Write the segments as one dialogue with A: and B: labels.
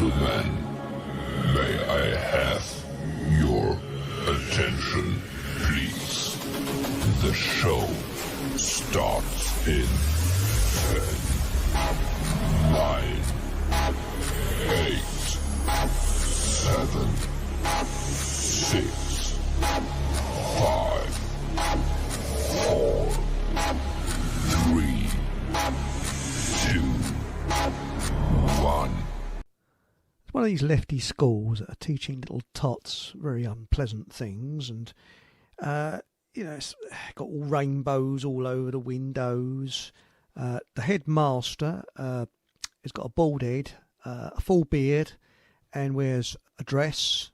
A: gentlemen, may I have your attention, please? The show starts in 10, 9, 8, 7, 6, 5, 4, 3, 2, 1.
B: It's one of these lefty schools that are teaching little tots very unpleasant things, and it's got all rainbows all over the windows. The headmaster has got a bald head, a full beard, and wears a dress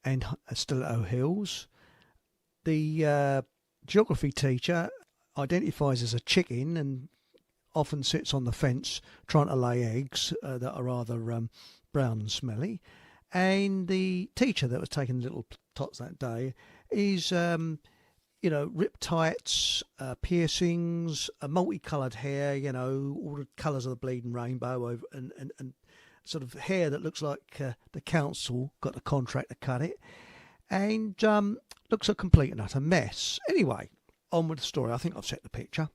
B: and stiletto heels. The geography teacher identifies as a chicken and often sits on the fence trying to lay eggs that are rather brown and smelly. And the teacher that was taking the little tots that day is, ripped tights, piercings, multicoloured hair, all the colours of the bleeding rainbow, over, and sort of hair that looks like the council got the contract to cut it, and looks a complete and utter mess. Anyway, on with the story. I think I've set the picture.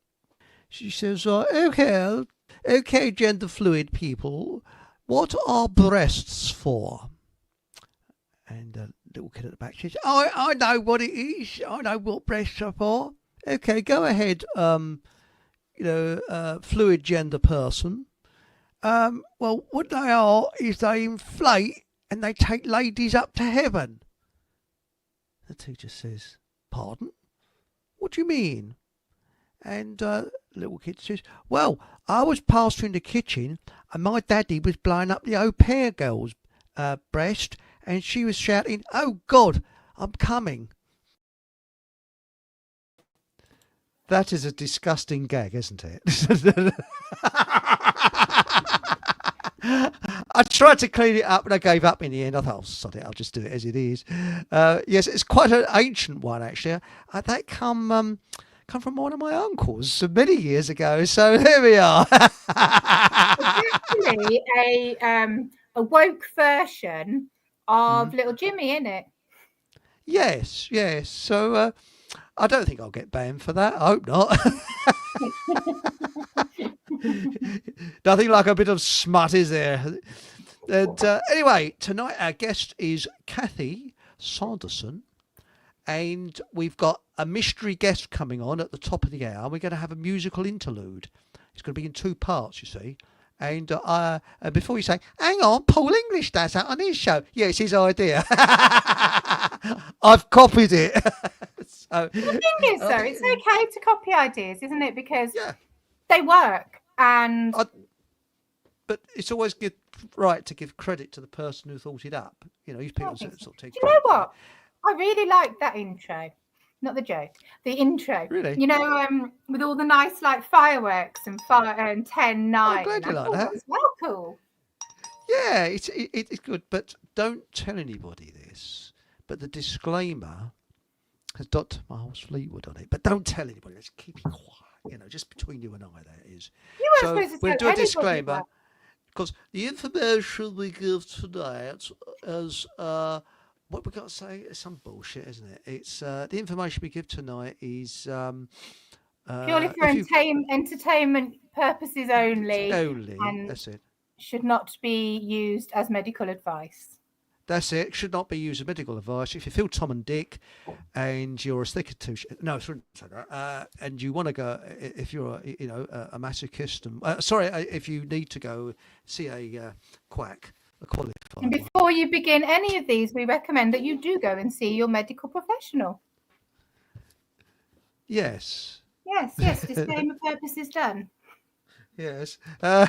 B: She says, okay, gender fluid people, what are breasts for? And a little kid at the back says, I know what it is. I know what breasts are for. Okay, go ahead, fluid gender person. Well, what they are is they inflate and they take ladies up to heaven. The teacher says, pardon? What do you mean? And little kid says, well, I was passing the kitchen and my daddy was blowing up the au pair girl's breast, and she was shouting, oh God, I'm coming. That is a disgusting gag, isn't it? I tried to clean it up, and I gave up in the end. I thought, sod it, I'll just do it as it is. Yes, it's quite an ancient one, actually. That come from one of my uncles many years ago. So here we are.
C: It's actually a woke version of Little Jimmy, isn't it?
B: Yes. So I don't think I'll get banned for that. I hope not. Nothing like a bit of smut, is there? And anyway, tonight our guest is Kathy Sanderson, and we've got a mystery guest coming on at the top of the hour. We're going to have a musical interlude. It's going to be in 2 parts, you see. And before you say, hang on, Paul English does that on his show. Yeah, it's his idea. I've copied it.
C: The thing is, though, it's okay to copy ideas, isn't it? Because they work. And
B: but it's always right to give credit to the person who thought it up. These people sort of take.
C: Do you know what? I really like that intro. Not the joke, the intro.
B: Really?
C: With all the nice fireworks and 10, 9.
B: I'm glad you like that.
C: It's well cool.
B: Yeah, it's good, but don't tell anybody this. But the disclaimer has Dr. Miles Fleetwood on it. But don't tell anybody. Let's keep it quiet. Just between you and I, that is.
C: You weren't supposed to
B: we'll
C: tell
B: do a
C: anybody
B: disclaimer
C: that.
B: because the information we give tonight is what we got to say is some bullshit, isn't it? It's the information we give tonight is
C: purely for entertainment purposes only. And
B: that's it.
C: Should not be used as medical advice.
B: That's it. Should not be used as medical advice. If you feel Tom and Dick, and you're a sticker to and you want to go, if you're a masochist, and if you need to go see a quack, a qualified.
C: And before you begin any of these, we recommend that you do go and see your medical professional.
B: Yes.
C: Disclaimer purposes done.
B: Yes. I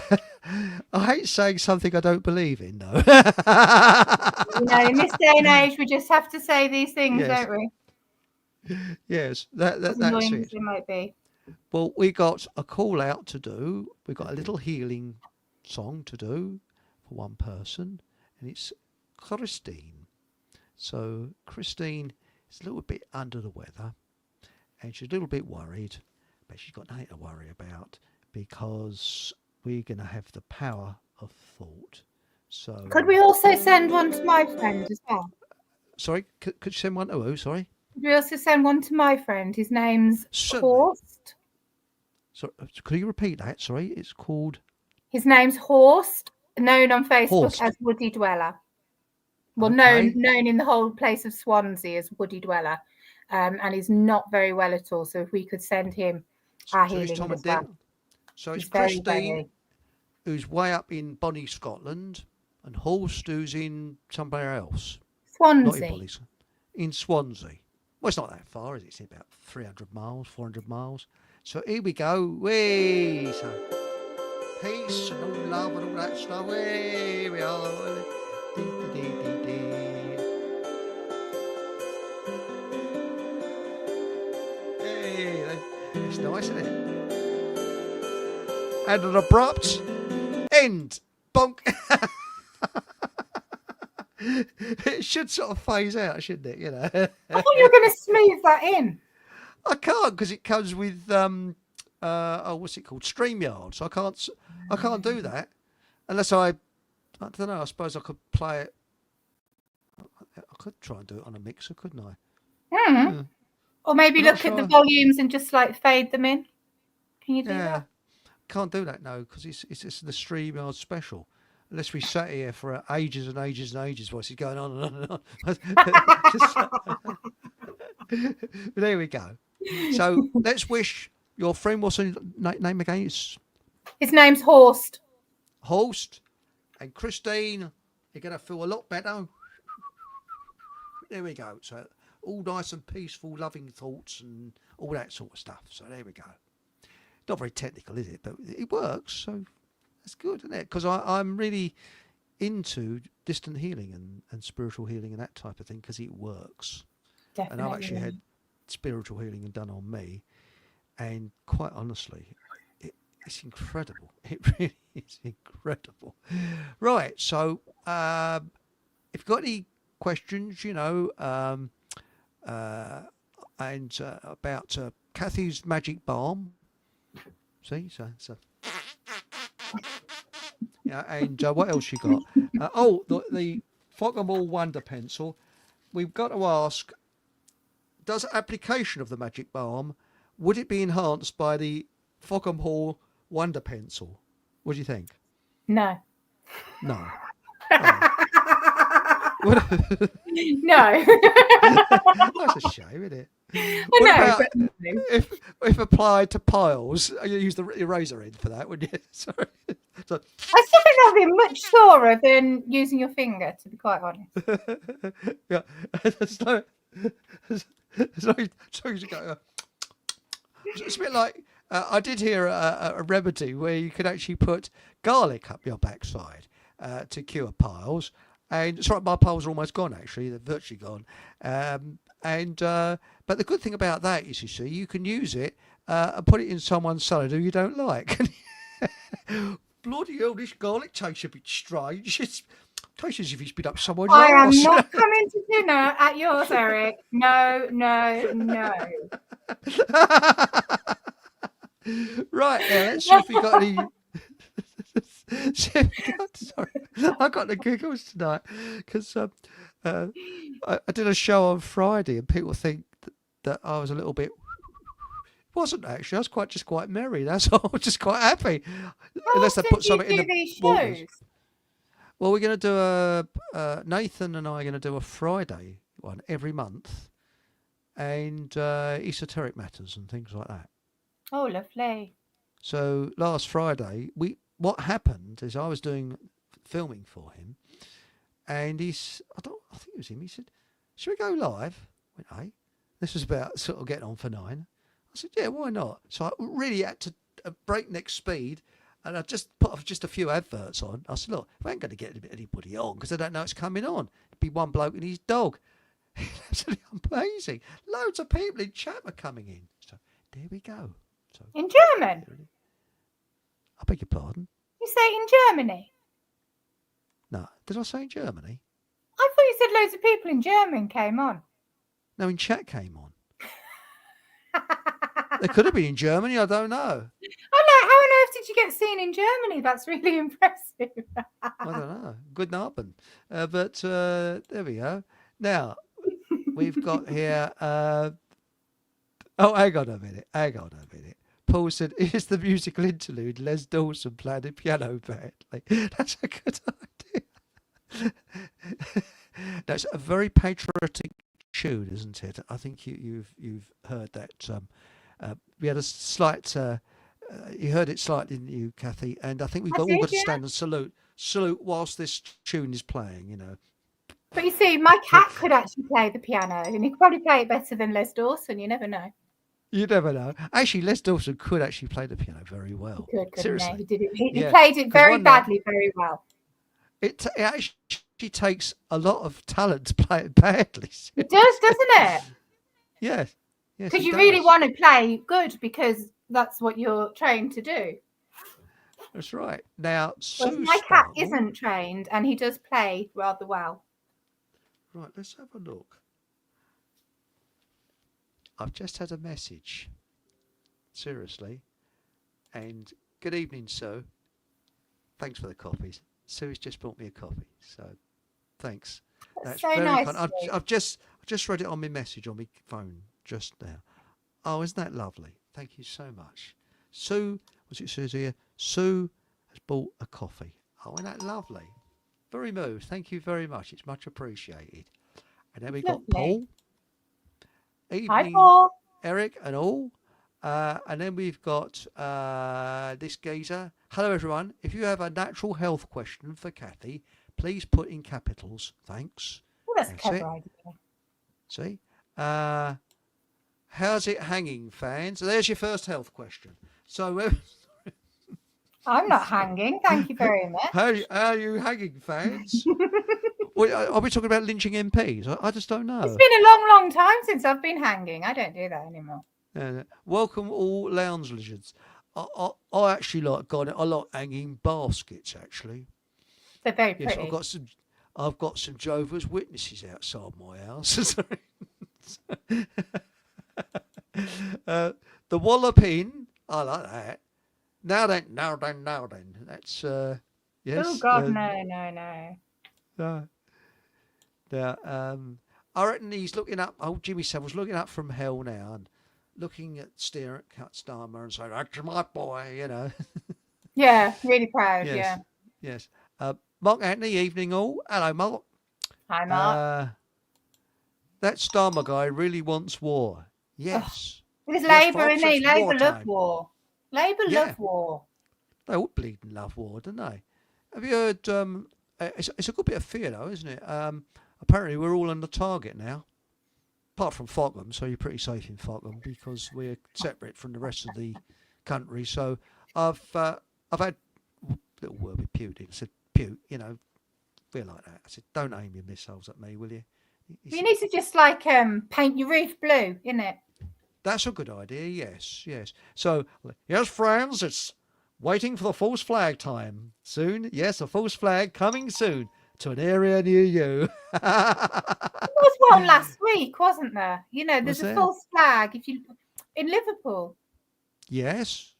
B: hate saying something I don't believe in, though.
C: In this day and age, we just have to say these things, don't we?
B: Yes, that's
C: annoying
B: it.
C: As it might be.
B: Well, we got a call out to do. We got a little healing song to do for one person, and it's Christine. So Christine is a little bit under the weather, and she's a little bit worried, but she's got nothing to worry about, because we're going to have the power of thought So
C: could we also send one to my friend as well?
B: Sorry, could you send one to who? Sorry.
C: Could we also send one to my friend? His name's Horst.
B: So could you repeat that? Sorry, it's called.
C: His name's Horst, known on Facebook
B: Horst.
C: as Woody Dweller. Well, known in the whole place of Swansea as Woody Dweller, and he's not very well at all. So if we could send him our healing as well.
B: So it's Christine, who's way up in Bonnie, Scotland, and Horst, who's in somewhere else.
C: Swansea.
B: Not in Bonnie, in Swansea. Well, it's not that far, is it? It's about 300 miles, 400 miles. So here we go. Whee! So peace and all love and all that stuff. Here we are. Hey, it's nice, isn't it? And an abrupt end. Bonk. It should sort of phase out, shouldn't it? You know.
C: I thought you were going to smooth that in.
B: I can't because it comes with what's it called? StreamYard. So I can't do that unless I don't know. I suppose I could play it. I could try and do it on a mixer, couldn't I?
C: Yeah. Or maybe look at the volumes and just like fade them in. Can you do that?
B: Can't do that now because it's the StreamYard special. Unless we sat here for ages and ages and ages, whilst it's going on and on and on. But there we go. So let's wish your friend, what's his name again? His
C: name's Horst.
B: Horst. And Christine, you're going to feel a lot better. There we go. So all nice and peaceful, loving thoughts and all that sort of stuff. So there we go. Not very technical, is it? But it works. So that's good, isn't it? Because I'm really into distant healing and spiritual healing and that type of thing because it works.
C: Definitely.
B: And I've actually had spiritual healing done on me. And quite honestly, it's incredible. It really is incredible. Right. So if you've got any questions, and about Kathy's magic balm. See? So yeah, and what else you got? The Fog'em Wonder Pencil. We've got to ask, does application of the magic balm, would it be enhanced by the Fog'em Hall Wonder Pencil? What do you think?
C: No.
B: No.
C: No.
B: That's a shame, isn't it? What about if applied to piles? You use the eraser end for that, wouldn't you? Sorry. So,
C: I still think that would be much sorer than using your finger, to be quite honest.
B: Yeah. It's a bit like I did hear a remedy where you could actually put garlic up your backside to cure piles. And it's right, my piles are almost gone, actually. They're virtually gone. But the good thing about that is, you see, you can use it and put it in someone's salad who you don't like. Bloody hell, this garlic tastes a bit strange. It tastes as if it's been up someone's
C: I
B: arse.
C: am not coming to dinner at yours, Eric. No.
B: Right, let's see if we got any... Sorry, I got the giggles tonight because I did a show on Friday and people think that I was a little bit. Wasn't actually. I was just quite merry. That's all. I was just quite happy. Unless they put something in the waters. Well, we're going to do Nathan and I are going to do a Friday one every month, and esoteric matters and things like that.
C: Oh, lovely.
B: So last Friday what happened is I was doing filming for him, and I think it was him. He said, "Should we go live?" I went, "Hey." This was about sort of getting on for 9. I said, "Yeah, why not?" So I really had to breakneck speed, and I just put just a few adverts on. I said, "Look, we ain't going to get anybody on because I don't know it's coming on. It'd be one bloke and his dog." Absolutely amazing. Loads of people in chat are coming in. So there we go. So
C: in German.
B: I beg your pardon?
C: You say in Germany?
B: No. Did I say in Germany?
C: I thought you said loads of people in German came on.
B: No, in chat came on. They could have been in Germany. I don't know.
C: Oh no! How on earth did you get seen in Germany? That's really impressive.
B: I don't know. Good Abend. But there we go. Now we've got here. Oh, hang on a minute. Paul said, "Is the musical interlude Les Dawson playing the piano badly?" That's a good idea. That's a very patriotic tune, isn't it? I think you've heard that. We had a slight. You heard it slightly, didn't you, Kathy? And I think we've all got to stand and salute whilst this tune is playing. You know.
C: But you see, my cat could actually play the piano, and he could probably play it better than Les Dawson. You never know.
B: You never know. Actually, Les Dawson could actually play the piano very well.
C: He could,
B: seriously.
C: He did it. He played it very badly, very well.
B: It actually takes a lot of talent to play it badly.
C: It does, doesn't it?
B: Yes.
C: Because you really want to play good, because that's what you're trained to do.
B: That's right. Now,
C: my cat isn't trained, and he does play rather well.
B: Right, let's have a look. I've just had a message. Seriously. And good evening, Sue. Thanks for the coffees. Sue's just brought me a coffee, so thanks.
C: That's so very nice.
B: Fun. I've just read it on my message on my phone just now. Oh, isn't that lovely? Thank you so much. Sue, what's it says here? Sue has bought a coffee. Oh, isn't that lovely? Very moved. Thank you very much. It's much appreciated. And then we got Paul. Evening,
C: hi, Paul.
B: Eric and all. And then we've got this geezer. Hello, everyone. If you have a natural health question for Kathy, please put in capitals. Thanks.
C: Well, that's a clever idea.
B: See? How's it hanging, fans? So there's your first health question. So
C: I'm not hanging. Thank you very much.
B: How are you hanging, fans? Are we talking about lynching MPs? I just don't know.
C: It's been a long, long time since I've been hanging. I don't do that anymore.
B: Welcome all lounge lizards. I actually I like hanging baskets, actually.
C: They're very pretty.
B: Yes, I've got some Jehovah's Witnesses outside my house. The walloping, I like that. Now then. That's yes.
C: Oh God, no.
B: Now, I reckon he's looking up. Old Jimmy Savile's looking up from hell now and looking at staring at Kat Starmer and saying, "That's my boy," you know.
C: Yeah, really proud.
B: Yes,
C: yeah.
B: Yes. Mark Anthony, evening all. Hello, Mark.
C: Hi, Mark.
B: That Starmer guy really wants war. Yes.
C: It was Labour, isn't he? Labour love war. Labour love war.
B: They all bleeding love war, don't they? Have you heard? It's a good bit of fear, though, isn't it? Apparently, we're all on the target now, apart from Falkland. So you're pretty safe in Falkland because we're separate from the rest of the country. So I've had a little word with Putin. I said, Putin, you know, we're like that. I said, don't aim your missiles at me, will you?
C: You need to just paint your roof blue, innit?
B: That's a good idea. Yes. So yes, friends, it's waiting for the false flag time soon. Yes, a false flag coming soon to an area near you.
C: There was one last week, wasn't there? You know, there's a false flag in Liverpool.
B: Yes.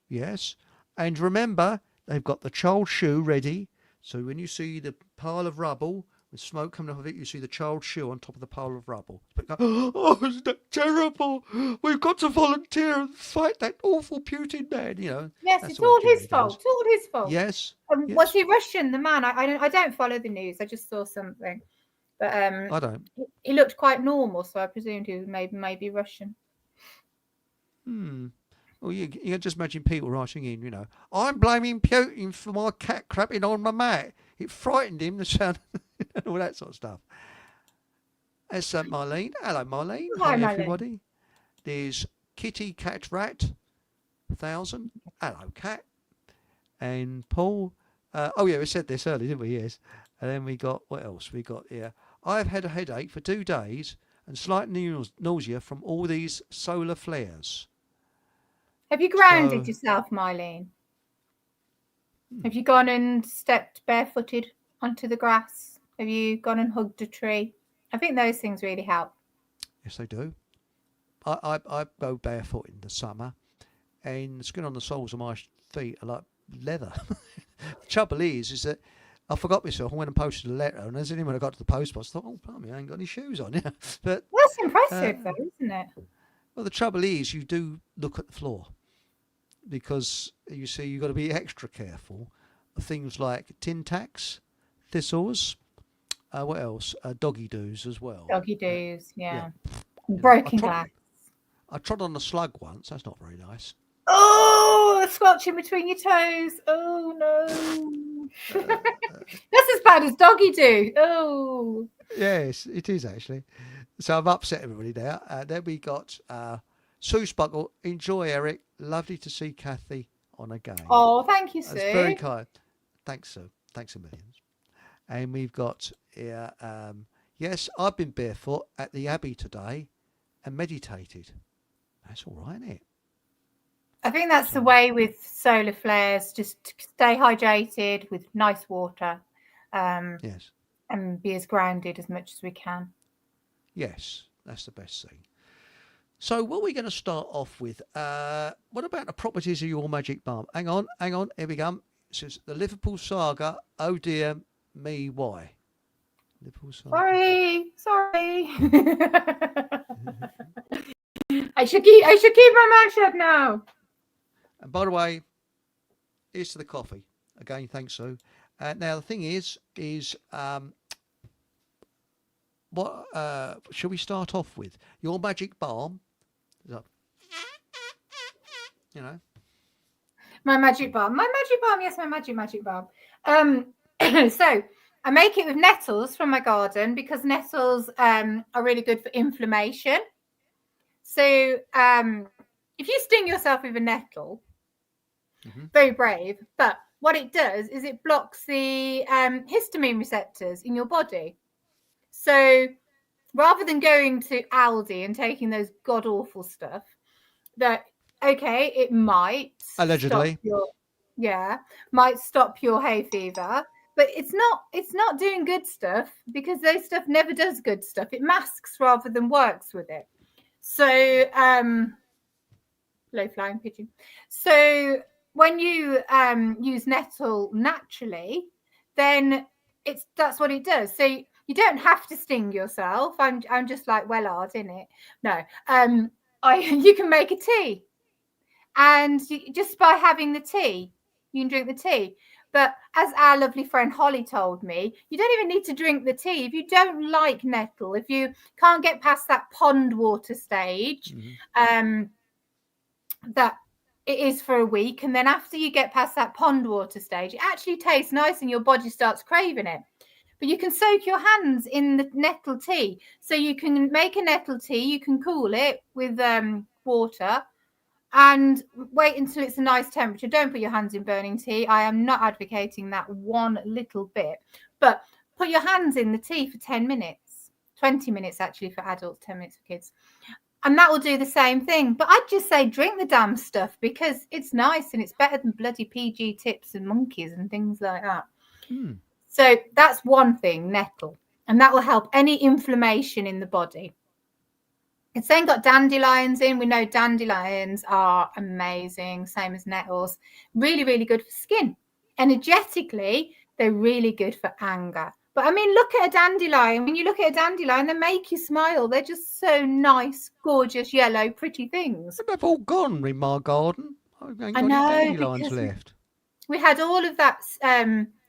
B: And remember, they've got the child shoe ready. So when you see the pile of rubble with smoke coming off of it, you see the child shoe on top of the pile of rubble. Oh, isn't that terrible? We've got to volunteer and fight that awful Putin man, you know.
C: Yes, it's all his fault. It's all his fault.
B: Yes.
C: Yes. Was he Russian, the man? I don't follow the news. I just saw something. But
B: I don't.
C: He looked quite normal, so I presumed he was maybe Russian.
B: Well, you can just imagine people writing in, you know, I'm blaming Putin for my cat crapping on my mat. It frightened him, the sound, and all that sort of stuff. That's Marlene. Hello, Marlene.
C: Hi, Marlene.
B: Everybody. There's Kitty Cat Rat 1000. Hello, Cat. And Paul. We said this earlier, didn't we? Yes. And then we got, what else? We got here. I've had a headache for 2 days and slight nausea from all these solar flares.
C: Have you grounded yourself, Marlene? Have you gone and stepped barefooted onto the grass? Have you gone and hugged a tree? I think those things really help.
B: Yes, they do. I go barefoot in the summer. and the skin on the soles of my feet are like leather. The trouble is that I forgot myself. I went and posted a letter, and as anyone I got to the post box, I thought, oh, blimey, I ain't got any shoes on. Yeah, but
C: that's impressive, though, isn't it?
B: Well, the trouble is, you do look at the floor because you see you've got to be extra careful of things like tin tacks, thistles. What else? Doggy doos as well.
C: Doggy doos, yeah. Broken glass.
B: I trod on a slug once. That's not very nice.
C: Oh, squelching between your toes. Oh, no. That's as bad as doggy do. Oh.
B: Yes, it is actually. So I've upset everybody now. Then we got Sue Spuckle. Enjoy, Eric. Lovely to see Kathy on again.
C: Oh, thank you, Sue.
B: That's very kind. Thanks, Sue. Thanks a million. And we've got here, yes, I've been barefoot at the Abbey today and meditated. That's all right, isn't it?
C: I think that's the way with solar flares. Just stay hydrated with nice water.
B: Yes.
C: And be as grounded as much as we can.
B: Yes, that's the best thing. So what are we going to start off with? What about the properties of your magic balm? Hang on. Here we go. It says the Liverpool Saga. Oh dear me, why? Liverpool Saga.
C: Sorry. I should keep my mouth shut now.
B: And by the way, here's to the coffee. Again, thanks, Sue. Now the thing is what shall we start off with? Your magic balm. You know.
C: My magic balm. Yes, my magic balm. So I make it with nettles from my garden because nettles are really good for inflammation. So if you sting yourself with a nettle, very brave, but what it does is it blocks the histamine receptors in your body. So rather than going to Aldi and taking those god-awful stuff, that, okay, it might
B: allegedly
C: might stop your hay fever, but it's not doing good stuff because those stuff never does good stuff. It masks rather than works with it. So low-flying pigeon. So when you use nettle naturally, then that's what it does. So you don't have to sting yourself. I'm just like Wellard in it. No, you can make a tea, and just by having the tea, you can drink the tea. But as our lovely friend Holly told me, you don't even need to drink the tea if you don't like nettle. If you can't get past that pond water stage, that it is for a week, and then after you get past that pond water stage, it actually tastes nice and your body starts craving it. But you can soak your hands in the nettle tea. So you can make a nettle tea, you can cool it with water and wait until it's a nice temperature. Don't put your hands in burning tea. I am not advocating that one little bit. But put your hands in the tea for 10 minutes, 20 minutes actually for adults, 10 minutes for kids. And that will do the same thing. But I'd just say drink the damn stuff because it's nice and it's better than bloody PG tips and monkeys and things like that. So that's one thing, nettle. And that will help any inflammation in the body. It's then got dandelions in. We know dandelions are amazing, same as nettles. Really, really good for skin. Energetically, they're really good for anger. But I mean, look at a dandelion. When you look at a dandelion, they make you smile. They're just so nice, gorgeous, yellow, pretty things.
B: They've all gone in my garden. I ain't got
C: I know,
B: any dandelions left.
C: We had all of that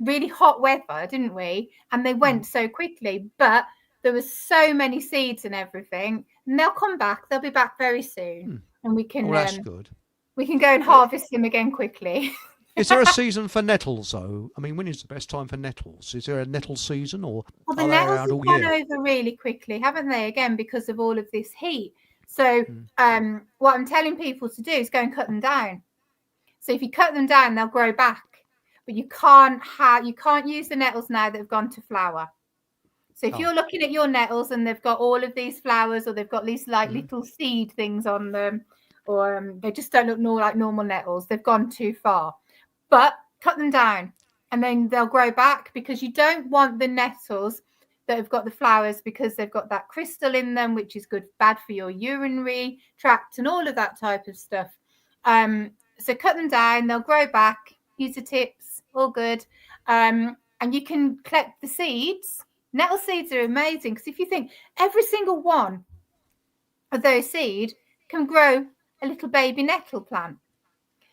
C: really hot weather, didn't we? And they went so quickly. But there was so many seeds and everything. And they'll come back. They'll be back very soon. And we can
B: that's good.
C: We can go and harvest them again quickly.
B: Is there a season for nettles, though? I mean, when is the best time for nettles? Is there a nettle season, or
C: well, the nettles have gone over really quickly, haven't they? Again, because of all of this heat. So, what I'm telling people to do is go and cut them down. So, if you cut them down, they'll grow back. But you can't use the nettles now that have gone to flower. So, if you're looking at your nettles and they've got all of these flowers, or they've got these like little seed things on them, or they just don't look like normal nettles, they've gone too far. But cut them down and then they'll grow back, because you don't want the nettles that have got the flowers because they've got that crystal in them, which is bad for your urinary tract and all of that type of stuff. So cut them down, they'll grow back, use the tips, all good. And you can collect the seeds. Nettle seeds are amazing because if you think every single one of those seeds can grow a little baby nettle plant.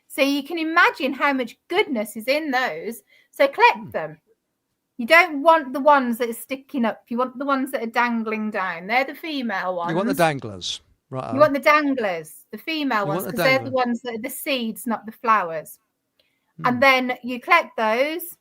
C: So you can imagine how much goodness is in those. So collect them. You don't want the ones that are sticking up. You want the ones that are dangling down. They're the female ones.
B: You want the danglers. Right.
C: You want the danglers, the female ones, because they're the ones that are the seeds, not the flowers. And then you collect those,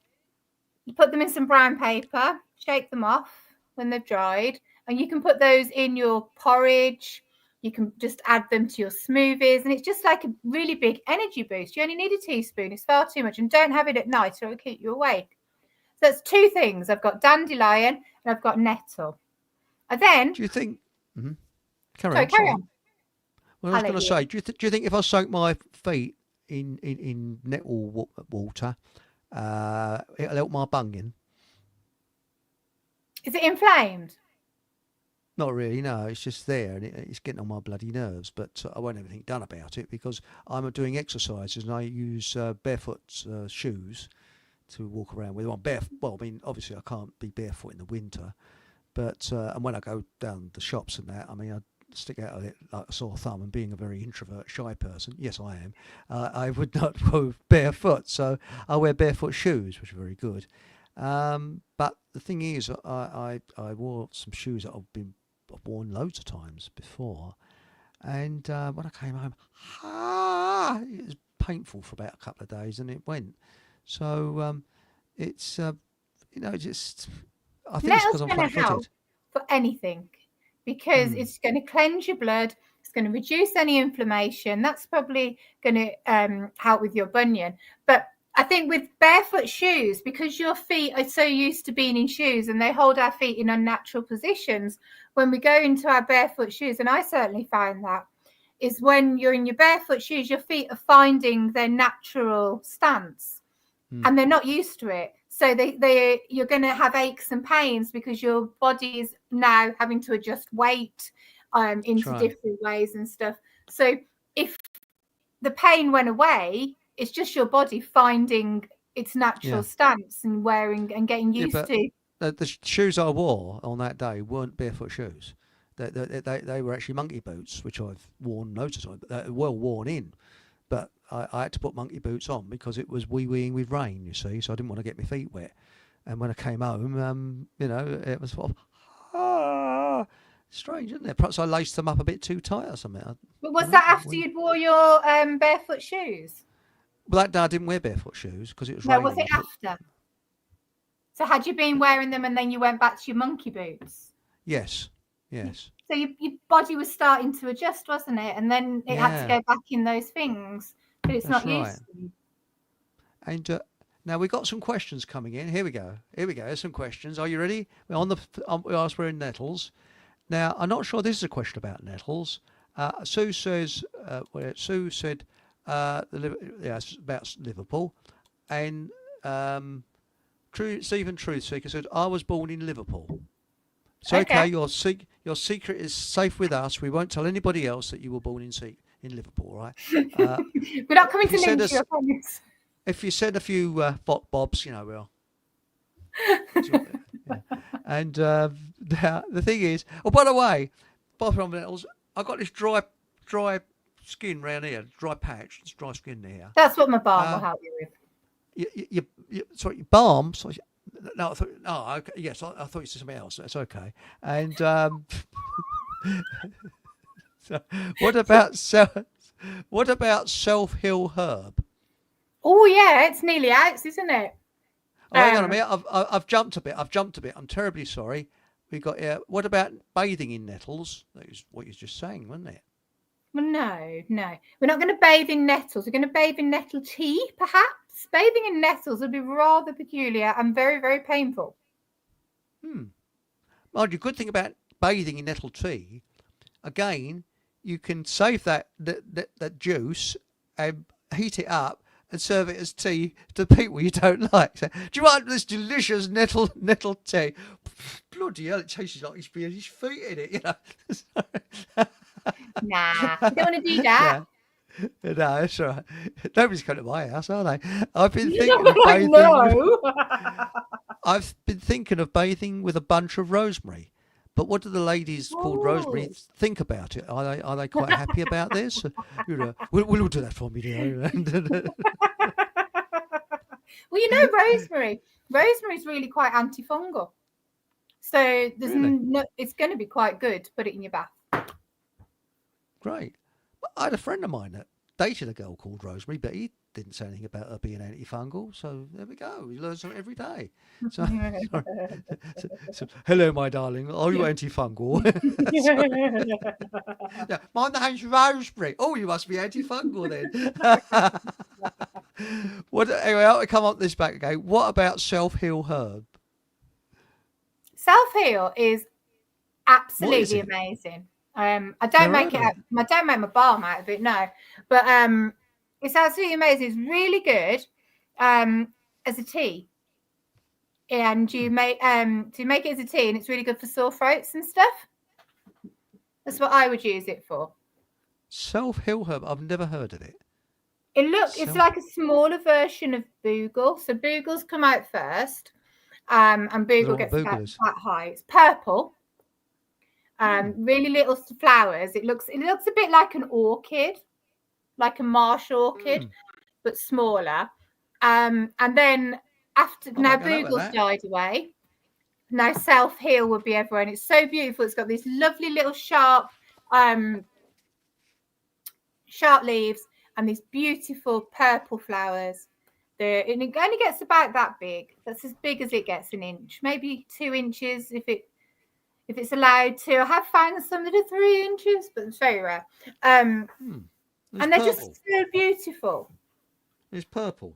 C: you put them in some brown paper, shake them off when they've dried, and you can put those in your porridge. You can just add them to your smoothies, and it's just like a really big energy boost. You only need a teaspoon. It's far too much, and don't have it at night or it'll keep you awake. So that's two things. I've got dandelion and I've got nettle. And then...
B: Do you think...
C: Carry on.
B: Well, I was going to say, do you think if I soak my feet in nettle water, it'll help my bunion?
C: Is it inflamed?
B: Not really, no. It's just there, and it's getting on my bloody nerves. But I won't have anything done about it because I'm doing exercises and I use barefoot shoes to walk around with. Well, I mean, obviously I can't be barefoot in the winter, but and when I go down the shops and that, I mean, I stick out of it like a sore thumb, and being a very introvert, shy person, yes I am, I would not go barefoot, so I wear barefoot shoes, which are very good. But the thing is, I wore some shoes that I've worn loads of times before, and when I came home, it was painful for about a couple of days, and it went. So it's just I think it's because I'm flat-footed.
C: For anything. Because it's going to cleanse your blood, it's going to reduce any inflammation. That's probably going to help with your bunion. But I think with barefoot shoes, because your feet are so used to being in shoes and they hold our feet in unnatural positions, when we go into our barefoot shoes, and I certainly find that, is when you're in your barefoot shoes, your feet are finding their natural stance and they're not used to it. So you're going to have aches and pains because your body is now having to adjust weight into different ways and stuff. So if the pain went away, it's just your body finding its natural stance and wearing and getting used to.
B: The shoes I wore on that day weren't barefoot shoes. They were actually monkey boots, which I've worn loads of times, but they're well worn in. But I had to put monkey boots on because it was wee-weeing with rain, you see, so I didn't want to get my feet wet. And when I came home, it was sort of, strange, isn't it? Perhaps I laced them up a bit too tight or something.
C: But was that after you'd wore your barefoot shoes?
B: Well, that day I didn't wear barefoot shoes because it was raining.
C: No, was it after? So had you been wearing them and then you went back to your monkey boots?
B: Yes.
C: So your body was starting to adjust, wasn't it? And then it had to go back in those things, but it's not used to.
B: And now we've got some questions coming in. Here we go. There's some questions. Are you ready? We're we're in nettles. Now, I'm not sure this is a question about nettles. Sue said it's about Liverpool. And Stephen Truthseeker said, I was born in Liverpool. It's okay. Your secret is safe with us. We won't tell anybody else that you were born in Liverpool, right?
C: We're not coming to lynch you, I promise.
B: If you send a few bobs, we'll. And the thing is, by the way, Bob Nettles, I've got this dry skin round here, dry patch, this dry skin here.
C: That's what my balm will help you with.
B: Sorry, balm. Sorry. No, I thought. Okay, yes, I thought you said something else. That's okay. And so what about Self Heal Herb?
C: Oh yeah, it's nearly out, isn't it?
B: Oh, hang on a minute. I've jumped a bit. I'm terribly sorry. We got. What about bathing in nettles? That was what you were just saying, wasn't it?
C: Well, no. We're not going to bathe in nettles. We're going to bathe in nettle tea, perhaps. Bathing in nettles would be rather peculiar and very, very painful.
B: Mind you, good thing about bathing in nettle tea, again, you can save that juice and heat it up and serve it as tea to people you don't like. So, do you want this delicious nettle tea? Bloody hell, it tastes like he's his feet in it,
C: Nah, you don't want to do that.
B: No, that's all right. Nobody's come to my house, are they? I've been
C: You
B: thinking
C: know,
B: of
C: I
B: bathing.
C: know.
B: I've been thinking of bathing with a bunch of rosemary. But what do the ladies called rosemary
C: Oh.
B: think about it? Are they quite happy about this? We'll do that for me, dear.
C: Well, you know, rosemary. Rosemary is really quite antifungal. So there's
B: Really?
C: it's going to be quite good to put it in your bath.
B: Great. I had a friend of mine that dated a girl called Rosemary, but he didn't say anything about her being antifungal. So there we go. You learn something every day. So, sorry. So, hello, my darling. Are you antifungal? Yeah, my name's Rosemary. Oh, you must be antifungal then. Anyway, I'll come on this back again. What about self-heal herb?
C: Self-heal is absolutely
B: it?
C: amazing. I don't
B: Never
C: make
B: heard
C: it.
B: of it.
C: I don't make my balm out of it, no. But it's absolutely amazing. It's really good as a tea, and you make it as a tea, and it's really good for sore throats and stuff. That's what I would use it for.
B: Self-heal herb. I've never heard of it.
C: It's like a smaller version of Boogle. So Boogles come out first, and Boogle gets about that high. It's purple. Really little flowers. It looks a bit like an orchid, like a marsh orchid, but smaller. And then now Boogle's died away. Now self-heal would be everywhere, and it's so beautiful. It's got these lovely little sharp leaves and these beautiful purple flowers. And it only gets about that big. That's as big as it gets, an inch, maybe 2 inches if it's allowed to. I have found some that are 3 inches, but it's very rare. And they're just so beautiful.
B: It's purple.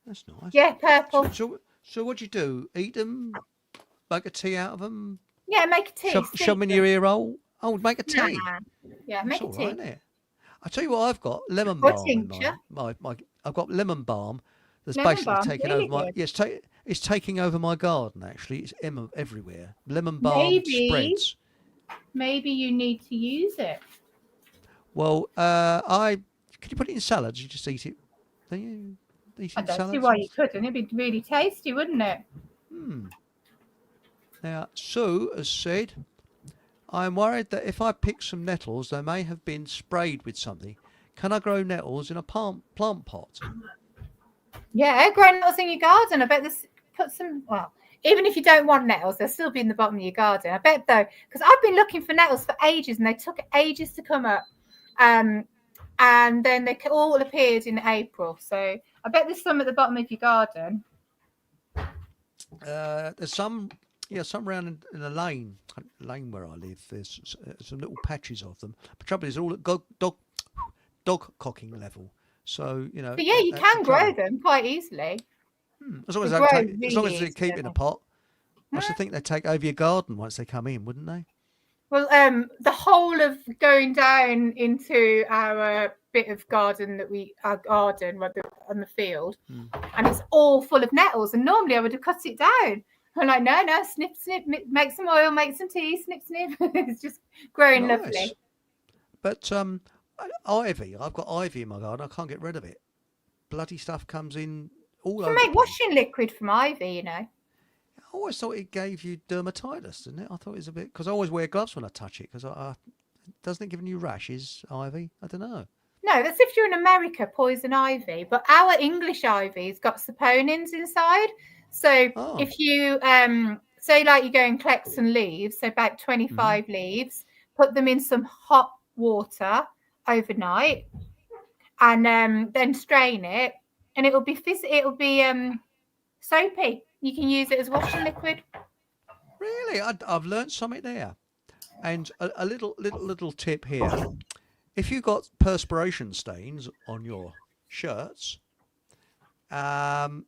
B: That's nice.
C: Yeah, purple.
B: So what do you do? Eat them? Make a tea out of them?
C: Yeah, make a tea.
B: Shove them in your ear hole? Oh, make a tea.
C: Nah. Yeah, make a tea.
B: Right, isn't it? I'll tell you what I've got. Lemon balm.
C: Tincture.
B: I've got lemon balm that's
C: Lemon
B: basically
C: balm,
B: taken
C: really
B: over my...
C: good.
B: Yes, it's taking over my garden, actually. It's everywhere. Lemon balm spreads.
C: Maybe you need to use it.
B: Well, can you put it in salads? You just eat it. Don't you?
C: I don't see why you couldn't. It'd be really tasty, wouldn't it?
B: Now, Sue has said, I'm worried that if I pick some nettles, they may have been sprayed with something. Can I grow nettles in a plant pot?
C: Yeah, grow nettles in your garden. I bet put some, well, even if you don't want nettles, they'll still be in the bottom of your garden. I bet though, because I've been looking for nettles for ages and they took ages to come up. And then they all appeared in April. So I bet there's some at the bottom of your garden.
B: There's some round in a lane where I live. There's some little patches of them. The trouble is, all at dog cocking level. So
C: But yeah, you can grow them quite easily.
B: As long as they keep in a pot. I should think they'd take over your garden once they come in, wouldn't they?
C: Well, the whole of going down into our bit of garden on the field, and it's all full of nettles. And normally I would have cut it down. I'm like, no, snip, snip, make some oil, make some tea, snip, snip. It's just growing lovely.
B: But ivy, I've got ivy in my garden. I can't get rid of it. Bloody stuff comes in all over.
C: You can make washing liquid from ivy, you know.
B: I always thought it gave you dermatitis, didn't it? I thought it was a bit, because I always wear gloves when I touch it, because doesn't it give you rashes, ivy? I don't know.
C: No, that's if you're in America, poison ivy. But our English ivy's got saponins inside. So if you say like you go and collect some leaves, so about 25 leaves, put them in some hot water overnight, and then strain it, and it'll be soapy. You can use it as washing liquid.
B: Really, I've learned something there. And a little tip here: if you've got perspiration stains on your shirts, the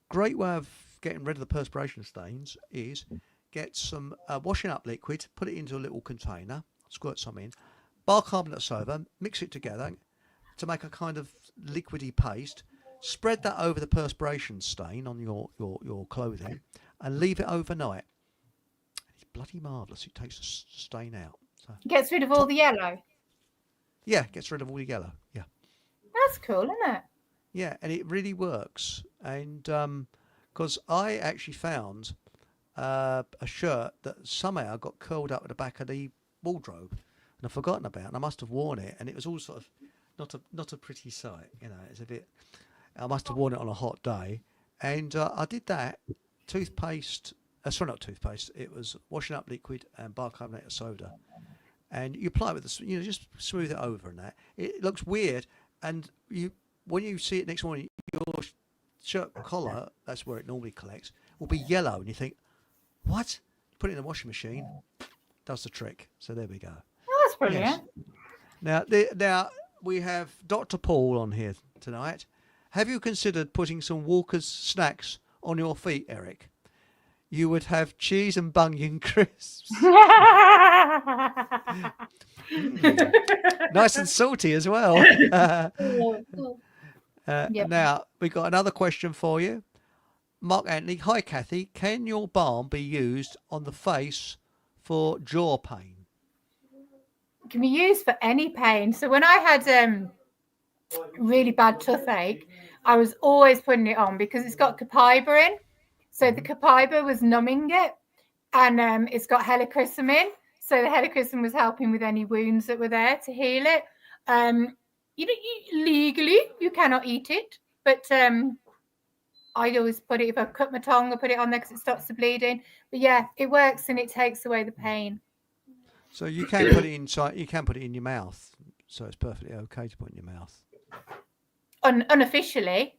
B: great way of getting rid of the perspiration stains is get some washing up liquid, put it into a little container, squirt some in, bicarbonate of soda, mix it together to make a kind of liquidy paste. Spread that over the perspiration stain on your clothing and leave it overnight. It's bloody marvellous. It takes the stain out. So,
C: Gets rid of all the yellow.
B: Yeah, gets rid of all your yellow. Yeah.
C: That's cool, isn't it?
B: Yeah, and it really works. And because I actually found a shirt that somehow got curled up at the back of the wardrobe, and I've forgotten about, and I must have worn it, and it was all sort of not a pretty sight. It's a bit. I must have worn it on a hot day, and I did that. Toothpaste. Sorry, not toothpaste. It was washing up liquid and bicarbonate of soda, and you apply it with just smooth it over, and that it looks weird, and when you see it next morning, your shirt collar, that's where it normally collects, will be yellow, and you think, what? Put it in the washing machine, does the trick. So there we go.
C: Oh, that's brilliant.
B: Yes. Now we have Dr. Paul on here tonight. Have you considered putting some Walker's snacks on your feet, Eric? You would have cheese and bunion crisps. Nice and salty as well.
C: Yep.
B: Now, we got another question for you. Mark Anthony, hi Kathy, can your balm be used on the face for jaw pain?
C: It can be used for any pain. So when I had really bad toothache, I was always putting it on because it's got copaiba in. So the copaiba was numbing it, and it's got helichrysum in. So the helichrysum was helping with any wounds that were there to heal it. Legally, you cannot eat it, but I always put it, if I cut my tongue, I put it on there because it stops the bleeding. But yeah, it works and it takes away the pain.
B: So you can put it inside, you can put it in your mouth. So it's perfectly okay to put in your mouth.
C: Unofficially.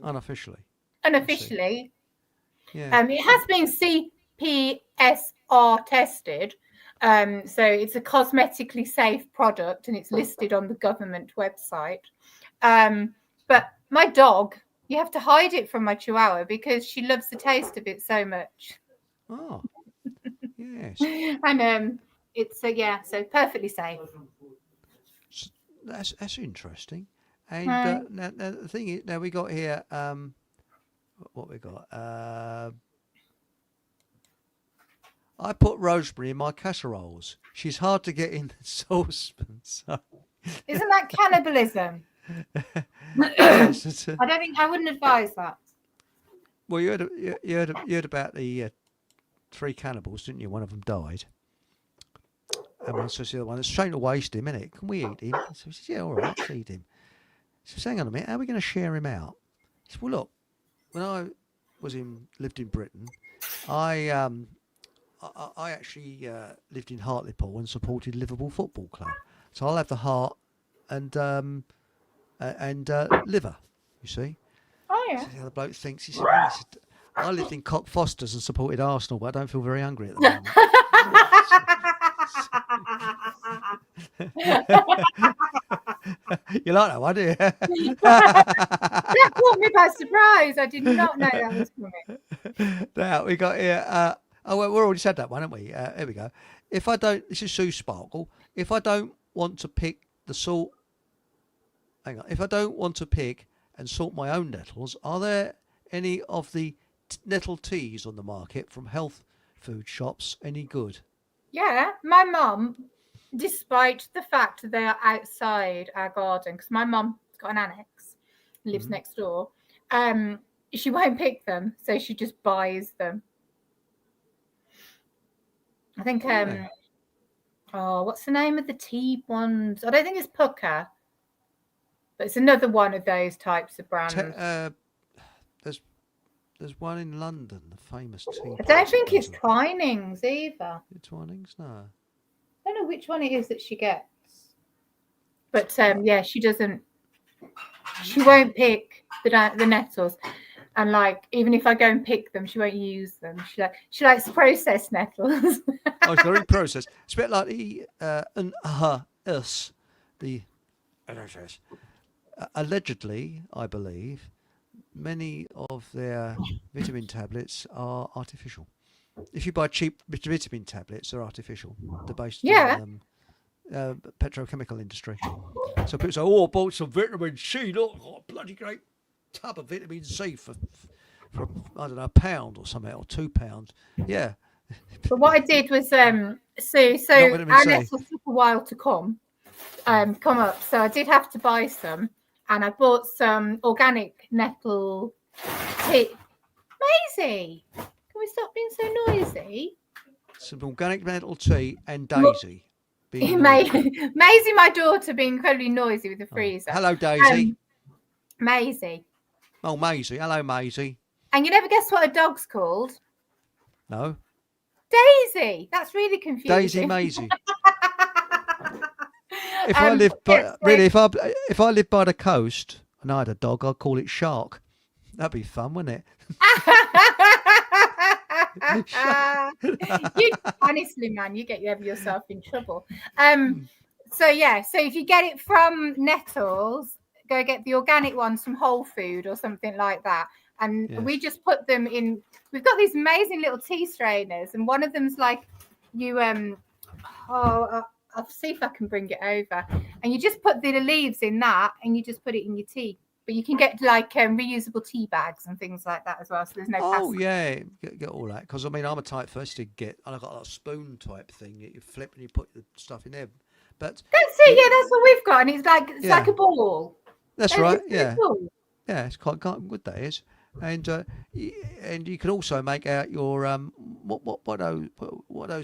B: Unofficially.
C: Yeah. It has been CPSR tested. So it's a cosmetically safe product and it's listed on the government website. But my dog, you have to hide it from my Chihuahua because she loves the taste of it so much.
B: Oh, yes.
C: And it's so perfectly safe.
B: That's interesting. And now the thing is, now we got here, what we got? I put rosemary in my casseroles. She's hard to get in the saucepan. So.
C: Isn't that cannibalism?
B: Yes,
C: I wouldn't advise that.
B: Well, you heard about the 3 cannibals, didn't you? One of them died. And one says the other one, it's a shame to waste him, isn't it? Can we eat him? So he says, yeah, all right, let's eat him. He says, hang on a minute, how are we going to share him out? He said, well, look, when I lived in Britain, I actually lived in Hartlepool and supported Liverpool Football Club. So I'll have the heart and liver, you see.
C: Oh, yeah.
B: So the other bloke thinks, he said, I lived in Cockfosters and supported Arsenal, but I don't feel very hungry at the moment. You like that one, do you?
C: That caught me by surprise. I did not know that was coming.
B: Now we got here. We already said that one, haven't we? Here we go. This is Sue Sparkle. If I don't want to pick the salt, hang on. If I don't want to pick and salt my own nettles, are there any of the nettle teas on the market from health food shops any good?
C: Yeah, my mum, despite the fact that they are outside our garden, because my mum's got an annex, lives next door, she won't pick them, so she just buys them. I think, what's the name of the tea ones? I don't think it's Pucker, but it's another one of those types of brands.
B: There's one in London, the famous tea.
C: I don't think it's Twinings either.
B: Twinings? No.
C: I don't know which one it is that she gets. But yeah, she doesn't. She won't pick the nettles, and even if I go and pick them, she won't use them. She likes processed nettles.
B: Oh, it's very processed. It's a bit like the allegedly, I believe, many of their vitamin tablets are artificial. If you buy cheap vitamin tablets, they're artificial. They're based on petrochemical industry. So people say, oh, I bought some vitamin C. Look, a bloody great tub of vitamin C for I don't know, £1 or something, or £2. Yeah.
C: But what I did was, so our nettles took a while to come. come up. So I did have to buy some, and I bought some organic nettle tea. Maisie, can we stop being so noisy?
B: Some organic nettle tea and Daisy.
C: Maisie, my daughter, being incredibly noisy with the freezer.
B: Hello, Daisy.
C: Maisie.
B: Oh, Maisie. Hello, Maisie.
C: And you never guess what a dog's called?
B: No.
C: Daisy. That's really confusing.
B: Daisy Maisie. If I lived by, if I lived by the coast and I had a dog, I'd call it Shark. That'd be fun, wouldn't it?
C: Honestly, man, you get yourself in trouble. So if you get it from Nettles, go get the organic ones from Whole Food or something like that. And we just put them in. We've got these amazing little tea strainers, and one of them's like you. I'll see if I can bring it over. And you just put the leaves in that, and you just put it in your tea. But you can get like reusable tea bags and things like that as well. So there's no.
B: Oh yeah, get all that. Because I mean, I'm a type first to get, and I've got a spoon type thing that you flip and you put the stuff in there. But
C: that's it. Yeah, that's what we've got, and it's like a ball.
B: That's right. Yeah,
C: cool.
B: Yeah, it's quite good. That is. And you can also make out your what those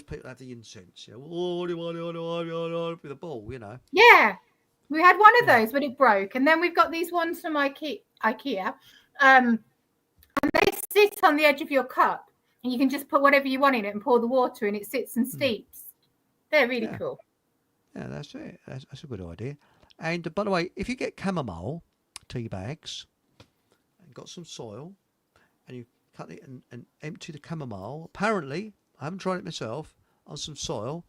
B: people have the incense, with a ball,
C: Yeah, we had one of those, but it broke, and then we've got these ones from IKEA, and they sit on the edge of your cup, and you can just put whatever you want in it and pour the water, and it sits and steeps. They're really cool.
B: Yeah, that's it. That's a good idea. And by the way, if you get chamomile tea bags. Got some soil, and you cut it and empty the chamomile. Apparently, I haven't tried it myself, on some soil,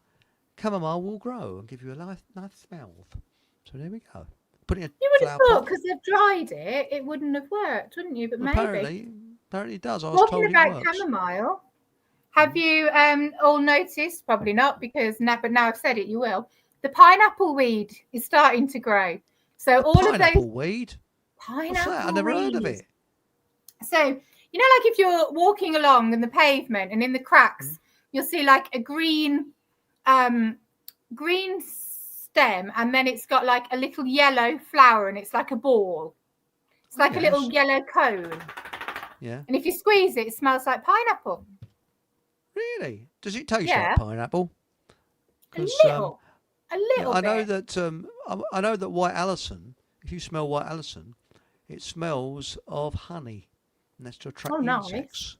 B: chamomile will grow and give you a nice smell. So there we go. Putting a
C: you would have thought because they've dried it, it wouldn't have worked, wouldn't you? But maybe.
B: Apparently it does. I was told it works.
C: Talking about chamomile, have you all noticed? Probably not, but now I've said it, you will. The pineapple weed is starting to grow. So all of those
B: pineapple weed.
C: Pineapple
B: What's that? I never heard of it.
C: So, like if you're walking along in the pavement and in the cracks, you'll see like a green stem, and then it's got like a little yellow flower, and it's like a ball. It's like a little yellow cone.
B: Yeah.
C: And if you squeeze it, it smells like pineapple.
B: Really? Does it taste like pineapple?
C: A little
B: I know
C: bit.
B: that I know that White Allison, if you smell White Allison, it smells of honey, and that's to attract insects.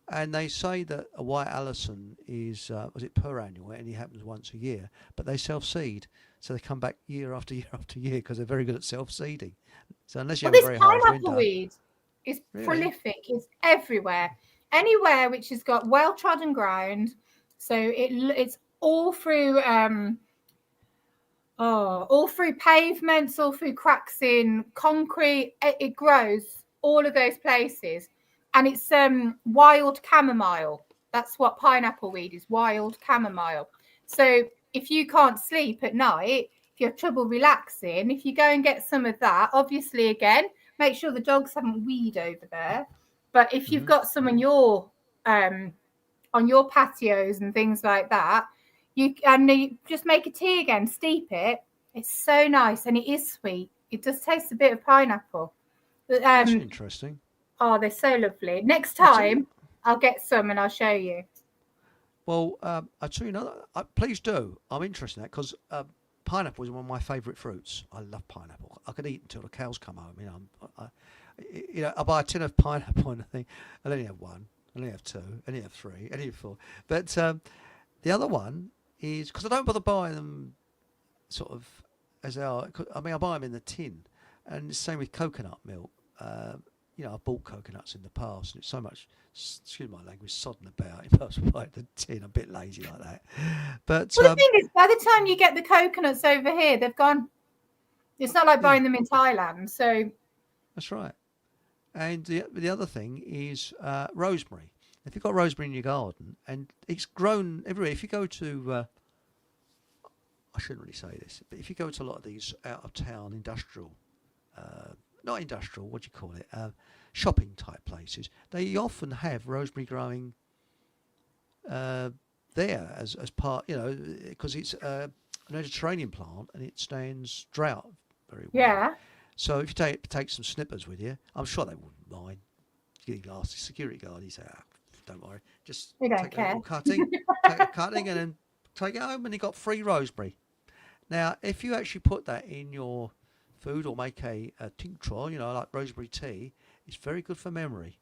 B: And they say that a White Allison is, was it per annual? It only happens once a year, but they self-seed, so they come back year after year after year because they're very good at self-seeding. So unless you have a very hard winter,
C: pineapple weed is prolific. It's everywhere, anywhere which has got well-trodden ground. So it's all through. All through pavements, all through cracks in concrete. It grows all of those places. And it's wild chamomile. That's what pineapple weed is, wild chamomile. So if you can't sleep at night, if you have trouble relaxing, if you go and get some of that, obviously, again, make sure the dogs haven't weed over there. But if you've got some on your patios and things like that, you just make a tea again, steep it. It's so nice, and it is sweet. It does taste a bit of pineapple.
B: That's interesting.
C: Oh, they're so lovely. Next time, I'll get some and I'll show you.
B: Well, I'll tell you another. Please do. I'm interested in that because pineapple is one of my favourite fruits. I love pineapple. I could eat until the cows come home. I buy a tin of pineapple and I think I only have one, I only have two, I only have three, I only have four. But the other one is because I don't bother buying them sort of as they are. I mean, I buy them in the tin, and the same with coconut milk. I've bought coconuts in the past, and it's so much, excuse my language, sodden about. If I was buying the tin, I'm a bit lazy like that. But
C: the thing is, by the time you get the coconuts over here, they've gone. It's not like buying them in Thailand. So
B: that's right. And the other thing is rosemary. If you've got rosemary in your garden, and it's grown everywhere. If you go to, I shouldn't really say this, but if you go to a lot of these out-of-town industrial, not industrial, what do you call it, shopping type places, they often have rosemary growing there as part, because it's a Mediterranean plant, and it stands drought very well.
C: Yeah.
B: So if you take some snippers with you, I'm sure they wouldn't mind. Getting last security guard, he said, "Don't worry, just
C: We don't
B: take a
C: care.
B: little cutting, take a cutting, and then take it home." And he got free rosemary. Now, if you actually put that in your food or make a tincture, like rosemary tea, it's very good for memory.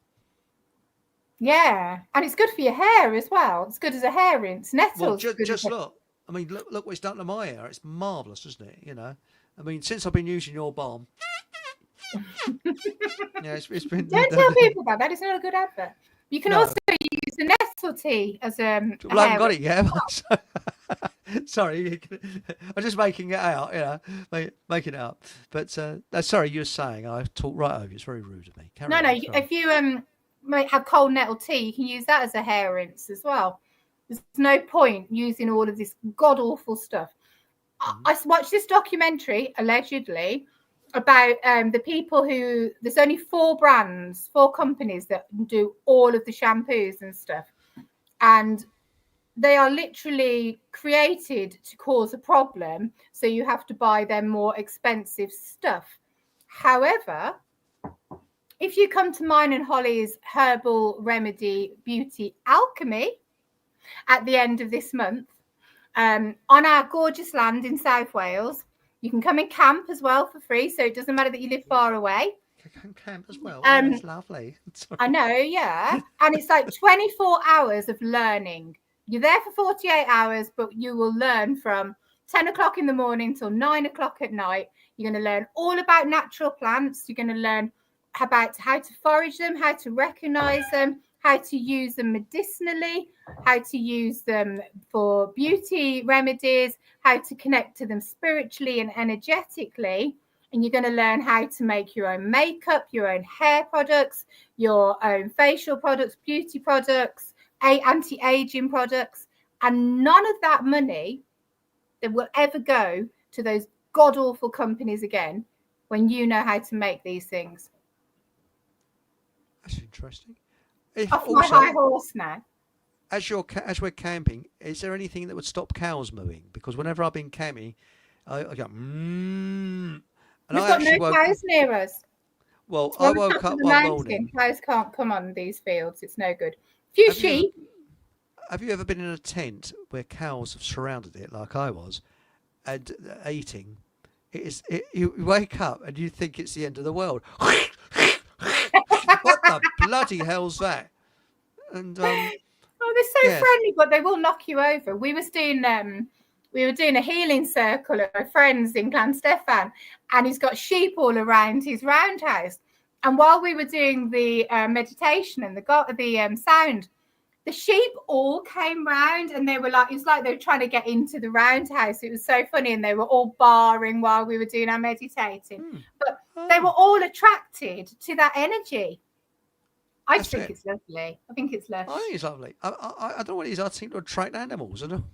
C: Yeah, and it's good for your hair as well. It's good as a hair rinse.
B: Well,
C: Nettle's good
B: just
C: as
B: look. I mean, look what it's done to my hair. It's marvellous, isn't it? I mean, since I've been using your balm, yeah, it's been.
C: Don't tell people about that. It's not a good advert. You can
B: No.
C: also use the nettle tea as a
B: Well, I haven't got
C: rinse.
B: it yet. Sorry, I'm just making it out. Making it up. But no, sorry, you were saying I talked right over you. It's very rude of me. Carry
C: No,
B: on,
C: no.
B: sorry.
C: If you might have cold nettle tea, you can use that as a hair rinse as well. There's no point using all of this god awful stuff. I watched this documentary allegedly about the people who there's only 4 companies that do all of the shampoos and stuff, and they are literally created to cause a problem, so you have to buy them more expensive stuff. However, if you come to mine and Holly's Herbal Remedy Beauty Alchemy at the end of this month, on our gorgeous land in South Wales, you can come and camp as well for free, so it doesn't matter that you live far away.
B: Camp as well. That's lovely.
C: I know, yeah. And it's like 24 hours of learning. You're there for 48 hours, but you will learn from 10 o'clock in the morning till 9 o'clock at night. You're going to learn all about natural plants. You're going to learn about how to forage them, how to recognize them, how to use them medicinally, how to use them for beauty remedies, how to connect to them spiritually and energetically. And you're going to learn how to make your own makeup, your own hair products, your own facial products, beauty products, anti-aging products. And none of that money that will ever go to those god-awful companies again when you know how to make these things.
B: That's interesting.
C: Off my high horse now.
B: As we're camping, is there anything that would stop cows mooing? Because whenever I've been camping, I go And
C: We've got no cows near us.
B: Well, I woke up one morning.
C: Cows can't come on these fields. It's no good. Few sheep.
B: Have you ever been in a tent where cows have surrounded it, like I was, and eating? You wake up and you think it's the end of the world. What the bloody hell's that? And
C: oh, they're so friendly, but they will knock you over. We were doing a healing circle at my friends in Clan Stefan, and he's got sheep all around his roundhouse. And while we were doing the meditation and the sound, the sheep all came round, and it was like they were trying to get into the roundhouse. It was so funny, and they were all barring while we were doing our meditating. But they were all attracted to that energy. I just think it's lovely. I think it's lovely.
B: I think it's lovely. I don't know what it is. I seem to attract animals. I don't know.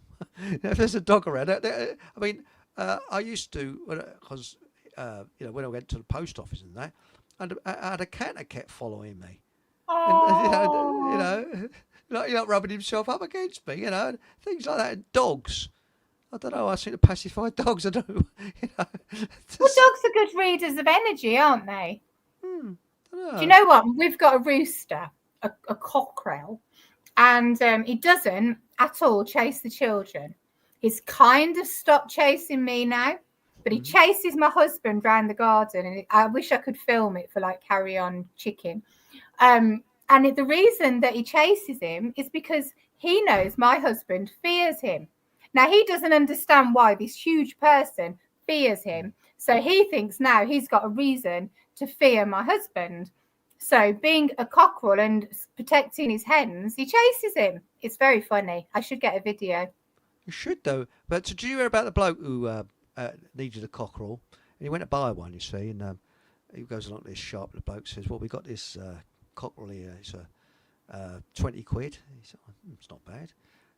B: If there's a dog around, I mean, I used to, because when I went to the post office and that, I had a cat that kept following me.
C: Oh.
B: And, like rubbing himself up against me, and things like that. And dogs. I don't know. I seem to pacify dogs. I don't know.
C: Well, dogs are good readers of energy, aren't they?
B: Do
C: you know what? We've got a rooster, a cockerel, and he doesn't at all chase the children. He's kind of stopped chasing me now, but he chases my husband round the garden, and I wish I could film it for like Carry On Chicken. And the reason that he chases him is because he knows my husband fears him. Now, he doesn't understand why this huge person fears him. So he thinks now he's got a reason to fear my husband. So being a cockerel and protecting his hens, he chases him. It's very funny. I should get a video.
B: You should, though. But did you hear about the bloke who needed a cockerel? And he went to buy one, you see, and he goes along to this shop, and the bloke says, well, we got this cockerel here. It's 20 quid. He said, it's not bad.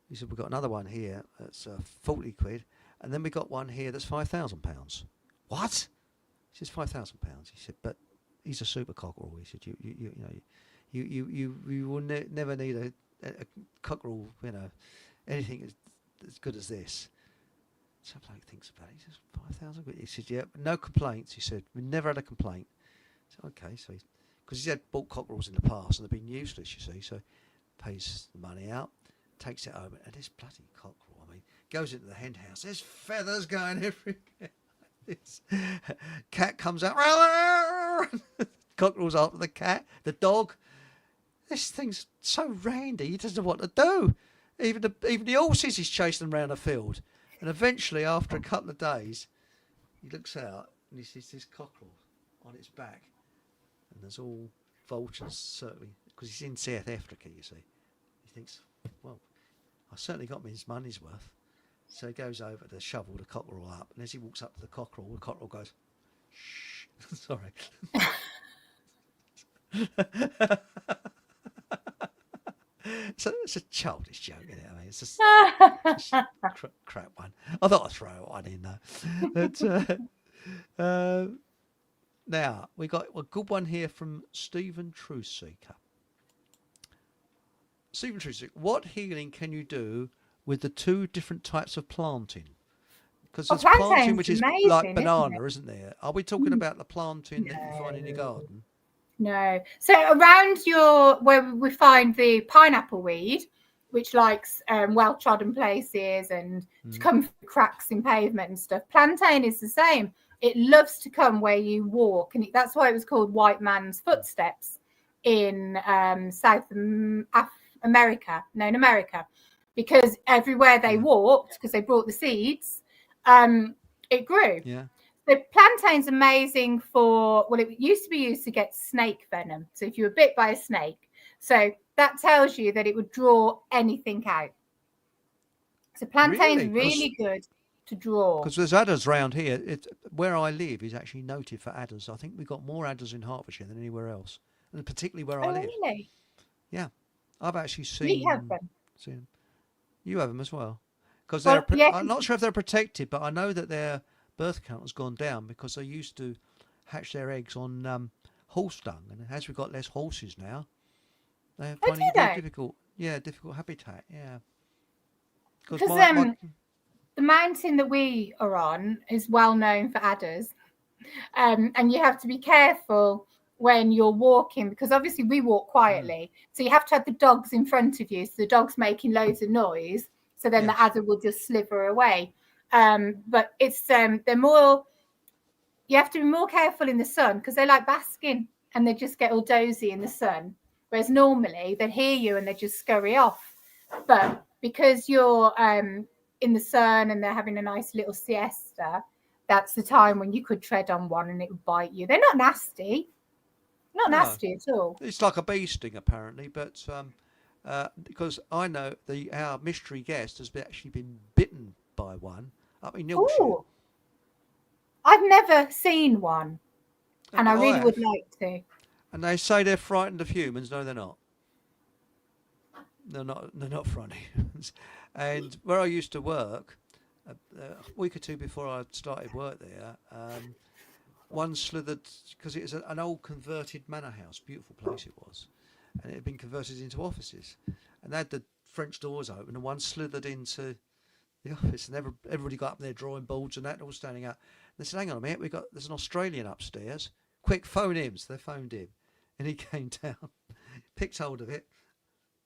B: He said, we've got another one here that's 40 quid. And then we got one here that's £5,000. What? He says, £5,000. He said, but he's a super cockerel. He said, you will never need a cockerel, anything as good as this. Some bloke thinks about it. He says, 5,000 quid. He said, yeah, no complaints. He said, we never had a complaint. I said, okay, so because he's had bought cockerels in the past and they've been useless, you see, so pays the money out, takes it home, and this bloody cockerel, I mean, goes into the hen house. There's feathers going everywhere. This cat comes out. Cockerel's after the cat, the dog. This thing's so randy, he doesn't know what to do. Even the horses, he's chasing them around the field. And eventually, after a couple of days, he looks out and he sees this cockerel on its back. And there's all vultures circling, because he's in South Africa, you see. He thinks, well, I certainly got me his money's worth. So he goes over to shovel the cockerel up, and as he walks up to the cockerel goes, shh, sorry. It's a childish joke, isn't it? I mean, it's just crap one. I thought I'd throw one in though. But now we got a good one here from Stephen Truthseeker. Stephen Truthseeker, what healing can you do with the two different types of planting? Because there's planting which is amazing, like banana, isn't there? Are we talking about the planting that you find in your garden?
C: No. So around where we find the pineapple weed, which likes well-trodden places and to come through cracks in pavement and stuff, plantain is the same. It loves to come where you walk, and that's why it was called white man's footsteps in South America, because everywhere they walked, because they brought the seeds, it grew.
B: Yeah.
C: The plantain's amazing for, well, it used to be used to get snake venom. So if you were bit by a snake, so that tells you that it would draw anything out. So plantain's really good to draw. Because
B: there's adders around here. Where I live is actually noted for adders. I think we've got more adders in Hertfordshire than anywhere else, and particularly where I live.
C: Really?
B: Yeah, I've actually seen.
C: We have them.
B: You have them as well, because I'm not sure if they're protected, but I know that their birth count has gone down because they used to hatch their eggs on horse dung, and as we've got less horses now, they're finding it very difficult. Yeah, difficult habitat. Yeah,
C: because the mountain that we are on is well known for adders, and you have to be careful when you're walking, because obviously we walk quietly, so you have to have the dogs in front of you, so the dog's making loads of noise, so then the adder will just slither away. But it's they're more, you have to be more careful in the sun, because they like basking and they just get all dozy in the sun, whereas normally they'd hear you and they just scurry off. But because you're in the sun and they're having a nice little siesta, that's the time when you could tread on one and it would bite you. They're not nasty. Not nasty at all.
B: It's like a bee sting, apparently, but because I know our mystery guest has actually been bitten by one up in Yorkshire. Ooh.
C: I've never seen one, and I really would like to.
B: And they say they're frightened of humans. No, they're not. They're not frightened of humans. And where I used to work, a week or two before I started work there, one slithered, because it was an old converted manor house, beautiful place it was, and it had been converted into offices, and they had the French doors open, and one slithered into the office, and everybody got up there drawing boards and that, all standing up. And they said, hang on a minute, there's an Australian upstairs, quick, phone him. So they phoned him, and he came down, picked hold of it,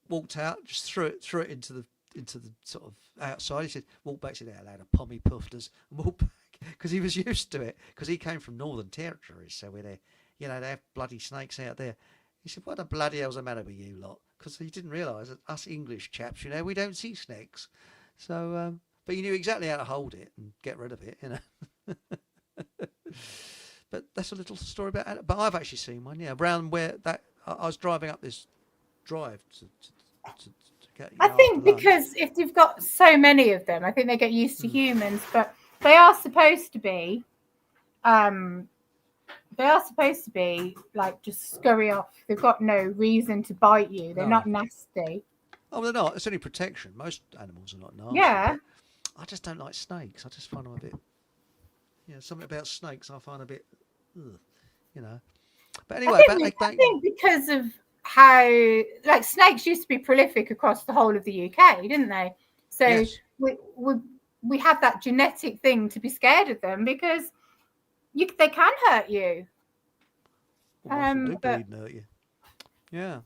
B: walked out, just threw it into the sort of outside. He said, walk back, said, out loud, a pommy puffed us, and walked back. Because he was used to it, because he came from Northern Territory, so they have bloody snakes out there. He said, what the bloody hell's the matter with you lot? Because he didn't realise that us English chaps, we don't see snakes. So, but he knew exactly how to hold it and get rid of it, But that's a little story about it. But I've actually seen one, around where I was driving up this drive to get.
C: I think because if you've got so many of them, I think they get used to humans, but. They are supposed to be like just scurry off. They've got no reason to bite you. They're not nasty.
B: Oh, they're not. It's only protection. Most animals are not nasty.
C: Yeah.
B: I just don't like snakes. I just find them a bit, something about snakes I find a bit, But anyway,
C: I think because of how, snakes used to be prolific across the whole of the UK, didn't they? So
B: yes.
C: we have that genetic thing to be scared of them because they can hurt you.
B: Well, bleed and hurt you. Yeah.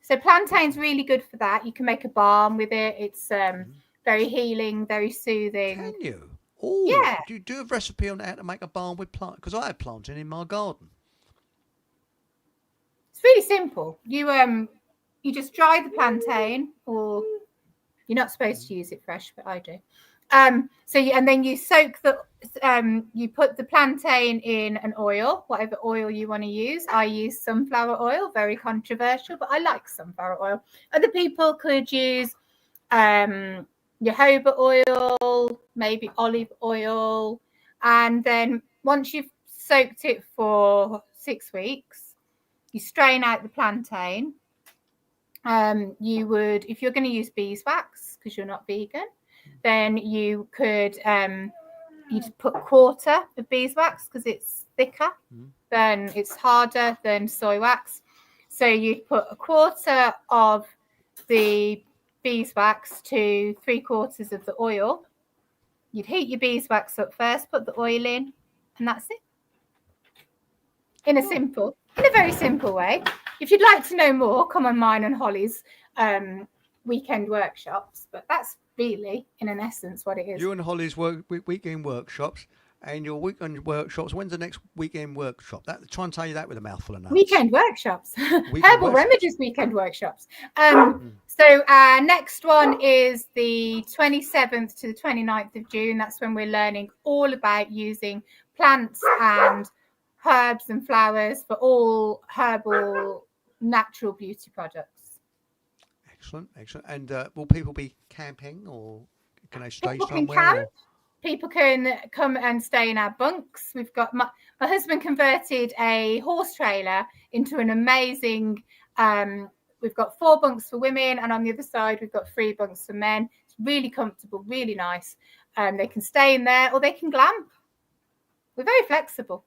C: So plantain's really good for that. You can make a balm with it. It's very healing, very soothing.
B: Can you? Oh,
C: yeah.
B: Do you do a recipe on how to make a balm with plant? Because I have plantain in my garden.
C: It's really simple. You just dry the plantain, or you're not supposed to use it fresh, but I do. And then you soak you put the plantain in an oil, whatever oil you want to use. I use sunflower oil, very controversial, but I like sunflower oil. Other people could use jojoba oil, maybe olive oil. And then once you've soaked it for 6 weeks, you strain out the plantain. You would, if you're going to use beeswax, because you're not vegan, then you could you'd put a quarter of beeswax because it's thicker, then it's harder than soy wax. So you'd put a quarter of the beeswax to 3/4 of the oil. You'd heat your beeswax up first, put the oil in, and that's it. In a very simple way. If you'd like to know more, come on mine and Holly's weekend workshops. But that's really, in an essence, what it is.
B: You and Holly's weekend workshops, and your weekend workshops. When's the next weekend workshop? Try and tell you that with a mouthful of nuts.
C: Weekend workshops. Herbal Remedies weekend workshops. So our next one is the 27th to the 29th of June. That's when we're learning all about using plants and herbs and flowers for all herbal natural beauty products.
B: Excellent. And will people be camping, or can they stay somewhere?
C: People can come and stay in our bunks. We've got my husband converted a horse trailer into an amazing. We've got 4 bunks for women, and on the other side we've got 3 bunks for men. It's really comfortable, really nice. They can stay in there, or they can glamp. We're very flexible.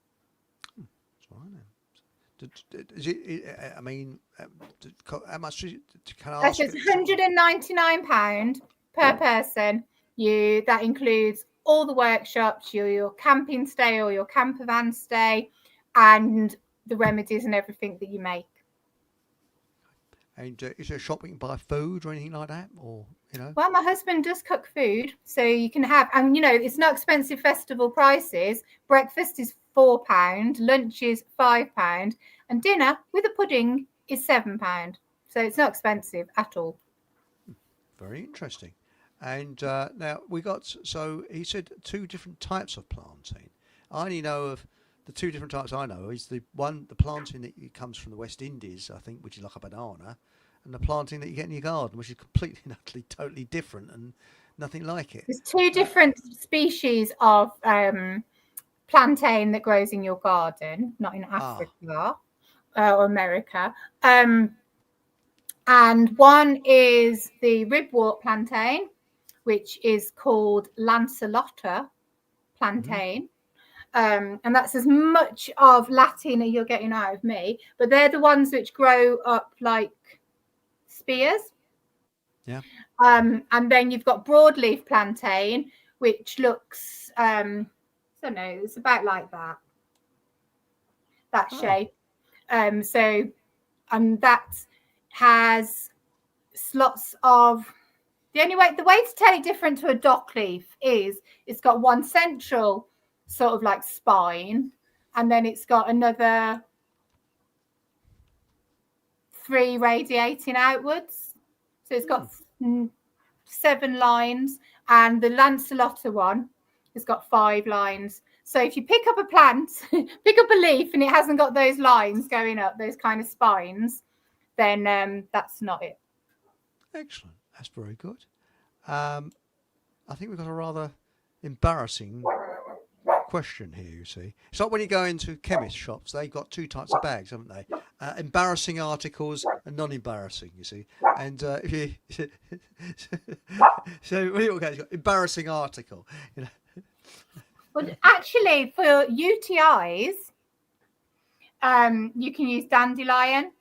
B: Is it? I mean, how much can I ask?
C: It's £199 per person. That includes all the workshops, your camping stay or your camper van stay, and the remedies and everything that you make.
B: And is there a shop we can buy food or anything like that, or
C: Well, my husband does cook food, so you can have, and it's not expensive festival prices. Breakfast is £4, lunch is £5, and dinner with a pudding is £7. So it's not expensive at all.
B: Very interesting. And now so he said 2 different types of plantain. I only know of the 2 different types I know is the plantain that comes from the West Indies, I think, which is like a banana, and the plantain that you get in your garden, which is completely and utterly totally different and nothing like it.
C: There's 2 different species of plantain that grows in your garden, not in Africa or America. And one is the ribwort plantain, which is called Lancelotta plantain. And that's as much of Latin as you're getting out of me, but they're the ones which grow up like spears.
B: Yeah.
C: And then you've got broadleaf plantain, which looks I don't know, it's about like that shape. And that has lots of, the way to tell it different to a dock leaf is it's got one central sort of like spine, and then it's got another 3 radiating outwards. So it's got 7 lines, and the Lancelotta one has got 5 lines. So if you pick up a plant, pick up a leaf, and it hasn't got those lines going up, those kind of spines, then that's not it.
B: Excellent. That's very good. I think we've got a rather embarrassing question here, you see. It's like when you go into chemist shops, they've got 2 types of bags, haven't they? Embarrassing articles and non-embarrassing, you see. And if you so when you got embarrassing article,
C: Well, actually, for UTIs, you can use dandelion.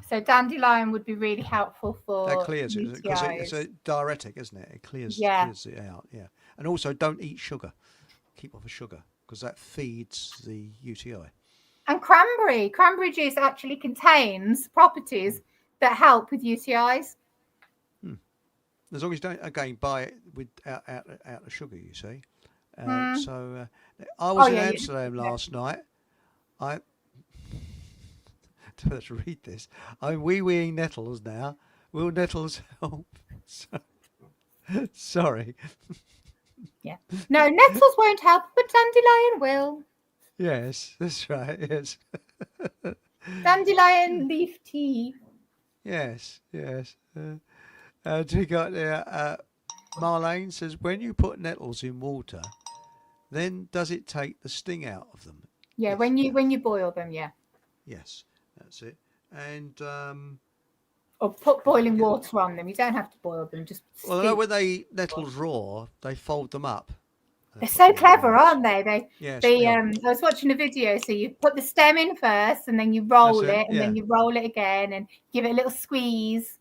C: So dandelion would be really helpful for
B: That clears it because it's
C: UTIs.
B: a diuretic, isn't it? It clears
C: Yeah.
B: clears it out. Yeah, and also don't eat sugar. Keep off of sugar because that feeds the UTI.
C: And cranberry juice actually contains properties that help with UTIs.
B: As long as you don't again buy it without out the sugar, you see. So I was in Amsterdam last night. I let's read this. I'm wee-weeing nettles now. Will nettles help? Sorry.
C: Yeah. No, nettles won't help, but dandelion will.
B: Yes, that's right. Yes.
C: Dandelion leaf tea.
B: Yes. We got there. Marlene says, when you put nettles in water, then does it take the sting out of them?
C: Yeah,
B: Yes.
C: when you boil them, yeah.
B: Yes, that's it. And
C: Or put boiling water on them. You don't have to boil them. Just
B: well, I know when they eat nettles raw, they fold them up.
C: They're so clever, aren't they?
B: Yes.
C: I was watching a video. So you put the stem in first, and then you roll it, and then you roll it again, and give it a little squeeze.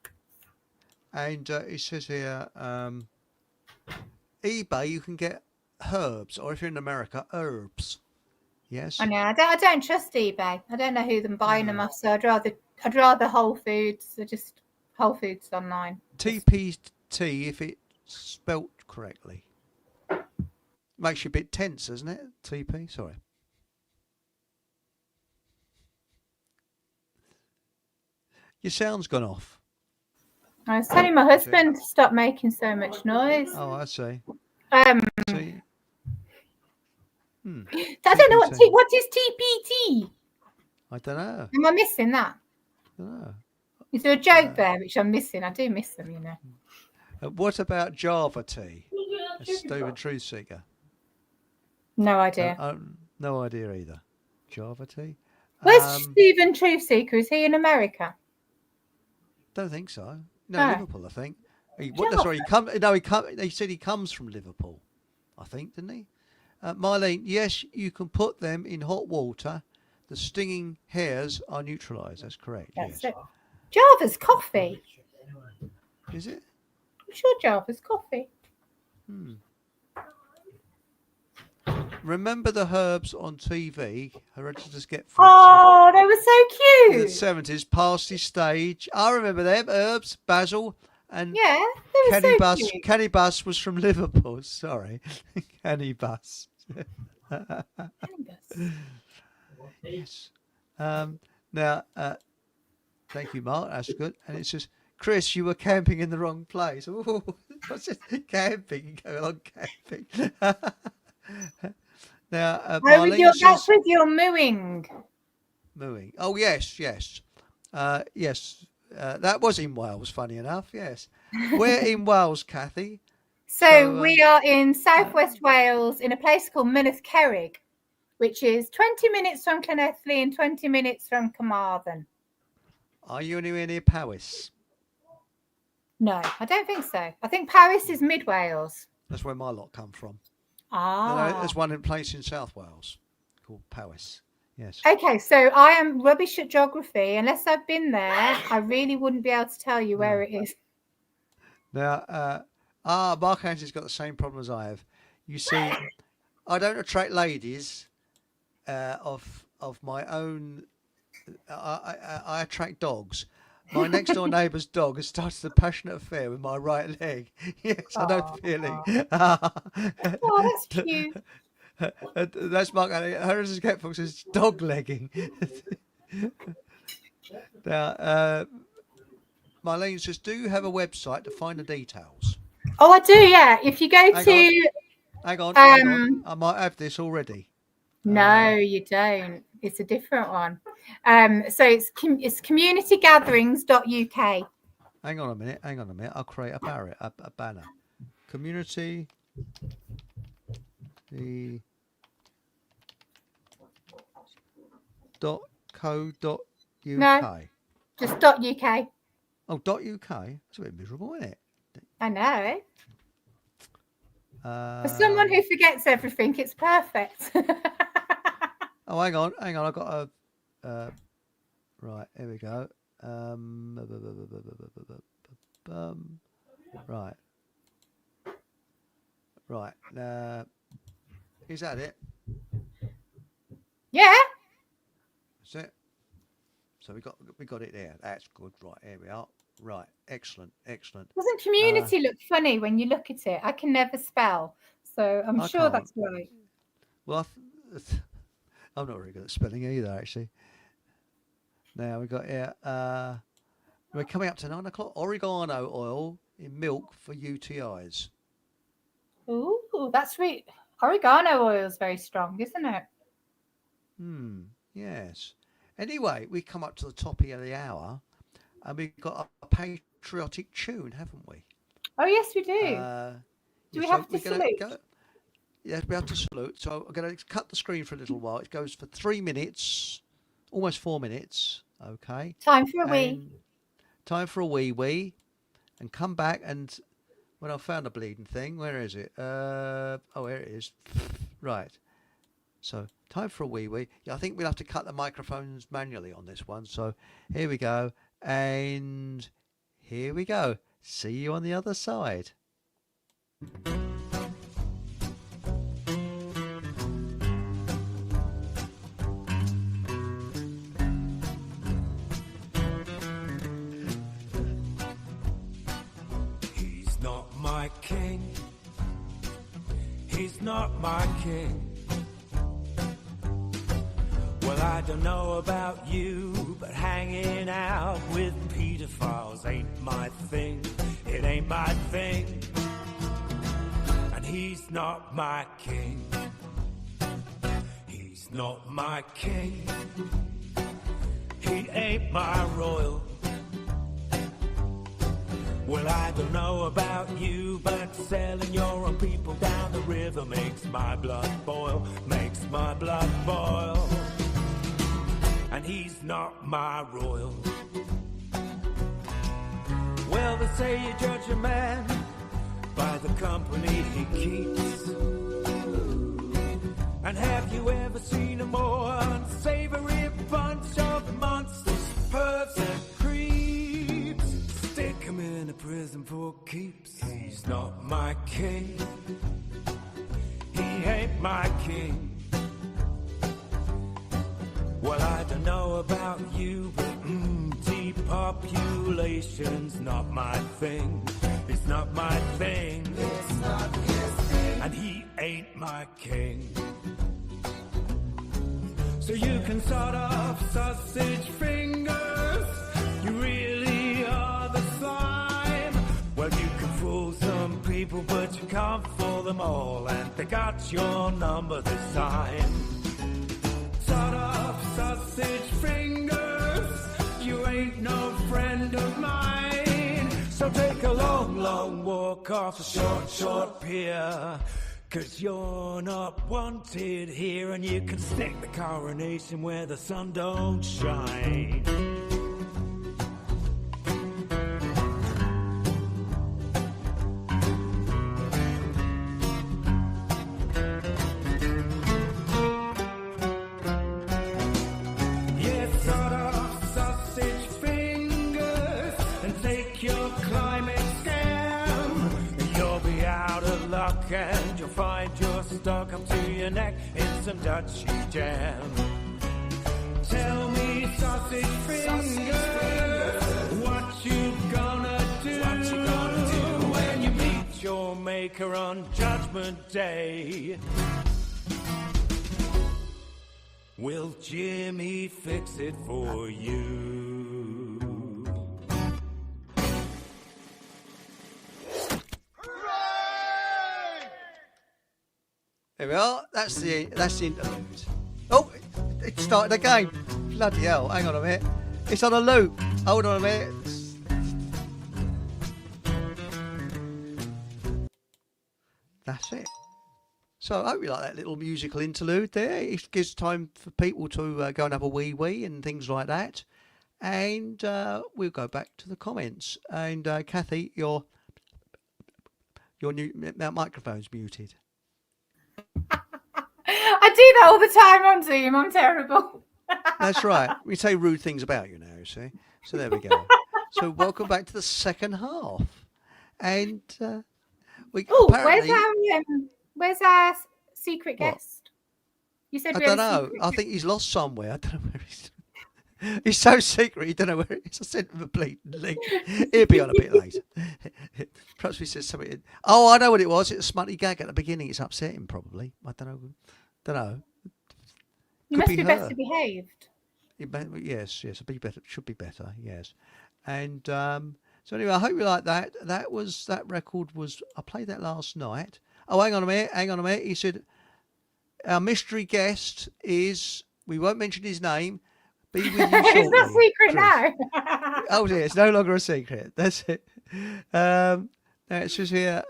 B: And it says here, eBay, you can get herbs, or if you're in America, herbs. Yes.
C: I know. I don't trust eBay. I don't know who them buying them off. So I'd rather Whole Foods. Or just Whole Foods online.
B: TPT, if it's spelt correctly. Makes you a bit tense, doesn't it? TP, sorry. Your sound's gone off.
C: I was telling my husband to stop making so much noise.
B: Oh, I see. See?
C: I don't know what is TPT.
B: I don't know.
C: Am I missing that? Is there a joke there which I'm missing? I do miss them, you know.
B: What about Java tea? Stephen Truthseeker.
C: No idea.
B: No idea either. Java tea?
C: Where's Stephen Truthseeker? Is he in America?
B: Don't think so. No, Liverpool, I think. He said he comes from Liverpool, I think, didn't he? Marlene, yes, you can put them in hot water. The stinging hairs are neutralised. That's correct.
C: That's
B: yes.
C: it. Java's coffee.
B: Is it?
C: I'm sure Java's coffee.
B: Remember the herbs on TV? Hereditors Get Fruits.
C: Oh, they were so cute.
B: In the 70s, past his stage. I remember them. Herbs, basil, and
C: yeah, they were so cute.
B: Kenny Bus was from Liverpool. Sorry, Kenny Bus. Yes. Now, thank you, Mark. That's good. And it says, Chris, you were camping in the wrong place. Ooh, what's it? Camping? Go on camping. Now,
C: that's with your mooing.
B: Mooing. Oh, yes. Yes. That was in Wales, funny enough. Yes. We're in Wales, Kathy.
C: So we are in southwest Wales in a place called Mynydde Cerrig, which is 20 minutes from Llanelli and 20 minutes from Carmarthen.
B: Are you anywhere near Powys?
C: No, I don't think so. I think Powys is mid Wales.
B: That's where my lot come from.
C: Ah.
B: There's one in place in South Wales called Powys. Yes.
C: Okay, so I am rubbish at geography. Unless I've been there, I really wouldn't be able to tell you where it is.
B: Now, Mark Anthony's got the same problem as I have. You see, I don't attract ladies of my own. I attract dogs. My next door neighbour's dog has started a passionate affair with my right leg. Yes, I know the feeling.
C: Oh, that's cute.
B: That's Mark Anthony. Hereditors Get Fruits is dog legging. Now, Marlene says, do you have a website to find the details?
C: Oh, I do, yeah. If you go to...
B: Hang on. I might have this already.
C: No, you don't. It's a different one. So it's communitygatherings.uk.
B: Hang on a minute. I'll create a banner. Community... the .co.uk.
C: No, just .uk.
B: Oh, .uk. That's a bit miserable, isn't it?
C: I know. For someone who forgets everything, it's perfect.
B: Oh, hang on. I got a right. Here we go. Right. Right. Is that it?
C: Yeah.
B: That's it. So we got it there. That's good. Right, here we are. Right, excellent.
C: Doesn't community look funny when you look at it? I can never spell, so I'm
B: I
C: sure
B: can't.
C: that's right.
B: Well, I'm not very good at spelling either, actually. Now we got here. We're coming up to 9 o'clock. Oregano oil in milk for UTIs.
C: Ooh, that's sweet. Oregano oil is very strong, isn't it?
B: Yes. Anyway, we come up to the top of the hour, and we've got a patriotic tune, haven't we?
C: Oh, yes, we do. Do we have to salute?
B: Yeah, we have to salute. So I'm going to cut the screen for a little while. It goes for 3 minutes, almost 4 minutes. Okay.
C: Time for a wee.
B: Time for a wee, and come back. And when I found the bleeding thing, where is it? Oh, here it is. Right. So time for a wee. Yeah, I think we'll have to cut the microphones manually on this one. So here we go, and here we go. See you on the other side.
D: He's not my king. He's not my king. Well, I don't know about you, but hanging out with pedophiles ain't my thing. It ain't my thing. And he's not my king. He's not my king. He ain't my royal. Well, I don't know about you, but selling your own people down the river makes my blood boil, makes my blood boil. And he's not my royal. Well, they say you judge a man by the company he keeps. And have you ever seen a more unsavory bunch of monsters, pervs and creeps? Stick him in a prison for keeps. He's not my king. He ain't my king. Well, I don't know about you, but depopulation's not my thing. It's not my thing. It's not his thing. And he ain't my king. So you can sort off sausage fingers. You really are the slime. Well, you can fool some people, but you can't fool them all. And they got your number this time. Sort off sausage fingers. You ain't no friend of mine. So take a long, long walk off a short, short pier. 'Cause you're not wanted here, and you can stick the coronation where the sun don't shine. Yeah, sort off sausage fingers and take your climate scam. You'll be out of luck and you'll find you're stuck up to your neck in some Dutchy jam. Tell me, sausage fingers, what you gonna do? What you gonna do when you meet your maker on Judgment Day? Will Jimmy fix it for you?
B: There we are. That's the interlude. Oh, it started again. Bloody hell! Hang on a minute. It's on a loop. Hold on a minute. That's it. So I hope you like that little musical interlude there. It gives time for people to go and have a wee and things like that. And we'll go back to the comments. And Kathy, your new microphone's muted.
C: I do that all the time on Zoom. I'm terrible.
B: That's right. We say rude things about you now, you see. So there we go. So welcome back to the second half. And we
C: Oh,
B: apparently...
C: where's our secret
B: What?
C: guest? You said
B: I
C: we had
B: don't
C: a
B: know.
C: secret
B: I
C: guest.
B: think he's lost somewhere. I don't know where he's... He's so secret, he don't know where it is. I sent him a bleeding link. He'll be on a bit later. Perhaps we said something. Oh, I know what it was. It's a smutty gag at the beginning. It's upset him, probably. I don't know.
C: You
B: Could
C: must
B: be
C: be
B: her.
C: better behaved.
B: Yes, it'd be better. Should be better. Yes, and so anyway, I hope you like that. That record was. I played that last night. Oh, hang on a minute. He said our mystery guest is. We won't mention his name. Be with you shortly.
C: It's not secret
B: Chris.
C: now.
B: Oh dear, it's no longer a secret. That's it. Now it says here,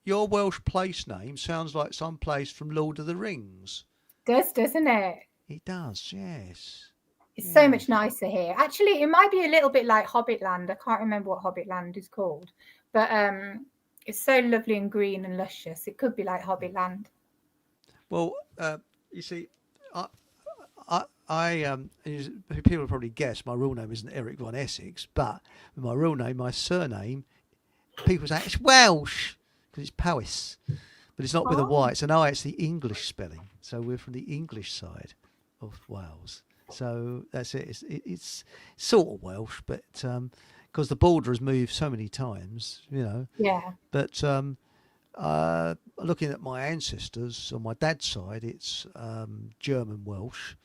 B: your Welsh place name sounds like some place from Lord of the Rings.
C: Doesn't it?
B: It does, yes.
C: It's so much nicer here. Actually, it might be a little bit like Hobbitland. I can't remember what Hobbitland is called, but it's so lovely and green and luscious. It could be like Hobbitland.
B: Well, you see, people will probably guess my real name isn't Eric Von Essex, but my real name, my surname, people say it's Welsh because it's Powys, but it's not with a Y. It's an I. It's the English spelling. So we're from the English side of Wales. So that's it. It's sort of Welsh, but because the border has moved so many times,
C: Yeah.
B: But looking at my ancestors on my dad's side, it's German Welsh.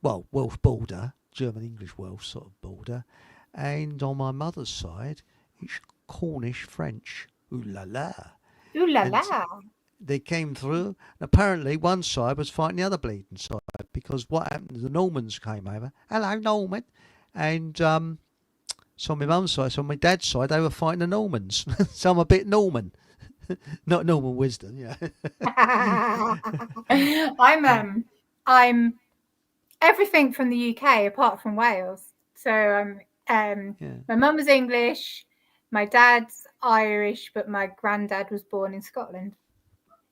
B: Well, Welsh border, German English Welsh sort of border, and on my mother's side, it's Cornish French. Ooh la la!
C: Ooh la
B: And
C: la.
B: they came through, and apparently one side was fighting the other bleeding side because what happened? The Normans came over. Hello, Norman, and so on my mum's side, so on my dad's side, they were fighting the Normans. So I'm a bit Norman, not Norman Wisdom, yeah.
C: I'm everything from the UK apart from Wales. So my mum was English, my dad's Irish, but my granddad was born in Scotland.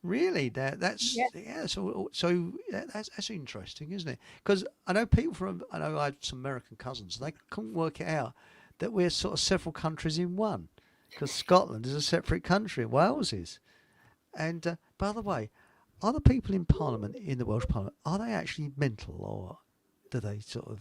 B: Really, that's
C: Yeah.
B: So that's interesting, isn't it? Because I know I had some American cousins. They couldn't work it out that we're sort of several countries in one. Because Scotland is a separate country, and Wales is. And by the way, are the people in Parliament, in the Welsh Parliament, are they actually mental, or do they sort of,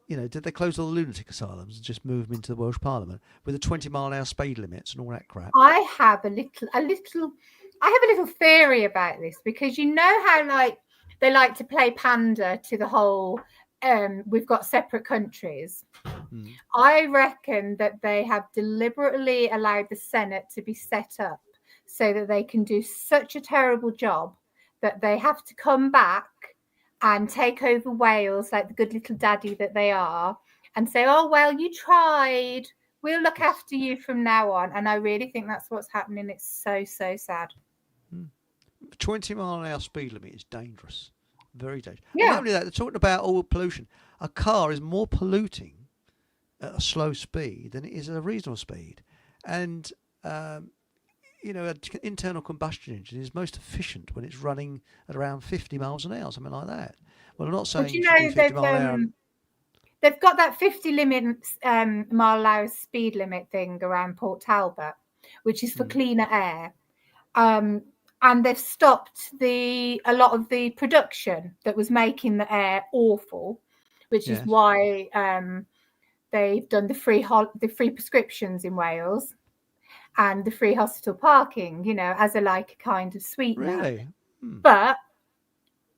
B: did they close all the lunatic asylums and just move them into the Welsh Parliament with the 20-mile-an-hour speed limits and all that crap?
C: I have a little theory about this, because you know how they like to play pander to the whole we've got separate countries. I reckon that they have deliberately allowed the Senate to be set up so that they can do such a terrible job that they have to come back and take over Wales like the good little daddy that they are and say, oh, well, you tried. We'll look after you from now on. And I really think that's what's happening. It's so, so sad.
B: 20-mile-an-hour speed limit is dangerous. Very dangerous.
C: Yeah.
B: Not only that, they're talking about all pollution. A car is more polluting at a slow speed than it is at a reasonable speed. And, an internal combustion engine is most efficient when it's running at around 50 miles an hour, something like that. Well, I'm not saying you should do 50 miles an hour.
C: They've got that 50 mile an hour speed limit thing around Port Talbot, which is for cleaner air. And they've stopped a lot of the production that was making the air awful, which is why they've done the free prescriptions in Wales and the free hospital parking, as a kind of sweetener.
B: Really?
C: But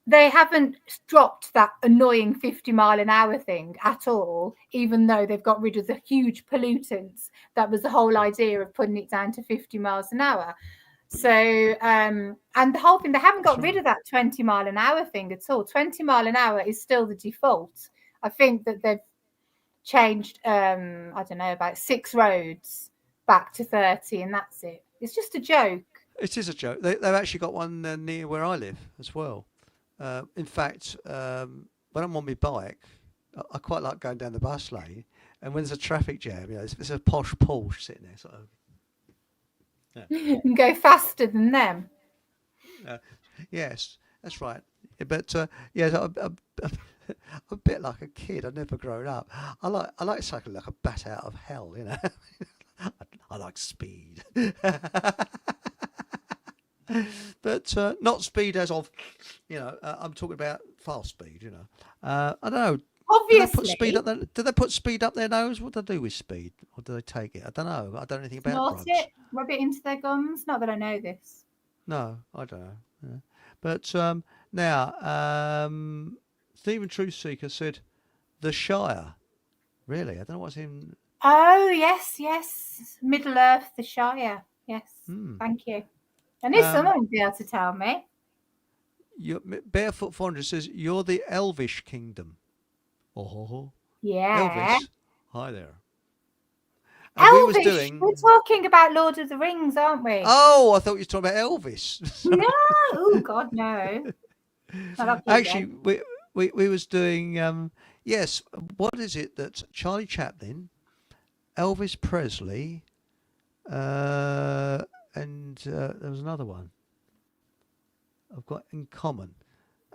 C: they haven't dropped that annoying 50 mile an hour thing at all, even though they've got rid of the huge pollutants. That was the whole idea of putting it down to 50 miles an hour. So, and the whole thing, they haven't got rid of that 20 mile an hour thing at all. 20 mile an hour is still the default. I think that they've changed, about 6 roads back to 30, and that's it. It's just a joke.
B: It is a joke. They've actually got one near where I live as well. In fact, when I'm on my bike, I quite like going down the bus lane, and when there's a traffic jam, there's a posh Porsche sitting there, sort of.
C: You can go faster than them.
B: Yes, that's right. But a bit like a kid. I've never grown up. I like cycling like a bat out of hell, you know. I like speed. But not speed as of, I'm talking about fast speed, you know. I don't know.
C: Obviously,
B: Do they put speed up their nose? What do they do with speed? Or do they take it? I don't know. I don't know anything about
C: snort
B: drugs.
C: it, rub it into their gums. Not that I know this.
B: No, I don't know. Yeah. But now, Stephen Truthseeker said, The Shire. Really? I don't know what's in...
C: Oh, yes. Middle Earth, the Shire. Yes, thank you. And if someone would be able to tell me.
B: Barefoot Fondra says, you're the Elvish kingdom. Oh,
C: Yeah.
B: Elvis. Hi there.
C: Elvish. We're talking about Lord of the Rings, aren't we?
B: Oh, I thought you were talking about Elvis.
C: No. Oh, God, no.
B: Actually, we was doing, yes, what is it that Charlie Chaplin, Elvis Presley, and there was another one I've got in common.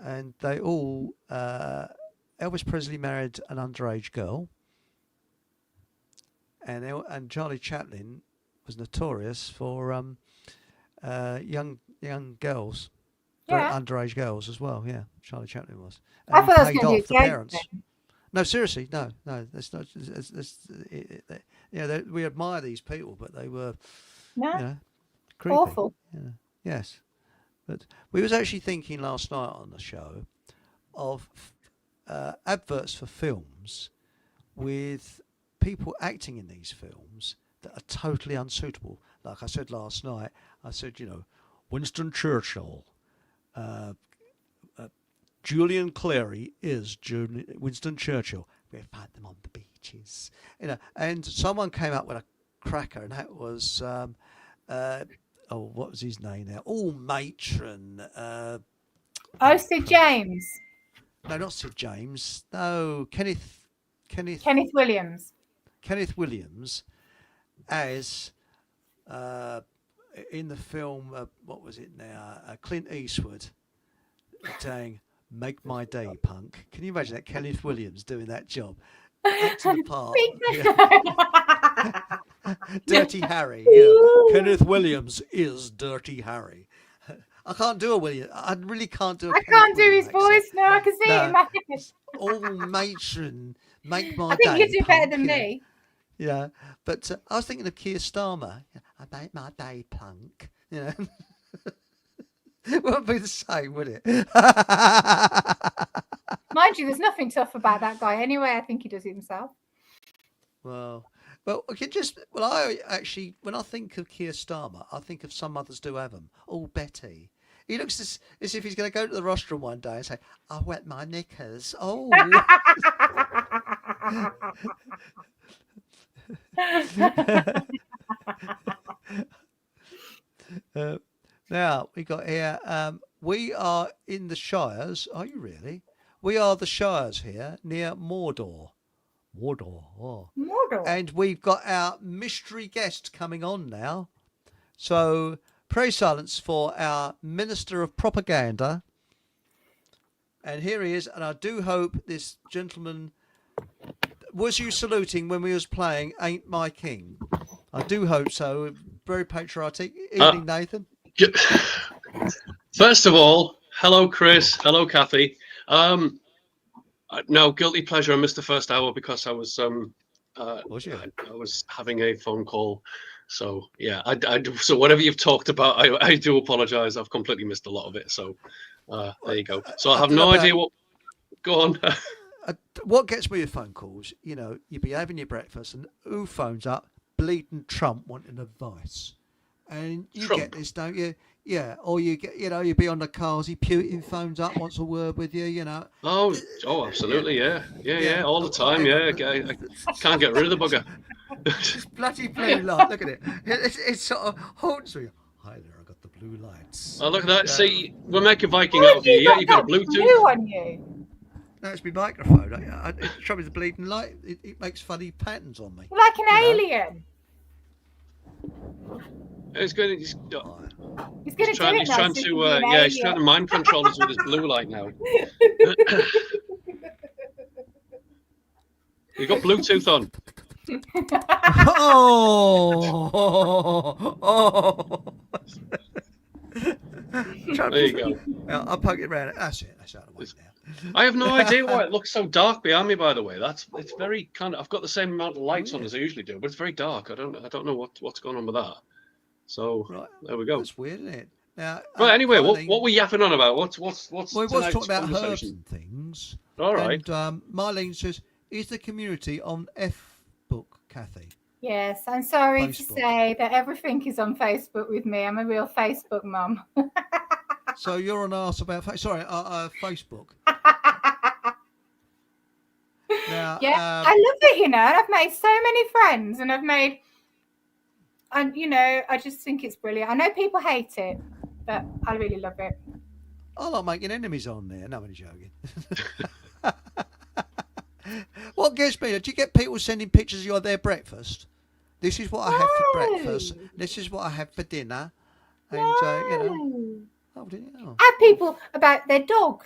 B: And they all, Elvis Presley married an underage girl. And Charlie Chaplin was notorious for young girls, underage girls as well. Yeah, Charlie Chaplin was. And
C: I thought I was
B: paid
C: going
B: off
C: to
B: the
C: do
B: parents. No, seriously, no. That's not. We admire these people, but they were, creepy.
C: Awful.
B: Yeah. Yes, but we was actually thinking last night on the show of adverts for films with people acting in these films that are totally unsuitable. Like I said last night, I said, Winston Churchill, Julian Clary is Winston Churchill. We found them on the beaches, and someone came up with a cracker, and that was, what was his name now? Oh, Matron.
C: Sid James.
B: No, not Sid James. No, Kenneth
C: Williams.
B: Kenneth Williams as in the film, what was it now? Clint Eastwood saying, "Make my day, punk." Can you imagine that? Kenneth Williams doing that job, acting the part. Dirty Harry. Kenneth Williams is Dirty Harry. I can't do a William. I really can't do.
C: I can't do his voice. No, I can see it in my head.
B: Oh, matron, make my day.
C: I think you do better than me.
B: Yeah, but I was thinking of Keir Starmer. I make my day, punk. It wouldn't be the same, would it?
C: Mind you, there's nothing tough about that guy anyway. I think he does it himself.
B: Well, I actually, when I think of Keir Starmer, I think of Some Others Do Have 'Em. Oh, Betty. He looks as if he's going to go to the rostrum one day and say, "I wet my knickers." Oh. Now we got here. We are in the Shires. Are you really? We are the Shires here near Mordor. Mordor. And we've got our mystery guest coming on now. So pray silence for our Minister of Propaganda. And here he is. And I do hope this gentleman... Was you saluting when we was playing Ain't My King? I do hope so. Very patriotic. Evening, Nathan.
E: First of all, hello, Chris. Hello, Kathy. No, guilty pleasure. I missed the first hour because I was I was having a phone call. So yeah, so whatever you've talked about, I do apologize. I've completely missed a lot of it. So there you go. So I have no idea what. Go on.
B: What gets me with phone calls, you'd be having your breakfast and who phones up? Bleeding Trump wanting advice. And you get this, don't you? Yeah, or you get, you'd be on the cars, Putin phones up, wants a word with you,
E: Oh, absolutely, yeah, all the time, yeah. I can't get rid of the bugger.
B: It's bloody blue light, look at it. It sort of haunts me. Hi there, I got the blue lights.
E: Oh, look at that. See, we're making Viking out of you. Yeah, you got a Bluetooth.
C: Blue on you.
B: No, it's my microphone. It's trouble with the bleeding light. It makes funny patterns on me.
C: Like an alien.
E: He's going
C: He's
E: to
C: he's trying
E: to mind control us with his blue light now. You got Bluetooth on.
B: Oh.
E: There you go.
B: I'll poke it around. That's it. That's out of the way now.
E: I have no idea why it looks so dark behind me. By the way, it's very kind of. I've got the same amount of lights on as I usually do, but it's very dark. I don't know what's going on with that. So there we go.
B: That's weird, isn't it? Now,
E: right. Anyway, what were you yapping on about? What's
B: Well, we was talking about herbs and things.
E: All right.
B: And Marlene says, "Is the community on Facebook, Kathy?"
C: Yes, I'm sorry
B: Facebook.
C: to say that everything is on Facebook with me. I'm a real Facebook mum.
B: So you're on us about Facebook. Now,
C: yeah, I love it. You know, I've made so many friends, and I just think it's brilliant. I know people hate it, but I really love it.
B: I like making enemies on there. No, I'm only joking. What gets me? Do you get people sending pictures of you on their breakfast? This is what I have for breakfast. This is what I have for dinner. And oh, didn't you?
C: I have people about their dog.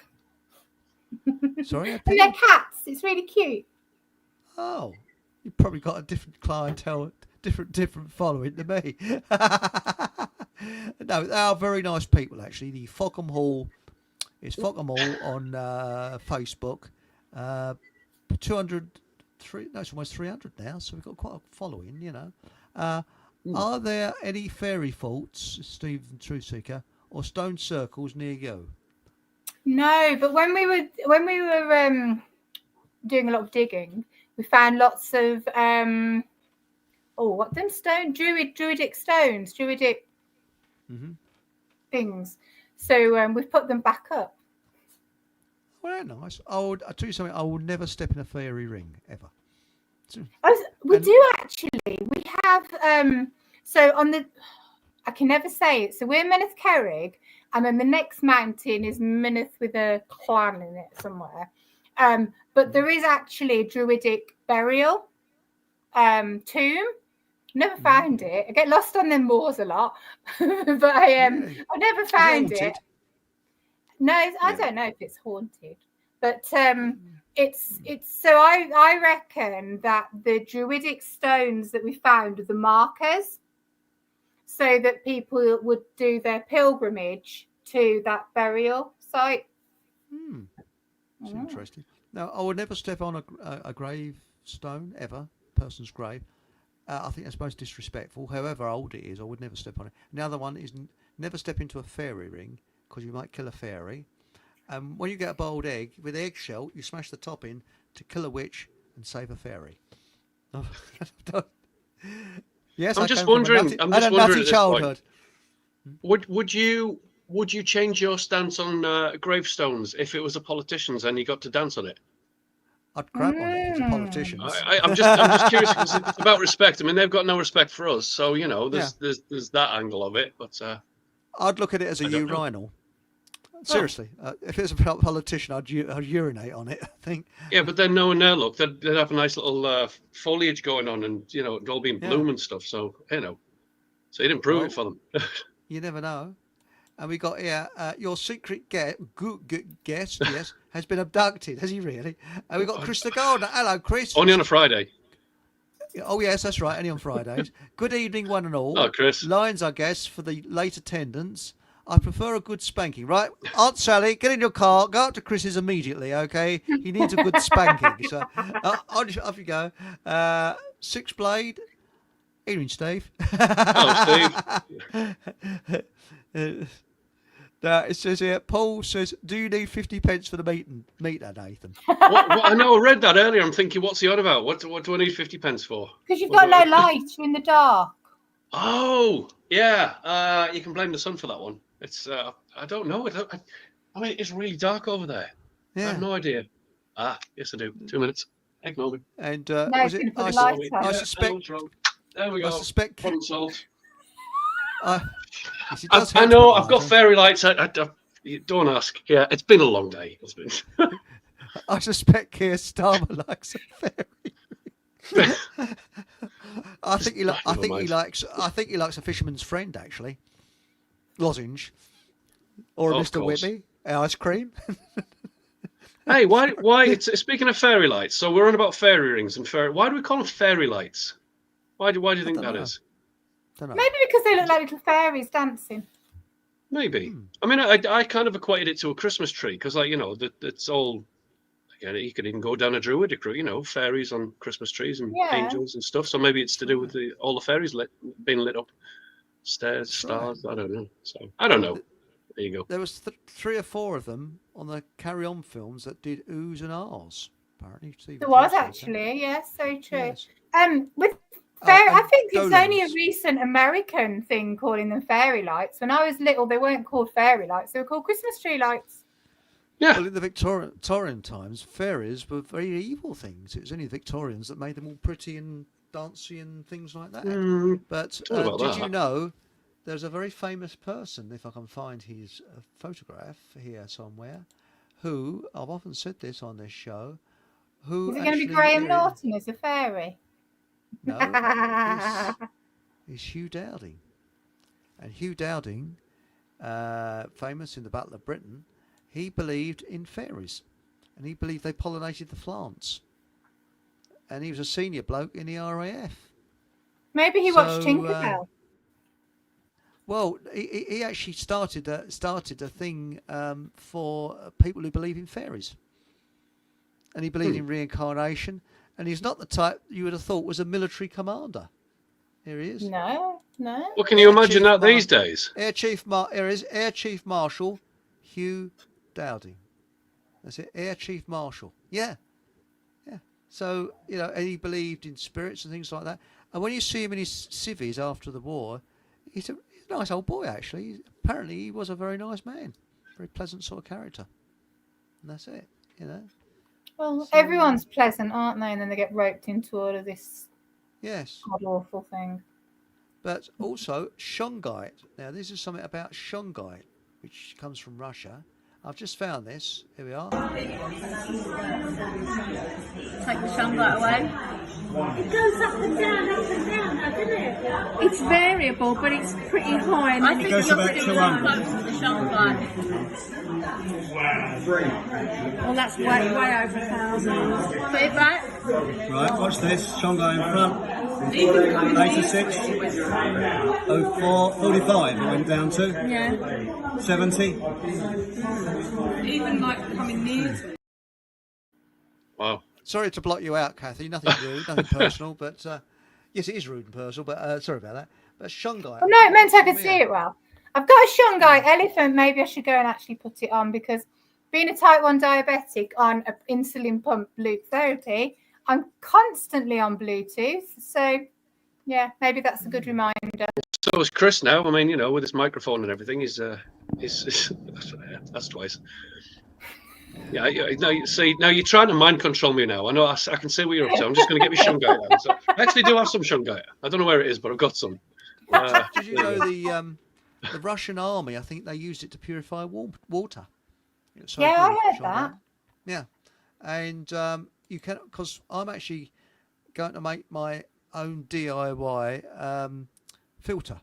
B: Sorry,
C: and their cats. It's really cute.
B: Oh, you've probably got a different clientele, different following to me. No, they are very nice people actually. The Fogham Hall is Fogham Hall on Facebook. 203, no, it's almost 300 now, so we've got quite a following, you know. Are there any fairy faults, Stephen Truthseeker, or stone circles near you?
C: No, but when we were doing a lot of digging, we found lots of druidic stones, things. So we've put them back up.
B: Well, nice. I'll tell you something. I will never step in a fairy ring ever.
C: We do actually. We have. So on the, I can never say it. So we're Mynydd Cerrig, and then the next mountain is Mynydd with a clan in it somewhere. But there is actually a druidic burial tomb. Never found it. I get lost on them moors a lot, but I never found it. No, I don't know if it's haunted, but it's so I reckon that the druidic stones that we found are the markers, so that people would do their pilgrimage to that burial site.
B: It's interesting. Now, I would never step on a gravestone ever, person's grave. I think that's most disrespectful. However old it is, I would never step on it. The other one is never step into a fairy ring, because you might kill a fairy. When you get a boiled egg, with the eggshell, you smash the top in to kill a witch and save a fairy. Yes,
E: I'm just wondering. I'm just wondering.
B: Childhood.
E: Would you change your stance on gravestones if it was a politician's and you got to dance on it?
B: I'd crap on it if it's a politician.
E: I'm just curious because it's about respect. I mean, they've got no respect for us, so you know, there's that angle of it. But
B: I'd look at it as a urinal. Seriously, if it was a politician, I'd urinate on it, I think.
E: Yeah, but then no one there. Look, they'd have a nice little foliage going on, and you know, it'd all be in bloom and stuff. So you know, so you'd improve it for them.
B: You never know. And we got here, your secret guest, yes, has been abducted. Has he really? And we got Chris the Gardener. Hello, Chris.
E: Only on a Friday.
B: Oh, yes, that's right. Only on Fridays. Good evening, one and all.
E: Oh, Chris.
B: Lines, I guess, for the late attendance. I prefer a good spanking, right? Aunt Sally, get in your car, go up to Chris's immediately, okay? He needs a good spanking. So off you go. Six Blade. Evening, Steve.
E: Hello, Steve.
B: Now, it says here, Paul says, do you need 50 pence for the meter, Nathan?
E: What, I know, I read that earlier. I'm thinking, what's he on about? What do I need 50 pence for?
C: Because you've got no light, you're in the dark.
E: Oh, yeah. You can blame the sun for that one. It's, I don't know. I mean, it's really dark over there. Yeah. I have no idea. Yes, I do. 2 minutes. Ignore me.
B: And
C: was it? I
B: suspect.
E: There we go.
B: I suspect.
E: Problem solved.
B: Yes,
E: I know. I've got fairy lights. Don't ask. Yeah, it's been a long day. It's been.
B: I suspect Keir Starmer likes a fairy. I think he likes a fisherman's friend actually. Lozenge or a Mr. Whitby ice cream.
E: Hey, why? Speaking of fairy lights, so we're on about fairy rings and fairy. Why do we call them fairy lights? Why do you think that is?
B: Don't know.
C: Maybe because they look like little fairies dancing.
E: Maybe. I mean, I kind of equated it to a Christmas tree because, like, you know, it's all. Again, you could even go down a druidic route, you know, fairies on Christmas trees and angels and stuff. So maybe it's to do with all the fairies being lit up, stars. I don't know. So I don't know. There you go.
B: There was 3 or 4 of them on the Carry On films that did oohs and ahs. Apparently,
C: there was actually, yes, so true.
B: Yes.
C: With fairy, I think it's
B: golems.
C: only a recent American thing calling them fairy lights. When I was little, they weren't called fairy lights; they were called Christmas tree lights.
E: Yeah.
B: Well, in the Victorian times, fairies were very evil things. It was only the Victorians that made them all pretty and dancy and things like that. But did you know there's a very famous person, if I can find his photograph here somewhere, who, I've often said this on this show, who...
C: Is it going to be Graham Norton as a fairy?
B: No, it's Hugh Dowding. And Hugh Dowding, famous in the Battle of Britain, he believed in fairies, and he believed they pollinated the plants. And he was a senior bloke in the RAF.
C: Maybe he watched Tinkerbell.
B: Well, he actually started a thing for people who believe in fairies. And he believed in reincarnation. And he's not the type you would have thought was a military commander. Here he is.
C: No.
E: Well, can you imagine that these days?
B: Here is Air Chief Marshal Hugh Dowding. That's it, Air Chief Marshal. Yeah. So, you know, and he believed in spirits and things like that. And when you see him in his civvies after the war, he's a nice old boy, actually. Apparently, he was a very nice man. Very pleasant sort of character. And that's it, you know.
C: Well, so, everyone's pleasant, aren't they? And then they get roped into all of this god-awful thing.
B: But also, shungite. Now, this is something about shungite, which comes from Russia. I've just found this. Here we are.
F: Take the shungite away. It goes up and down, doesn't it? It's variable, but it's pretty high. And I think it goes about 200. The shungite. Well, that's way over 1,000. Put it back.
G: Right, watch this. Shungite in front. 86, 04, 45 it went down to.
F: Yeah.
G: 70.
F: Even like coming near to it.
E: Wow.
B: Sorry to block you out, Kathy. Nothing rude, nothing personal, but yes, it is rude and personal, but sorry about that. But shungite.
C: Well, no, it meant I could see it well. I've got a shungite elephant. Maybe I should go and actually put it on because being a type 1 diabetic on an insulin pump loop therapy, I'm constantly on Bluetooth. So, yeah, maybe that's a good reminder.
E: So is Chris now. I mean, you know, with his microphone and everything, he's that's twice. Yeah, now you're trying to mind control me now. I know I can see what you're up to. I'm just going to get my shungite out. So I actually do have some shungite. I don't know where it is, but I've got some.
B: Did you know the Russian army? I think they used it to purify water. So
C: yeah, I heard that.
B: Yeah, and you can, because I'm actually going to make my own DIY filter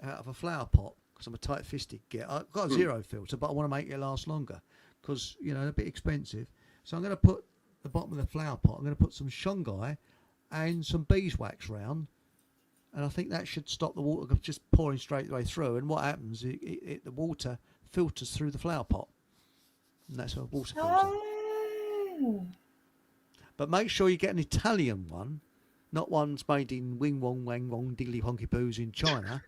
B: out of a flower pot because I'm a tight-fisted git. I've got a zero filter, but I want to make it last longer because, you know, they're a bit expensive. So I'm going to put the bottom of the flower pot, I'm going to put some shungite and some beeswax round, and I think that should stop the water just pouring straight the way through. And what happens, the water filters through the flower pot, and that's a water filter.
C: Oh.
B: But make sure you get an Italian one, not ones made in Wing Wong Wang Wong Diddly Honky Boos in China,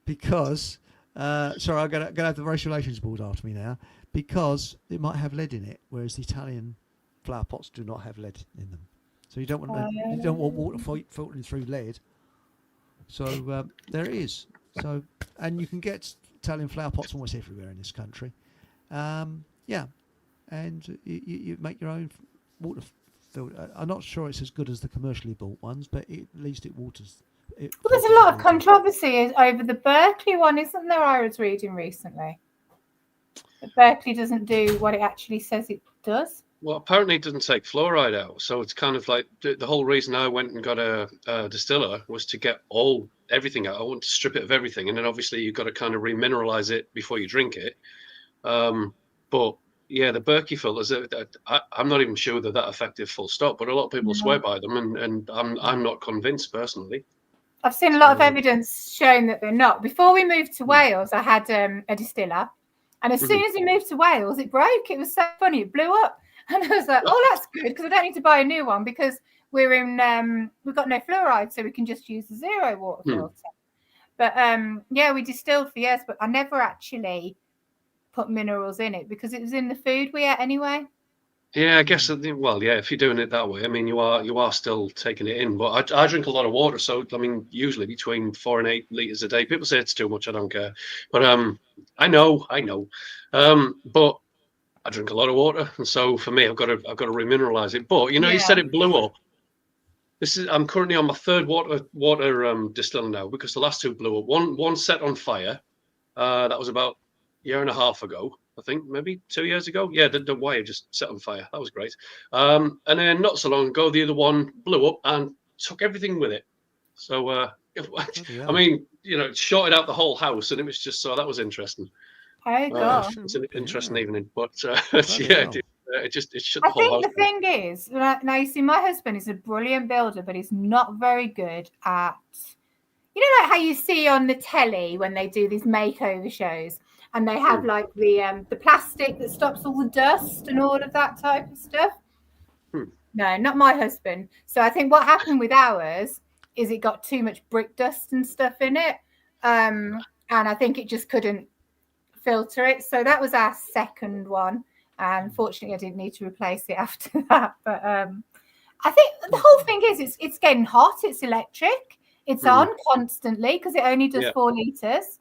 B: because sorry, I'm gonna have the race relations board after me now, because it might have lead in it, whereas the Italian flower pots do not have lead in them. So you don't want water filtering through lead. So there it is. So, and you can get Italian flower pots almost everywhere in this country. Yeah, and you make your own water filter. I'm not sure it's as good as the commercially bought ones, but at least it waters. Well,
C: there's a lot of controversy over the Berkeley one, isn't there? I was reading recently that Berkeley doesn't do what it actually says it does.
E: Well, apparently it doesn't take fluoride out, so it's kind of like the whole reason I went and got a distiller was to get everything out. I want to strip it of everything, and then obviously you've got to kind of remineralize it before you drink it. But the Berkey filters. I'm not even sure they're that effective, full stop. But a lot of people swear by them, and I'm not convinced personally.
C: I've seen a lot of evidence showing that they're not. Before we moved to Wales, I had a distiller, and as soon as we moved to Wales, it broke. It was so funny; it blew up, and I was like, "Oh, that's good because I don't need to buy a new one because we're in we've got no fluoride, so we can just use the zero water filter." But yeah, we distilled for years, but I never actually put minerals in it because it was in the food we ate anyway.
E: Yeah, I guess. Well, yeah, if you're doing it that way, I mean, you are still taking it in. But I drink a lot of water, so I mean, usually between 4 and 8 liters a day. People say it's too much. I don't care, but I know. But I drink a lot of water, and so for me, I've got to remineralize it. But you know, you said it blew up. I'm currently on my third water distiller now because the last two blew up. One set on fire. That was about a year and a half ago. I think maybe 2 years ago. Yeah, the wire just set on fire. That was great. And then not so long ago, the other one blew up and took everything with it. So, I mean, you know, it shorted out the whole house, and it was just that was interesting.
C: Oh gosh,
E: it's an interesting evening, but yeah, it shut the whole house.
C: I think the thing is, now you see, my husband is a brilliant builder, but he's not very good at, you know, like how you see on the telly when they do these makeover shows. And they have like the plastic that stops all the dust and all of that type of stuff. No, not my husband. So I think what happened with ours is it got too much brick dust and stuff in it. And I think it just couldn't filter it. So that was our second one. And fortunately, I didn't need to replace it after that. But I think the whole thing is it's getting hot. It's electric. It's on constantly because it only does 4 litres.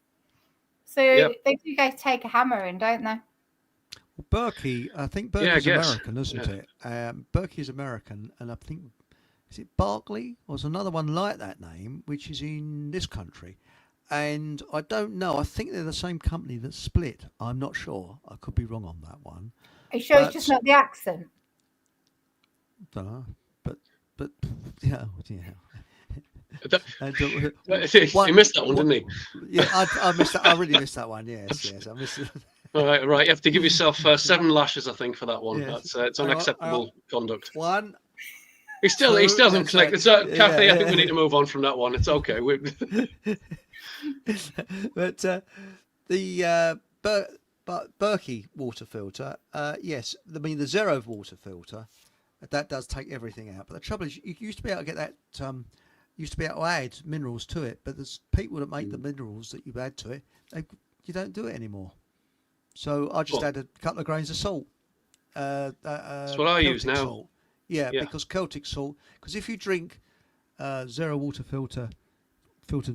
C: So they do take a hammer in, don't they?
B: Well, Berkey, I think Berkey's American, isn't it? Berkey's American, and I think, is it Barkley? Or there's another one like that name, which is in this country. And I don't know. I think they're the same company that split. I'm not sure. I could be wrong on that one.
C: Are you sure it's just not the accent?
B: Don't know. But yeah.
E: He missed that one, didn't he?
B: Yeah, I missed that. I really missed that one. Yes, I missed it.
E: Right. You have to give yourself 7 lashes, I think, for that one. Yes. That's it's unacceptable conduct.
B: One.
E: He still hasn't clicked. Kathy, I think we need to move on from that one. It's okay.
B: But the Berkey water filter, yes, I mean the zero water filter, that does take everything out. But the trouble is, you used to be able to get that. Used to be able to add minerals to it, but there's people that make the minerals that you add to it. You don't do it anymore. So I just add a couple of grains of salt.
E: That's what I use now.
B: Salt. Yeah, because Celtic salt. Because if you drink zero water filtered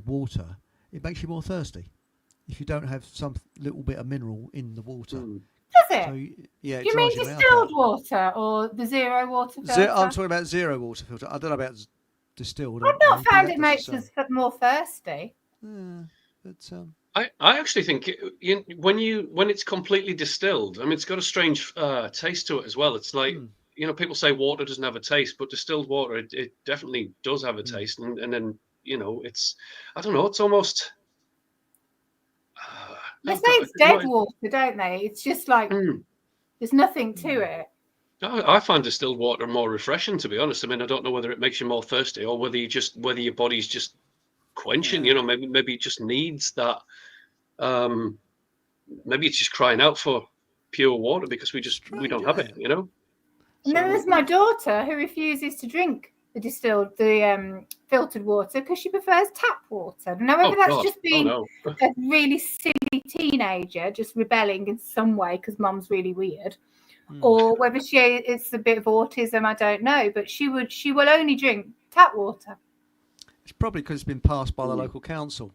B: water, it makes you more thirsty. If you don't have some little bit of mineral in the water.
C: Does it?
B: So, yeah.
C: You mean distilled water or the zero water filter?
B: I'm talking about zero water filter. I don't know about distilled.
C: I've not found it makes us more thirsty.
B: But
E: I actually think when it's completely distilled, I mean, it's got a strange taste to it as well. It's like you know, people say water doesn't have a taste, but distilled water it definitely does have a taste, and then you know, it's I don't know, it's almost.
C: They say it's dead water, don't they? It's just like there's nothing to it.
E: I find distilled water more refreshing, to be honest. I mean, I don't know whether it makes you more thirsty or whether your body's just quenching. You know, maybe it just needs that. Maybe it's just crying out for pure water because we don't have it. You know.
C: And then there's my daughter who refuses to drink the filtered water because she prefers tap water. Now, whether that's just being a really silly teenager just rebelling in some way because mum's really weird. Or whether it's a bit of autism, I don't know. But she will only drink tap water.
B: It's probably because it's been passed by the local council.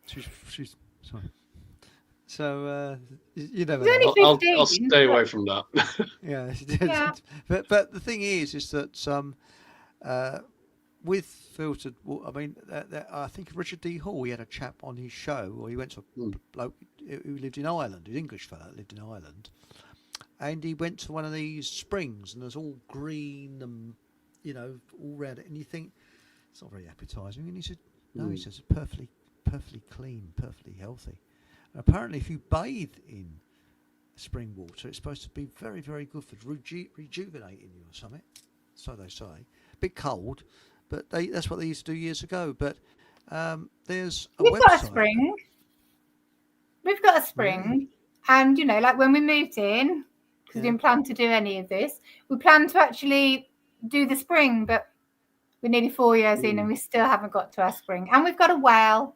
B: She's sorry. So you never know.
E: I'll stay away from that.
B: Yeah. But the thing is that with filtered water, I mean, I think Richard D. Hall, he had a chap on his show, or he went to a bloke who lived in Ireland, an English fellow lived in Ireland. And he went to one of these springs, and there's all green and, you know, all red. And you think, it's not very appetising. And he said, no, he says, it's perfectly clean, perfectly healthy. And apparently, if you bathe in spring water. It's supposed to be very, very good for rejuvenating you or something. So they say. A bit cold, but that's what they used to do years ago. But there's a
C: We've
B: website.
C: got a spring. We've got a spring. And, you know, like when we moved in, because we didn't plan to do any of this, we planned to actually do the spring, but we're nearly 4 years in and we still haven't got to our spring. And we've got a well.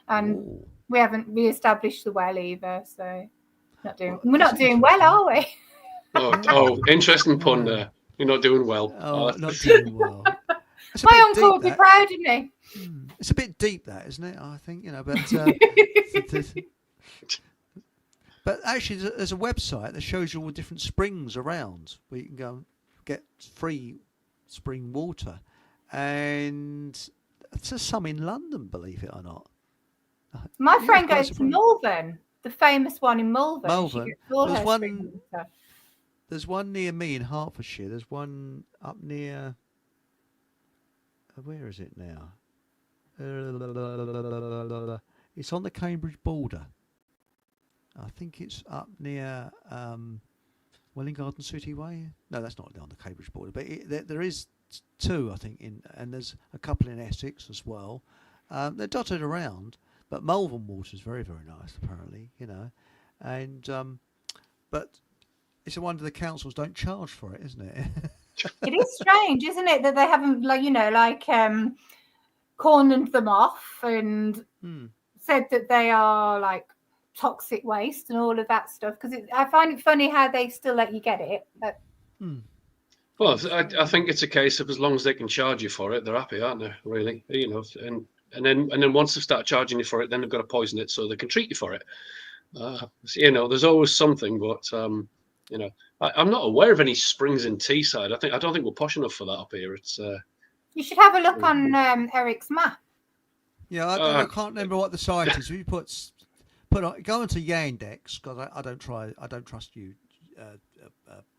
C: And we haven't re-established the well either, so we're not doing well, are we?
E: Oh, interesting pun there. You're not doing well.
B: Oh, not doing well.
C: My uncle would be proud of me.
B: It's a bit deep, that, isn't it? I think, you know, but but actually, there's a website that shows you all the different springs around where you can go and get free spring water, and there's some in London, believe it or not.
C: My friend goes to Malvern, the famous one in Malvern.
B: Malvern. There's one near me in Hertfordshire. There's one up near. Where is it now? It's on the Cambridge border. I think it's up near Welling Garden City Way. No, that's not on the Cambridge border, but there is two, I think, and there's a couple in Essex as well. They're dotted around, but Malvern water is very, very nice, apparently, you know. And but it's a wonder the councils don't charge for it, isn't it?
C: It is strange, isn't it, that they haven't, like, you know, like cornered them off and said that they are like toxic waste and all of that stuff, because I find it funny how they still let you get it. But
E: well, I think it's a case of as long as they can charge you for it, they're happy, aren't they? Really, you know, and then once they start charging you for it, then they've got to poison it so they can treat you for it. You know, there's always something, but you know, I'm not aware of any springs in Teesside. I don't think we're posh enough for that up here. It's
C: you should have a look on Eric's map.
B: Yeah, I can't remember what the site is. If you go into Yandex, because I don't trust you,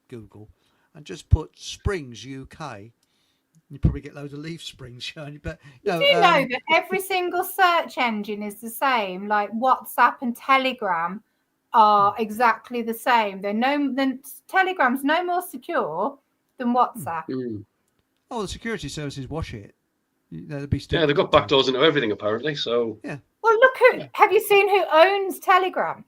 B: Google, and just put Springs UK. You probably get loads of leaf springs showing you. But
C: you know that every single search engine is the same. Like WhatsApp and Telegram are exactly the same. Telegram's no more secure than WhatsApp.
B: Oh, the security services wash it.
E: They've got backdoors into everything apparently. So
B: yeah.
C: Well, look have you seen who owns Telegram?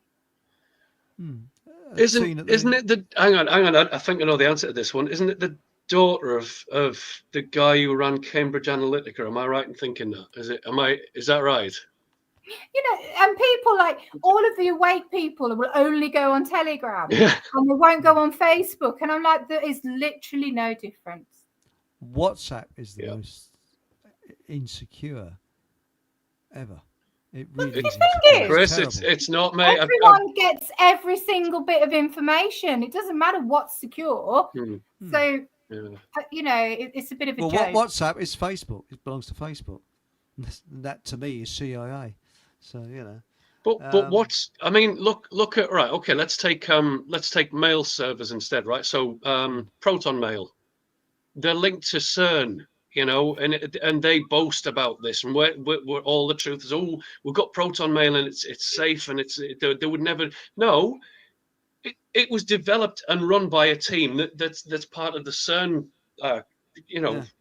E: Isn't it the? Hang on. I think I know the answer to this one. Isn't it the daughter of the guy who ran Cambridge Analytica? Am I right in thinking that? Is that right?
C: You know, and people like all of the awake people will only go on Telegram and they won't go on Facebook. And I'm like, there is literally no difference.
B: WhatsApp is the most insecure ever. It really is.
E: Chris, it's not, mate.
C: Everyone gets every single bit of information. It doesn't matter what's secure. So, you know, it's a bit of a joke.
B: WhatsApp is Facebook. It belongs to Facebook. That to me is CIA. So, you know.
E: But what's? I mean, look at right. Okay, let's take mail servers instead, right? So Proton Mail, they're linked to CERN. You know, and they boast about this, and where all the truth is, we've got Proton Mail and it's safe, and they would never. No, it was developed and run by a team that's part of the CERN,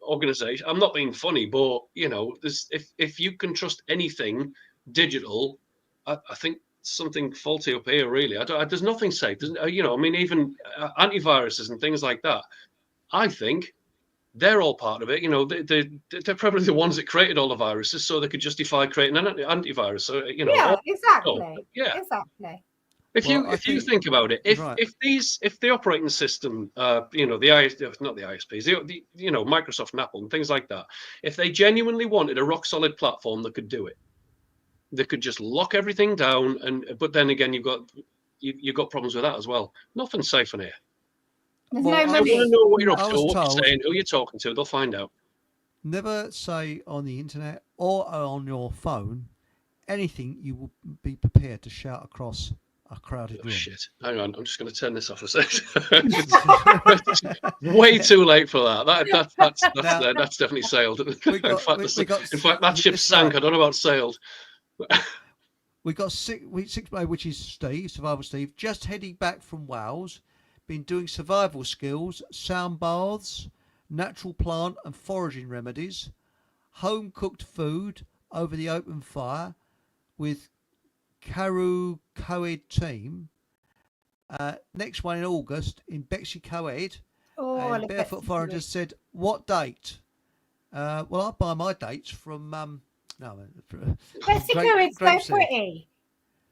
E: organization. I'm not being funny, but you know, if you can trust anything digital, I think something faulty up here. Really, there's nothing safe. You know, I mean, even antiviruses and things like that. I think they're all part of it. You know, they're probably the ones that created all the viruses, so they could justify creating an antivirus. So, you know,
C: yeah, exactly.
E: Yeah,
C: exactly.
E: If you think about it, if the operating system, you know, not the ISPs, the Microsoft and Apple and things like that, if they genuinely wanted a rock solid platform that could do it, they could just lock everything down. But then again, you've got problems with that as well. Nothing's safe in here.
C: There's no money.
E: I want to know what you're up to, what you're saying, who you're talking to. They'll find out.
B: Never say on the internet or on your phone anything you will be prepared to shout across a crowded room.
E: Shit. Hang on. I'm just going to turn this off a second. Way too late for that. That's definitely sailed. In fact, that ship sank. I don't know about sailed.
B: We got six play, which is Steve, Survival Steve, just heading back from Wales. Been doing survival skills, sound baths, natural plant and foraging remedies, home cooked food over the open fire with Carew Coed team. Next one in August in Bexley Coed.
C: Oh,
B: and Barefoot Foreigner just said, what date? Well, I buy my dates from
C: Bexley Coed's so pretty.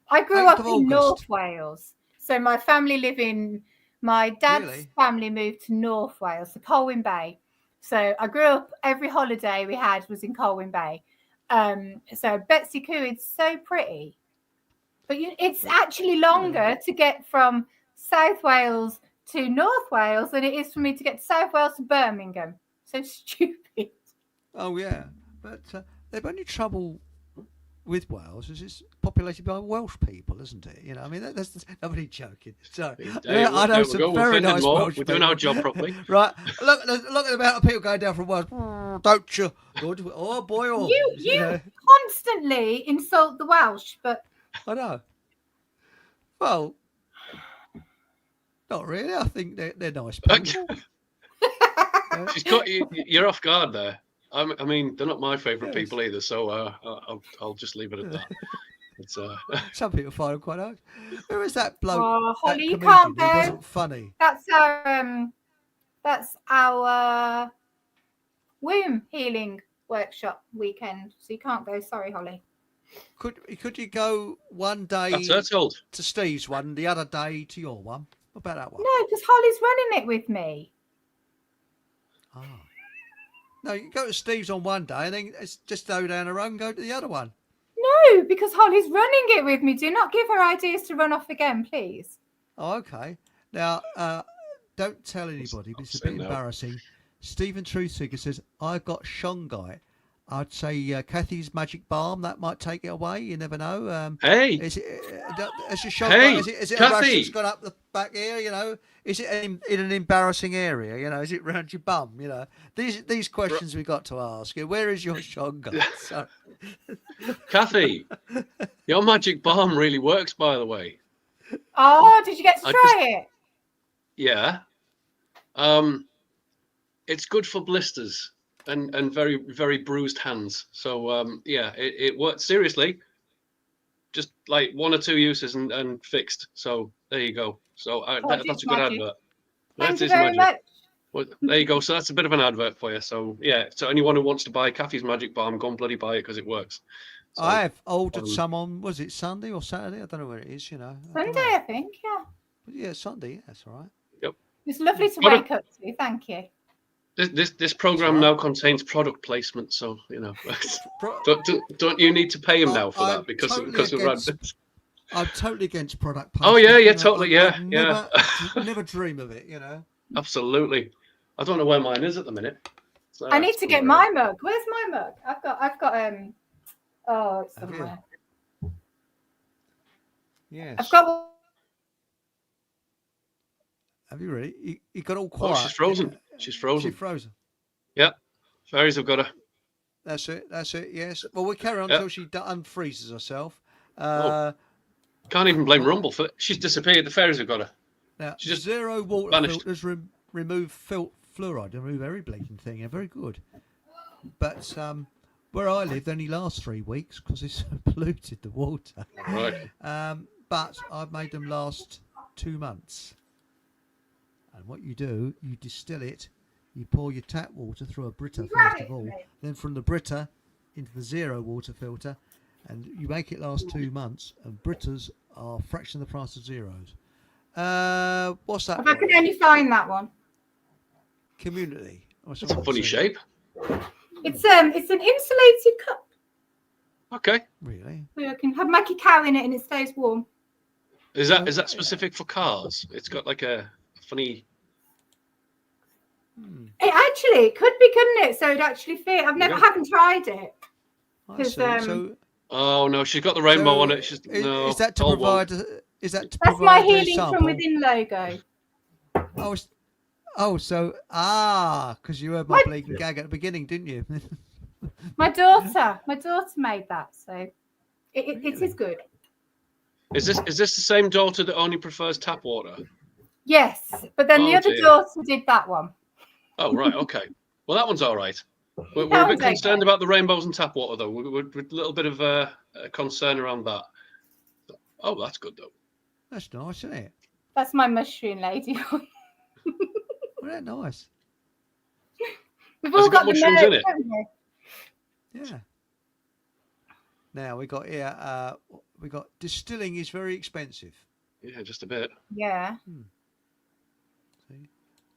C: I grew up in North Wales, so my family live in. My dad's family moved to North Wales, to Colwyn Bay. So I grew up. Every holiday we had was in Colwyn Bay. So Bexley Coed's so pretty, but it's actually longer to get from South Wales to North Wales than it is for me to get to South Wales to Birmingham. So stupid.
B: Oh yeah, but the only trouble with Wales is it's populated by Welsh people, isn't it? You know, I mean, that's nobody joking. So I know some very nice Welsh people.
E: We're doing our job properly,
B: right? Look at the amount of people going down from Wales. Don't you? Oh boy, oh.
C: You constantly insult the Welsh, but
B: I know. Well, not really. I think they're nice people.
E: She's got you. You're off guard there. I mean, they're not my favourite people either, so I'll just leave it at that. It's,
B: some people find them quite nice. Who is that bloke?
C: Oh, Holly, you
B: can't
C: go.
B: Wasn't funny.
C: That's our womb healing workshop weekend, so you can't go. Sorry, Holly.
B: Could you go one day to Steve's one, the other day to your one? What about that one?
C: No, because Holly's running it with me.
B: Oh. No, you go to Steve's on one day and then it's just go down the road and go to the other one.
C: No, because Holly's running it with me. Do not give her ideas to run off again, please.
B: Oh, okay. Now, don't tell anybody, but it's a bit embarrassing. Stephen Truthseeker says, I've got Shungite. I'd say Kathy's Magic Balm, that might take it away. You never know.
E: Hey!
B: Is it is it a rash that's gone up the back here, you know? Is it in an embarrassing area, you know? Is it round your bum, you know? These questions we got to ask. Where is your Shungite?
E: Kathy, your Magic Balm really works, by the way.
C: Oh, did you get to try it?
E: Yeah. It's good for blisters. And very, very bruised hands. So, yeah, it worked. Seriously, just like 1 or 2 uses and fixed. So there you go. So that's a good advert.
C: Thank you very much.
E: Well, there you go. So that's a bit of an advert for you. So, yeah. So anyone who wants to buy Kathy's Magic Balm, go and bloody buy it because it works. So,
B: I've ordered some on, was it Sunday or Saturday? I don't know where it is, you know.
C: Sunday, I think, yeah.
B: Yeah, Sunday. Yeah, that's all right.
E: Yep.
C: It's lovely to wake up to. Thank you.
E: This program now contains product placement, so you know. don't you need to pay him now for that because we're
B: I'm totally against product placement.
E: Oh yeah, totally, yeah.
B: Never dream of it, you know.
E: Absolutely. I don't know where mine is at the minute. So
C: I need to get my mug. Where's my mug? I've got oh, it's somewhere.
B: Yes.
C: I've got.
B: Have you really? You got all quiet.
E: Oh, she's frozen. She's frozen.
B: She's frozen.
E: Yeah. Fairies have got her.
B: That's it. Yes. Well, we'll carry on until she unfreezes herself.
E: Can't even blame Rumble for it. She's disappeared. The fairies have got her.
B: Now,
E: she just
B: zero water
E: vanished.
B: filters remove fluoride. Remove every bleeding thing. Yeah, very good. But where I live, they only last 3 weeks because it's so polluted, the water.
E: Right.
B: But I've made them last 2 months. And what you do, you distill it, you pour your tap water through a Brita first of all, then from the Brita into the zero water filter, and you make it last 2 months, and Britas are a fraction of the price of zeros. What's that?
C: If I could only find that one.
B: Community.
E: It's a funny shape.
C: It's an insulated cup.
E: Okay.
B: Really?
C: So I can have my cacao in it and it stays warm.
E: Is that specific for cars? It's got like a funny.
C: It could be, couldn't it? So it'd actually fit. Haven't tried it.
E: Oh no, she's got the rainbow on it.
B: Is that to provide?
C: That's my healing from within logo.
B: Because you heard my bleeding gag at the beginning, didn't you?
C: my daughter made that, so it is good.
E: Is this the same daughter that only prefers tap water?
C: Yes, but then the
E: Oh,
C: other
E: dear.
C: daughter did that one.
E: Oh, right. Okay. Well, that one's all right. We're a
C: That
E: bit
C: one's
E: concerned
C: okay.
E: about the rainbows and tap water, though. We're a little bit of a concern around that. Oh, that's good, though.
B: That's nice, isn't it?
C: That's my mushroom lady.
B: Well, that's nice.
C: We've
E: Has
C: all
E: it got
C: got the
E: mushrooms in
C: nerve,
E: it?
C: haven't we?
B: Yeah. Now we got here. We got distilling is very expensive.
E: Yeah, just a bit.
C: Yeah.
B: See.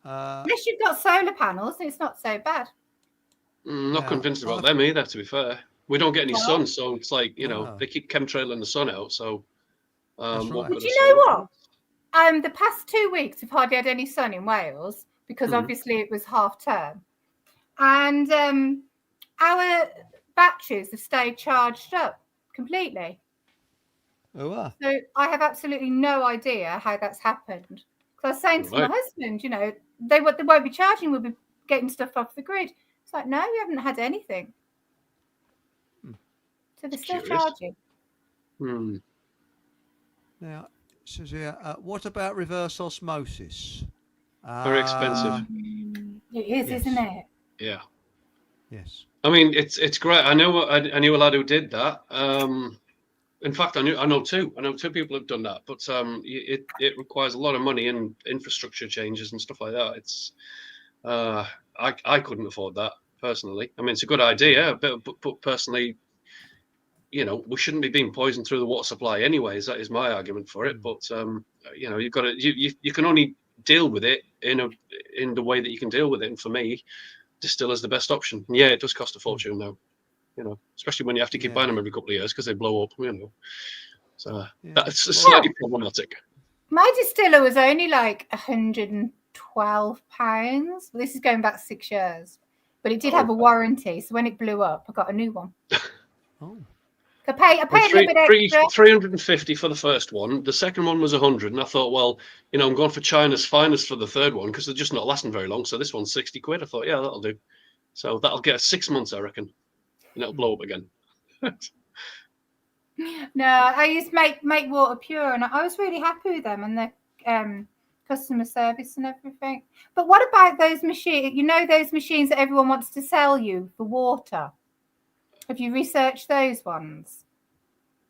C: Unless you've got solar panels, it's not so bad.
E: Not
B: Yeah,
E: convinced about
B: I've-
E: them either, to be fair. We don't get any
C: Well-
E: sun, so it's like,
B: Wow.
E: they keep chemtrailing the sun out, so
B: That's
E: what
B: right.
E: good
C: But
E: is
C: you know
E: solar?
C: what? The past 2 weeks we've hardly had any sun in Wales because
E: Mhm.
C: obviously it was half term. And our batteries have stayed charged up completely.
B: Oh, wow.
C: So I have absolutely no idea how that's happened. Because I was saying to my
E: Right.
C: husband, they won't be charging, we'll be getting stuff off the grid. It's like, no, we haven't had anything. So they're still
E: Curious.
C: charging.
E: Hmm.
B: Now, it says here, what about reverse osmosis?
E: Very expensive.
C: It is,
B: Yes.
C: isn't it?
E: Yeah.
B: Yes.
E: I mean, it's great. I knew a lad who did that. In fact, I know two people have done that, but it requires a lot of money and infrastructure changes and stuff like that. It's I couldn't afford that personally. I mean, it's a good idea, but personally, we shouldn't be being poisoned through the water supply anyways. That is my argument for it. But you've got to you can only deal with it in the way that you can deal with it. And for me, distill is the best option. Yeah, it does cost a fortune though. Especially when you have to keep
B: Yeah.
E: buying them every couple of years because they blow up. So
B: Yeah.
E: that's slightly problematic.
C: My distiller was only like £112. This is going back 6 years. But it did have a warranty. So when it blew up, I got a new one.
B: Oh.
C: I paid a little bit extra.
E: 350 for the first one. The second one was 100, and I thought, well, I'm going for China's finest for the third one because they're just not lasting very long. So this one's 60 quid. I thought, yeah, that'll do. So that'll get us 6 months, I reckon, and it'll blow up again.
C: No, I used to make water pure, and I was really happy with them and the customer service and everything. But what about those machines? Those machines that everyone wants to sell you for water? Have you researched those ones?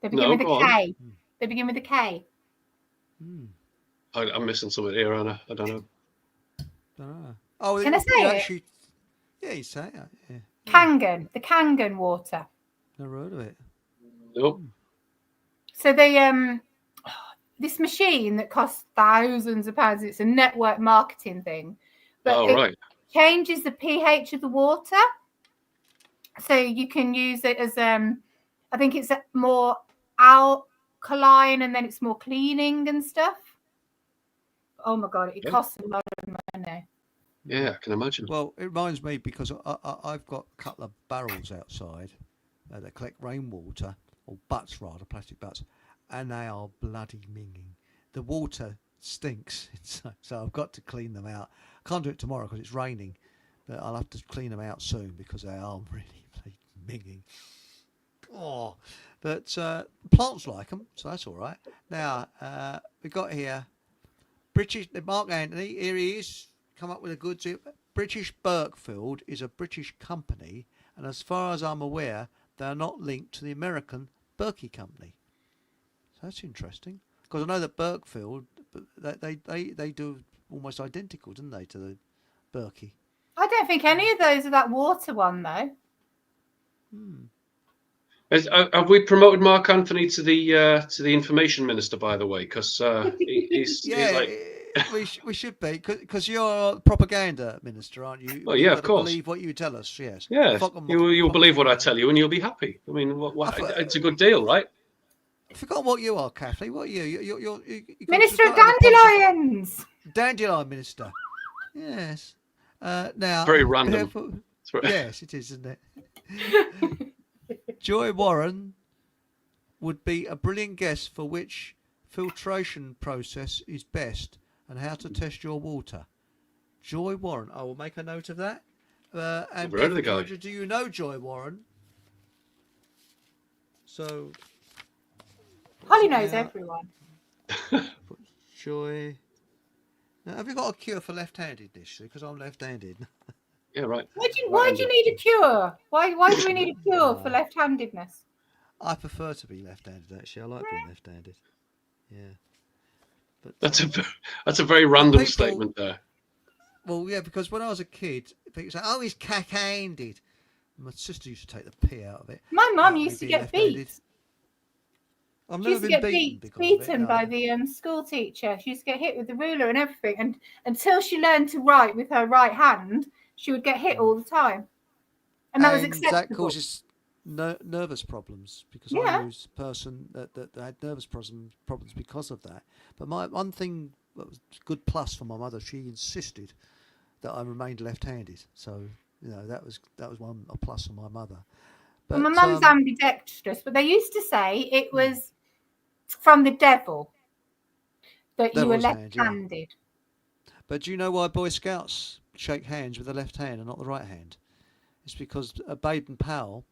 C: They begin with
E: go
C: a
E: on.
C: K. They begin with a K.
E: I'm missing something here, Anna. I don't know.
B: Dunno. Oh,
C: Can I say it?
B: actually, yeah, you say it. Yeah.
C: Kangen, the Kangen water.
B: Never heard of it.
E: Nope.
C: So they this machine that costs thousands of pounds. It's a network marketing thing, but it
E: Right.
C: changes the pH of the water, so you can use it as I think it's more alkaline, and then it's more cleaning and stuff. Oh my god, it
E: Yeah.
C: costs a lot of money.
E: Yeah, I can imagine.
B: Well, it reminds me because I've got a couple of barrels outside that collect rainwater, or butts rather, plastic butts, and they are bloody minging. The water stinks, so I've got to clean them out. I can't do it tomorrow because it's raining, but I'll have to clean them out soon because they are really bloody minging. Oh, but plants like them, so that's all right. Now we've got here British. Mark Anthony, here he is. Come up with a good tip. British Berkfield is a British company, and as far as I'm aware, they are not linked to the American Berkey company. So that's interesting, because I know that Berkfield, they do almost identical, don't they, to the Berkey?
C: I don't think any of those are that water one though.
E: Have we promoted Mark Anthony to the information minister, by the way? Because he's like,
B: we should be, because you're a propaganda minister, aren't you?
E: Well,
B: You've
E: yeah,
B: got
E: of
B: to
E: course.
B: Believe what you tell us, yes.
E: yeah,
B: Fuck 'em,
E: you'll believe what I
B: propaganda.
E: tell you, and you'll be happy. I mean, it's a good deal, right?
B: I forgot what you are, Kathleen. What are you? You're
C: Minister of
B: got a
C: Dandelions.
B: Dandelion minister. Yes. Now.
E: Very random.
B: therefore-
E: That's right.
B: Yes, it is, isn't it? Joy Warren would be a brilliant guest for which filtration process is best and how to test your water. Joy Warren. I will make a note of that. And
E: Never heard of the
B: Beth,
E: guy.
B: do you know Joy Warren? So
C: Holly knows everyone.
B: Joy. Now, have you got a cure for left-handedness? Because I'm left-handed.
E: Yeah, right.
C: Why do you need a cure? Why do we need a cure for left-handedness?
B: I prefer to be left-handed. Actually, I like being left-handed. Yeah. But
E: that's a very random statement there.
B: Well, yeah, because when I was a kid, people say, "Oh, he's cack-handed." My sister used to take the pee out of it.
C: My mum used to get beat.
B: I've
C: She used
B: never
C: to
B: been
C: get beaten by the school teacher. She used to get hit with the ruler and everything. And until she learned to write with her right hand, she would get hit all the time. And that was acceptable.
B: That causes nervous problems, because I was a person that had nervous problems because of that. But one thing that was a good plus for my mother, she insisted that I remained left-handed. So, that was a plus for my mother. But,
C: my mum's ambidextrous, but they used to say it was from the devil that you were left-handed.
B: Yeah. But do you know why Boy Scouts shake hands with the left hand and not the right hand? It's because Baden-Powell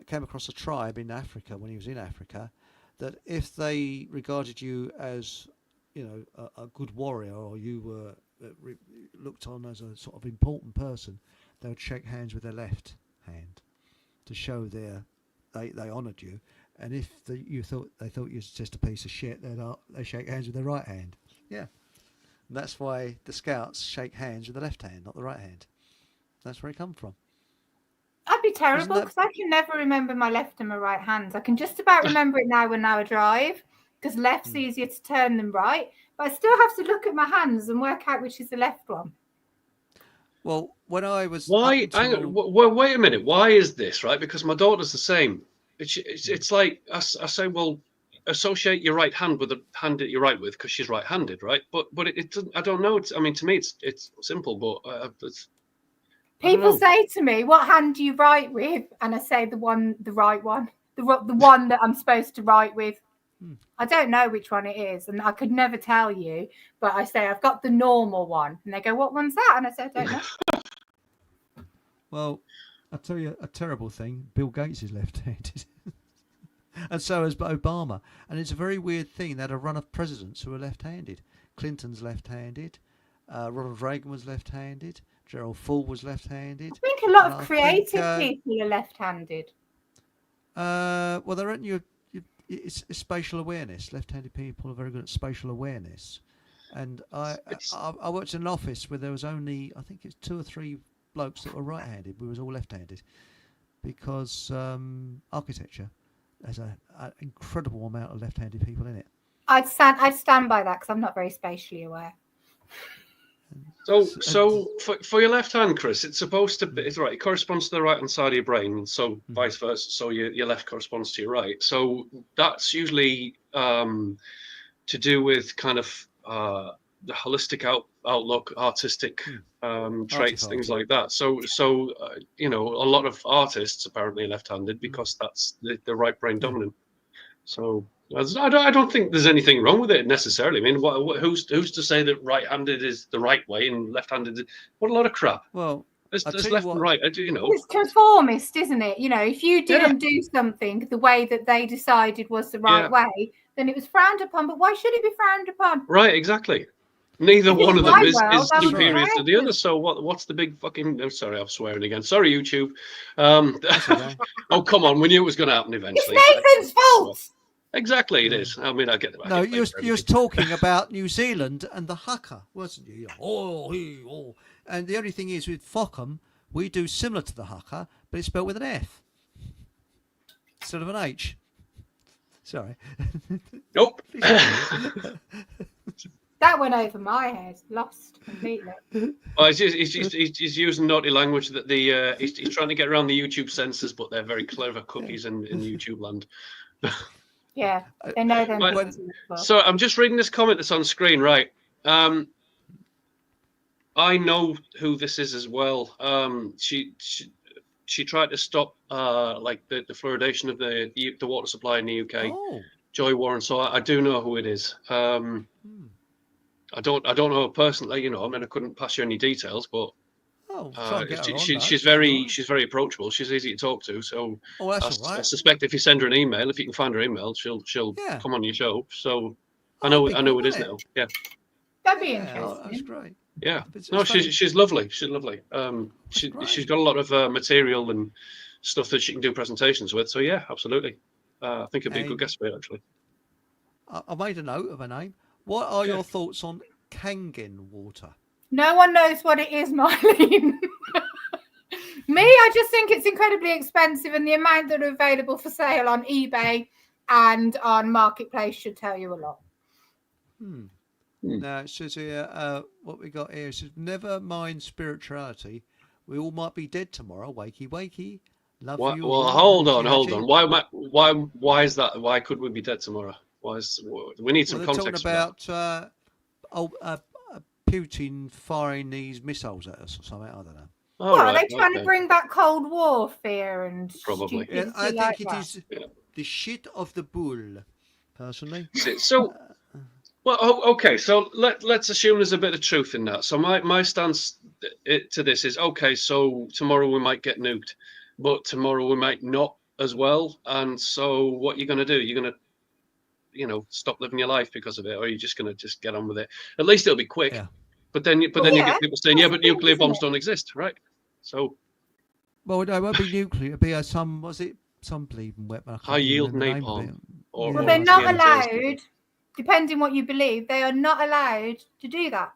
B: came across a tribe in Africa when he was in Africa, that if they regarded you as, a good warrior, or you were looked on as a sort of important person, they would shake hands with their left hand to show they honoured you. And if they thought you were just a piece of shit, they shake hands with their right hand. Yeah, and that's why the Scouts shake hands with the left hand, not the right hand. That's where it come from.
C: I'd be terrible, because I can never remember my left and my right hands. I can just about remember it now when I drive, because left's easier to turn than right. But I still have to look at my hands and work out which is the left one.
B: Well, when I was...
E: Why? Well, wait a minute. Why is this, right? Because my daughter's the same. It's like, I say, well, associate your right hand with the hand that you write with, because she's right-handed, right? But it doesn't, I don't know. To me, it's simple, but it's...
C: People say to me, "What hand do you write with?" And I say the right one, the one that I'm supposed to write with. I don't know which one it is, and I could never tell you. But I say I've got the normal one, and they go, "What one's that?" And I say, "I don't know."
B: Well, I'll tell you a terrible thing. Bill Gates is left-handed, and so is Obama. And it's a very weird thing that a run of presidents who are left-handed. Clinton's left-handed. Ronald Reagan was left-handed. Gerald Ford was left-handed.
C: I think a lot of creative people are left-handed.
B: Well, they're at it's spatial awareness. Left-handed people are very good at spatial awareness. And I worked in an office where there was only, I think it's 2 or 3 blokes that were right-handed. We was all left-handed, because architecture has an incredible amount of left-handed people in it.
C: I'd stand by that, because I'm not very spatially aware.
E: So for your left hand, Chris, it's supposed to be, it's right. It corresponds to the right hand side of your brain, and so vice versa. So your left corresponds to your right. So that's usually to do with kind of the holistic outlook, artistic traits, things like that. So a lot of artists apparently are left-handed because that's the right brain dominant. So I don't think there's anything wrong with it necessarily. I mean, who's to say that right-handed is the right way and left-handed? What a lot of crap.
B: Well,
E: there's left and right.
C: It's conformist, isn't it? If you didn't do something the way that they decided was the right way, then it was frowned upon. But why should it be frowned upon?
E: Right, exactly. Neither one of them is superior to the other. So what's the big fucking... Oh, sorry, I'm swearing again. Sorry, YouTube. Oh, come on. We knew it was going to happen eventually.
C: It's Nathan's fault.
E: Exactly, it is. I mean, I get it.
B: No, you was talking about New Zealand and the haka, wasn't you? Oh. And the only thing is, with Fockham, we do similar to the haka, but it's spelled with an F instead of an H. Sorry.
E: Nope.
C: That went over my head. Lost completely.
E: Oh, he's using naughty language that he's trying to get around the YouTube censors, but they're very clever cookies in YouTube land.
C: Yeah, they know them.
E: So I'm just reading this comment that's on screen, right? I know who this is as well. She tried to stop like the fluoridation of the water supply in the UK.
B: Oh.
E: Joy Warren. So I do know who it is. I don't know her personally. I mean, I couldn't pass you any details, but
B: Oh, try and get her on,
E: she's very approachable. She's easy to talk to. So
B: that's all right.
E: I suspect if you send her an email, if you can find her email, she'll come on your show. So I know it is now. Yeah.
C: That'd be interesting.
B: That's great.
E: Yeah. No, she's lovely. She's lovely. She's got a lot of material and stuff that she can do presentations with. So yeah, absolutely. I think it'd be a good guest for it, actually.
B: I made a note of her name. What are your thoughts on Kangen water?
C: No one knows what it is, Marlene. Me, I just think it's incredibly expensive, and the amount that are available for sale on eBay and on Marketplace should tell you a lot.
B: Now, it says here, what we got here, it says, never mind spirituality. We all might be dead tomorrow. Wakey, wakey. Love you.
E: Well, hold on. Why is that? Why could we be dead tomorrow? We need some context.
B: They're talking about Putin firing these missiles at us or something. I don't know.
C: Are they trying to bring back Cold War fear and
E: probably?
B: Yeah, I think it is the shit of the bull, personally.
E: So, well, okay. So let's assume there's a bit of truth in that. So my stance to this is okay. So tomorrow we might get nuked, but tomorrow we might not as well. And so what you're going to do? You're going to, stop living your life because of it, or are you just going to get on with it? At least it'll be quick. Yeah. But then you get people saying, but nuclear bombs don't exist, right? So,
B: well, no, it won't be nuclear. It'll be some bleeding weapon.
E: High yield napalm.
C: Well, they're not allowed. Depending what you believe, they are not allowed to do that.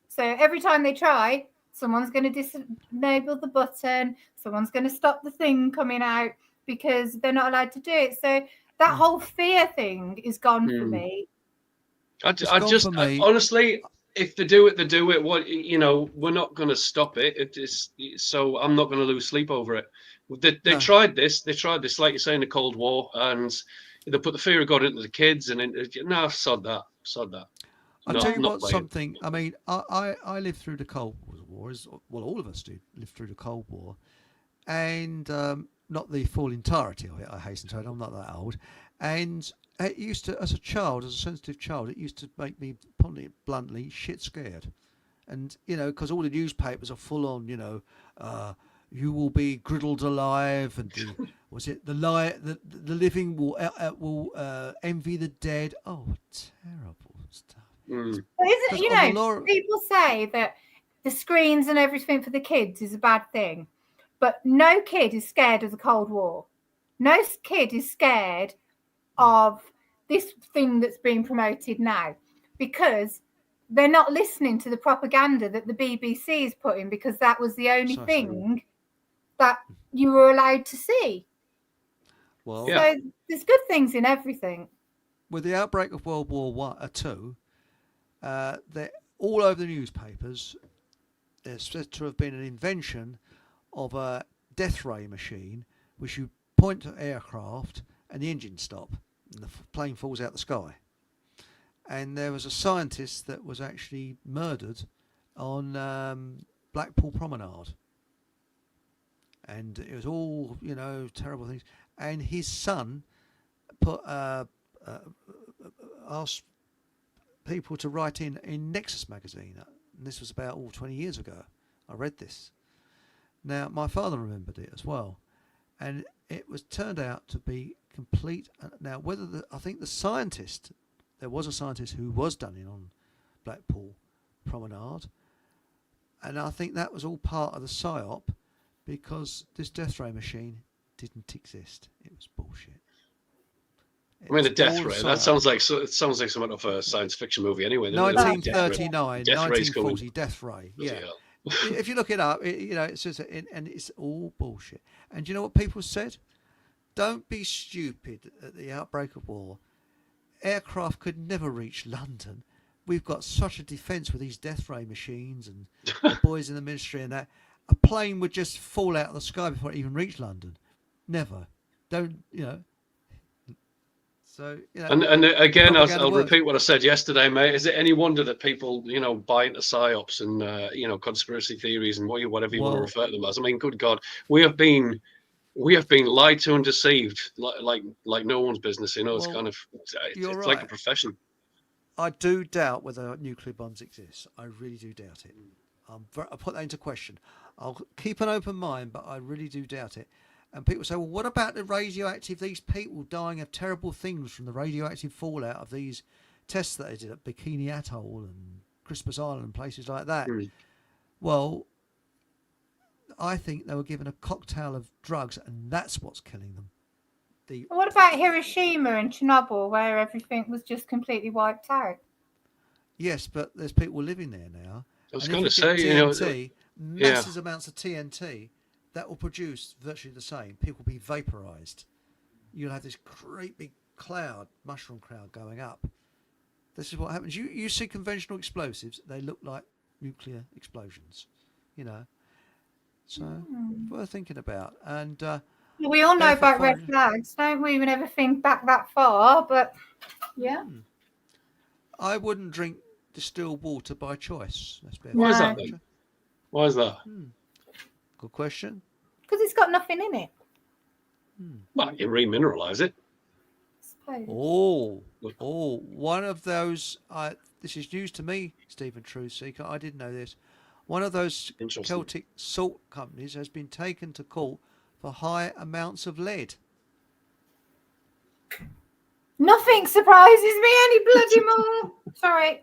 C: So every time they try, someone's going to disable the button. Someone's going to stop the thing coming out because they're not allowed to do it. So that whole fear thing is gone for me.
E: Honestly, if they do it, they do it. We're not going to stop it. So I'm not going to lose sleep over it. They tried this. They tried this, like you say, in the Cold War, and they put the fear of God into the kids. And sod that.
B: I'll tell you something. I mean, I lived through the Cold War. Well, all of us did live through the Cold War, and not the full entirety of it. I hasten to add, I'm not that old, and it used to, as a sensitive child, it used to make me, putting it bluntly, shit scared. And, because all the newspapers are full on, you will be griddled alive, and the living will envy the dead. Oh, terrible stuff.
C: But isn't, people say that the screens and everything for the kids is a bad thing, but no kid is scared of the Cold War. No kid is scared of this thing that's being promoted now, because they're not listening to the propaganda that the BBC is putting, because that was the only thing that you were allowed to see.
B: Well,
C: so there's good things in everything.
B: With the outbreak of World War II, they're all over the newspapers. There's said to have been an invention of a death ray machine, which you point to aircraft and the engines stop and the plane falls out the sky. And there was a scientist that was actually murdered on Blackpool Promenade. And it was all, terrible things. And his son asked people to write in Nexus magazine. And this was about 20 years ago. I read this. Now, my father remembered it as well. And it was turned out to be complete. Now, I think there was a scientist who was done in on Blackpool Promenade. And I think that was all part of the PSYOP, because this death ray machine didn't exist. It was bullshit.
E: The death ray. That sounds like something of a science fiction movie anyway.
B: 1939, 1940, death ray. Yeah. If you look it up, it says it, and it's all bullshit. And you know what people said? Don't be stupid. At the outbreak of war, aircraft could never reach London. We've got such a defence with these death ray machines and the boys in the ministry and that. A plane would just fall out of the sky before it even reached London. Never. So,
E: and again, I'll repeat what I said yesterday, mate. Is it any wonder that people, buy into psyops and conspiracy theories and whatever you want to refer to them as? I mean, good God, we have been lied to and deceived like no one's business. It's kind of it's like a profession.
B: I do doubt whether nuclear bombs exist. I really do doubt it. I put that into question. I'll keep an open mind, but I really do doubt it. And people say, well, what about the radioactive, these people dying of terrible things from the radioactive fallout of these tests that they did at Bikini Atoll and Christmas Island and places like that? Well, I think they were given a cocktail of drugs, and that's what's killing them.
C: What about Hiroshima and Chernobyl, where everything was just completely wiped out?
B: Yes, but there's people living there now.
E: I was going to say,
B: TNT, massive amounts of TNT, that will produce virtually the same. People will be vaporized. You'll have this great big cloud, mushroom cloud going up. This is what happens. You see conventional explosives, they look like nuclear explosions, So, worth thinking about. And
C: we all know about red flags, don't we? We never think back that far, but yeah.
B: I wouldn't drink distilled water by choice.
E: Why is that then? Why is that?
B: Good question.
C: Because it's got nothing in it.
E: Well, you remineralize it.
B: One of those. This is news to me, Stephen Truthseeker. I didn't know this. One of those Celtic salt companies has been taken to court for high amounts of lead.
C: Nothing surprises me any bloody more. Sorry.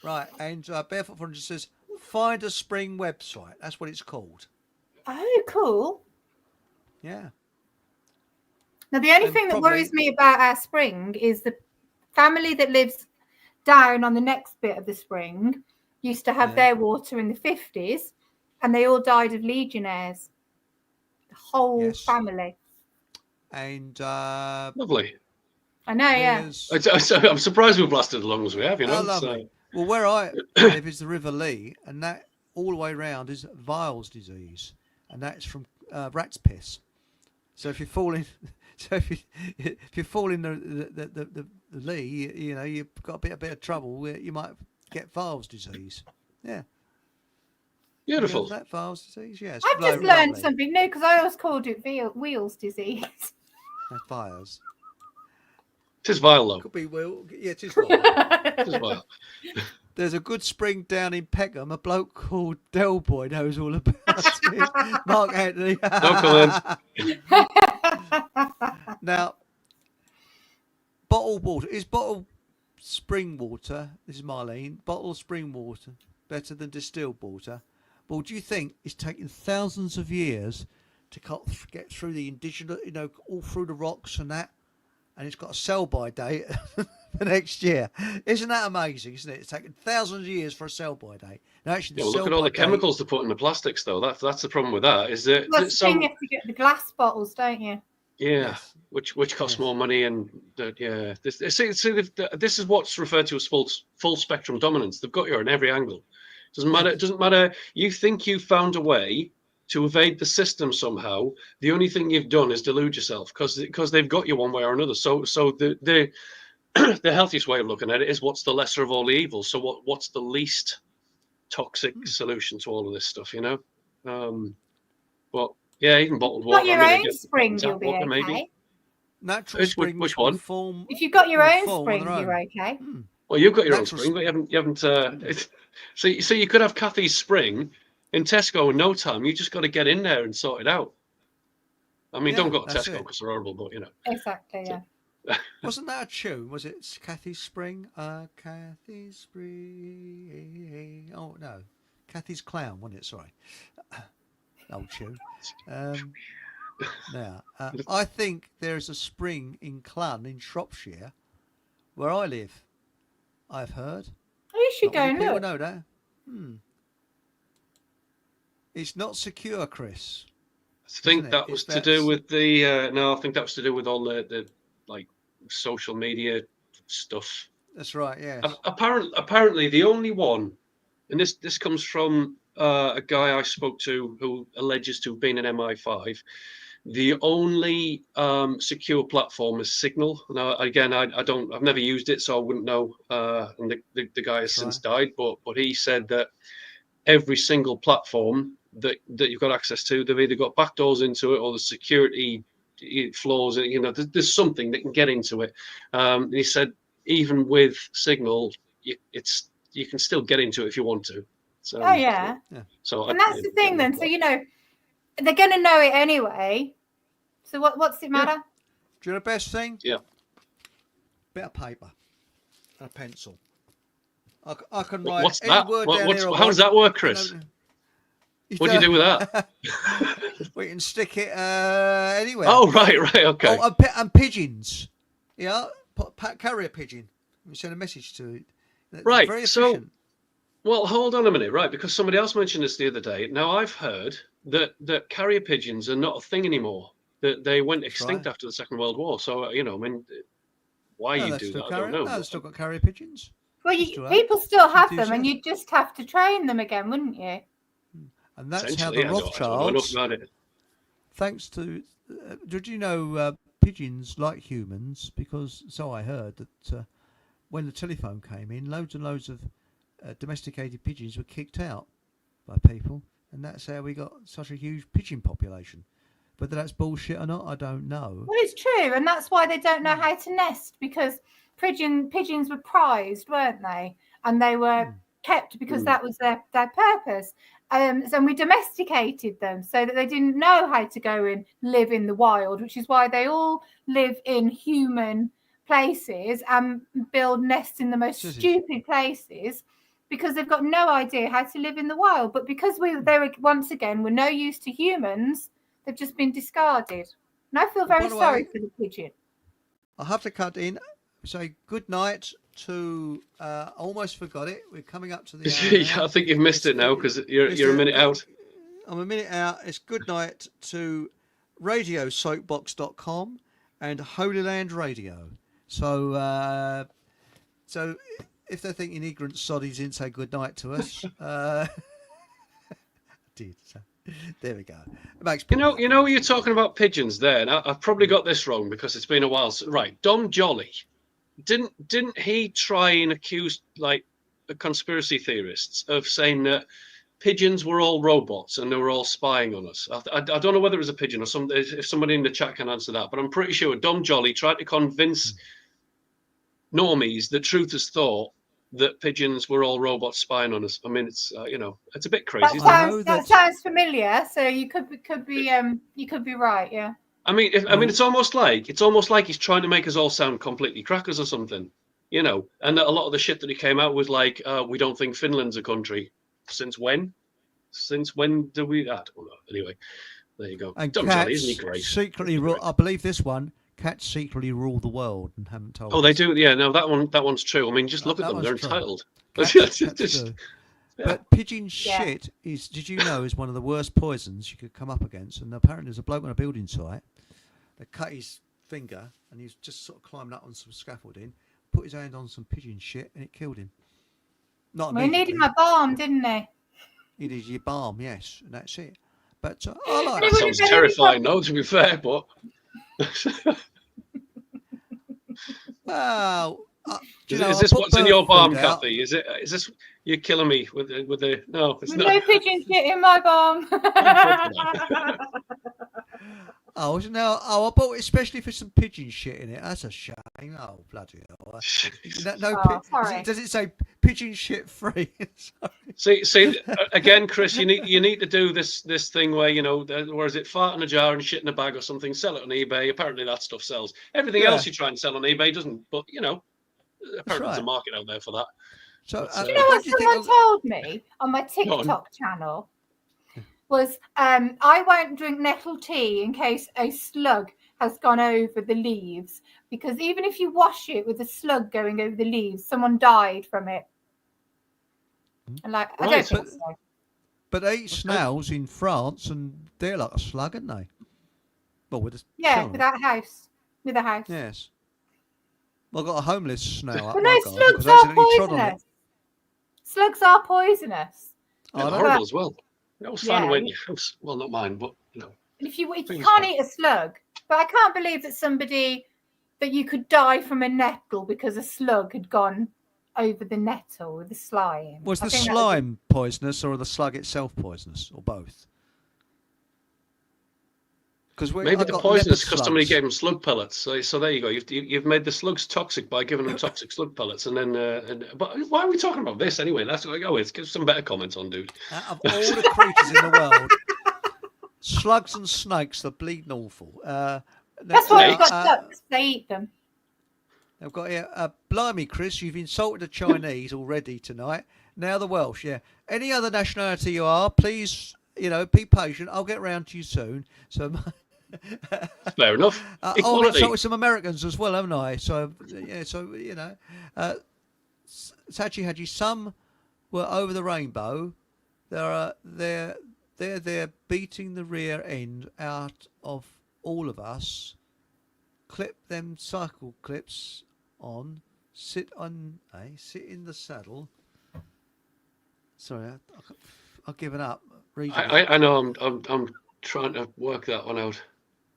B: Right, and Barefoot Foreigner says, Find a Spring website. That's what it's called.
C: Oh, cool.
B: Yeah.
C: Now, the only thing that worries me about our spring is the family that lives down on the next bit of the spring used to have their water in the 50s, and they all died of Legionnaires. The whole family.
B: And
E: lovely.
C: I know, yeah.
E: I'm surprised we've lasted as long as we have,
B: Oh, lovely. Well, where I live is the River Lee, and that all the way around is Weil's disease, and that's from rat's piss. So if you fall in, if you fall in the Lee, you've got a bit of trouble. You might get Weil's disease. Yeah.
E: Beautiful.
B: That Weil's disease, yes.
C: I've just learned something new because I always called it Wheels disease.
B: Weil's.
E: It is vile, though.
B: Could be Will. Yeah, it is vile.
E: It is vile.
B: There's a good spring down in Peckham. A bloke called Del Boy knows all about it. Mark Anthony.
E: No comments.
B: Now, bottled water. Is bottled spring water, this is Marlene, bottled spring water better than distilled water? Well, do you think it's taken thousands of years to get through the indigenous, all through the rocks and that? And it's got a sell-by date for next year. Isn't that amazing, isn't it? It's taken thousands of years for a sell-by date. Now, actually,
E: look at all the chemicals they put in the plastics, though. That's the problem with that. Is that
C: you have to get the glass bottles, don't you?
E: Yeah, yes. which costs more money, and this is what's referred to as full spectrum dominance. They've got you on every angle. It doesn't matter. You think you found a way to evade the system somehow. The only thing you've done is delude yourself because they've got you one way or another. So the the healthiest way of looking at it is what's the lesser of all the evils. So what's the least toxic solution to all of this stuff, But yeah, even bottled water.
C: Got your own spring, you'll be okay.
E: Maybe.
B: Natural spring.
E: Which one?
C: If you've got your own spring, you're okay.
E: Well, you've got your own spring, but you haven't. So you could have Kathy's spring in Tesco in no time. You just got to get in there and sort it out. I mean, don't go to Tesco because they're horrible, but
C: Exactly, yeah.
B: Wasn't that a tune? Was it Kathy's Spring? Kathy's Spring. Oh, no. Kathy's Clown, wasn't it? Sorry. Old tune. Now, I think there's a spring in Clun in Shropshire where I live. I've heard.
C: Oh, you should go and look.
B: People know that. It's not secure, Chris.
E: I think that was to do with the. No, I think that was to do with all the like social media stuff.
B: That's right. Yeah.
E: Apparently, the only one, and this comes from a guy I spoke to who alleges to have been in MI5. The only secure platform is Signal. Now, again, I've never used it, so I wouldn't know. And the guy has since died, but he said that every single platform that you've got access to, they've either got backdoors into it or the security flaws. There's something that can get into it. And he said even with Signal, you can still get into it if you want to.
C: Oh yeah.
E: So
C: and that's the thing then. So they're going to know it anyway. So what's it matter?
B: Do you know the best thing?
E: Yeah.
B: Bit of paper and a pencil. I can write
E: What's
B: any
E: that?
B: word down here.
E: How does that work, Chris? What do you do with that?
B: We can stick it anywhere.
E: Oh, right, okay.
B: Oh, and pigeons. Yeah, carrier pigeon. We send a message to it.
E: Right,
B: very efficient.
E: Well, hold on a minute, right? Because somebody else mentioned this the other day. Now, I've heard that carrier pigeons are not a thing anymore. That they went extinct after the Second World War. So, I mean, why you do that, I don't know.
B: No, they've still got carrier pigeons.
C: Well, people still have them, and you just have to train them again, wouldn't you?
B: And that's how the Rothschilds, thanks to, did you know pigeons like humans? Because so I heard that when the telephone came in, loads and loads of domesticated pigeons were kicked out by people, and that's how we got such a huge pigeon population. Whether that's bullshit or not, I don't know.
C: Well, it's true, and that's why they don't know how to nest, because pigeons were prized, weren't they? And they were kept because that was their purpose. So we domesticated them so that they didn't know how to go and live in the wild, which is why they all live in human places and build nests in the most stupid places, because they've got no idea how to live in the wild. But because they were, once again, were no use to humans, they've just been discarded. And I feel very sorry for the pigeon.
B: I'll have to cut in. Say good night to. I almost forgot it. We're coming up to the hour.
E: I think you've missed it now because you're a minute out.
B: I'm a minute out. It's good night to radiosoapbox.com and Holy Land Radio. So if they're thinking ignorant soddies didn't say good night to us, did. So, there we go.
E: You know, you're talking about pigeons there. Now, I've probably got this wrong because it's been a while. Right, Dom Jolly. Didn't he try and accuse the conspiracy theorists of saying that pigeons were all robots and they were all spying on us? I don't know whether it was a pigeon or something. If somebody in the chat can answer that, but I'm pretty sure Dom Jolly tried to convince normies that truthers thought that pigeons were all robots spying on us. I mean, it's it's a bit crazy.
C: That sounds familiar. So you could be right. Yeah.
E: I mean, it's almost like he's trying to make us all sound completely crackers or something, And a lot of the shit that he came out with, like, we don't think Finland's a country. Since when? Since when do we? I don't know. Anyway, there you go.
B: And
E: Dom Jolly, isn't he great?
B: Secretly rule. I believe this one. Cats secretly rule the world and haven't told.
E: Oh, they do. Yeah, no, that one's true. I mean, just look at them; they're entitled.
B: But pigeon shit is. Did you know is one of the worst poisons you could come up against? And apparently, there's a bloke on a building site. They cut his finger, and he was just sort of climbing up on some scaffolding. Put his hand on some pigeon shit, and it killed him.
C: He needed my balm, didn't he?
B: He needed your balm, yes, and that's it. But I like
E: that. Sounds terrifying, though. To be fair, but.
B: Well,
E: is this what's in your balm, Kathy? Is this you're killing me with the? No, it's not.
C: No pigeon shit in my balm.
B: I bought it especially for some pigeon shit in it. That's a shame. Oh, bloody hell.
C: Sorry.
B: Does it say pigeon shit free?
E: see, again, Chris, you need to do this thing where, where is it, fart in a jar and shit in a bag or something, sell it on eBay. Apparently that stuff sells. Everything else you try and sell on eBay doesn't, but, apparently there's a market out there for that.
C: So, do you know what someone told me on my TikTok channel? Was I won't drink nettle tea in case a slug has gone over the leaves, because even if you wash it with a slug going over the leaves, someone died from it. And I don't think so.
B: But they eat snails in France, and they're like a slug, aren't they? Well, with
C: a house.
B: Yes. Well, I've got a homeless snail.
C: But no, slugs are poisonous. Slugs are poisonous.
E: They're horrible as well. You always find a way in your house. Well, not mine, but
C: If you can't eat a slug, but I can't believe that you could die from a nettle because a slug had gone over the nettle with the slime.
B: Was the slime poisonous or the slug itself poisonous, or both?
E: Maybe they're poisonous because somebody gave them slug pellets. So there you go. You've made the slugs toxic by giving them toxic slug pellets, and then. But why are we talking about this anyway? That's what I go with. Give some better comments on, dude.
B: Out of all the creatures in the world, slugs and snakes are bleeding awful.
C: That's why we've got ducks. They eat them.
B: I've got here. Blimey, Chris, you've insulted the Chinese already tonight. Now the Welsh. Yeah. Any other nationality you are, please. Be patient. I'll get round to you soon. So.
E: Fair enough.
B: I've insulted some Americans as well, haven't I? So yeah. So Sachi Haji, some were over the rainbow. They're beating the rear end out of all of us. Clip them cycle clips on. Sit in the saddle. Sorry, I've given up.
E: I know. I'm trying to work that one out.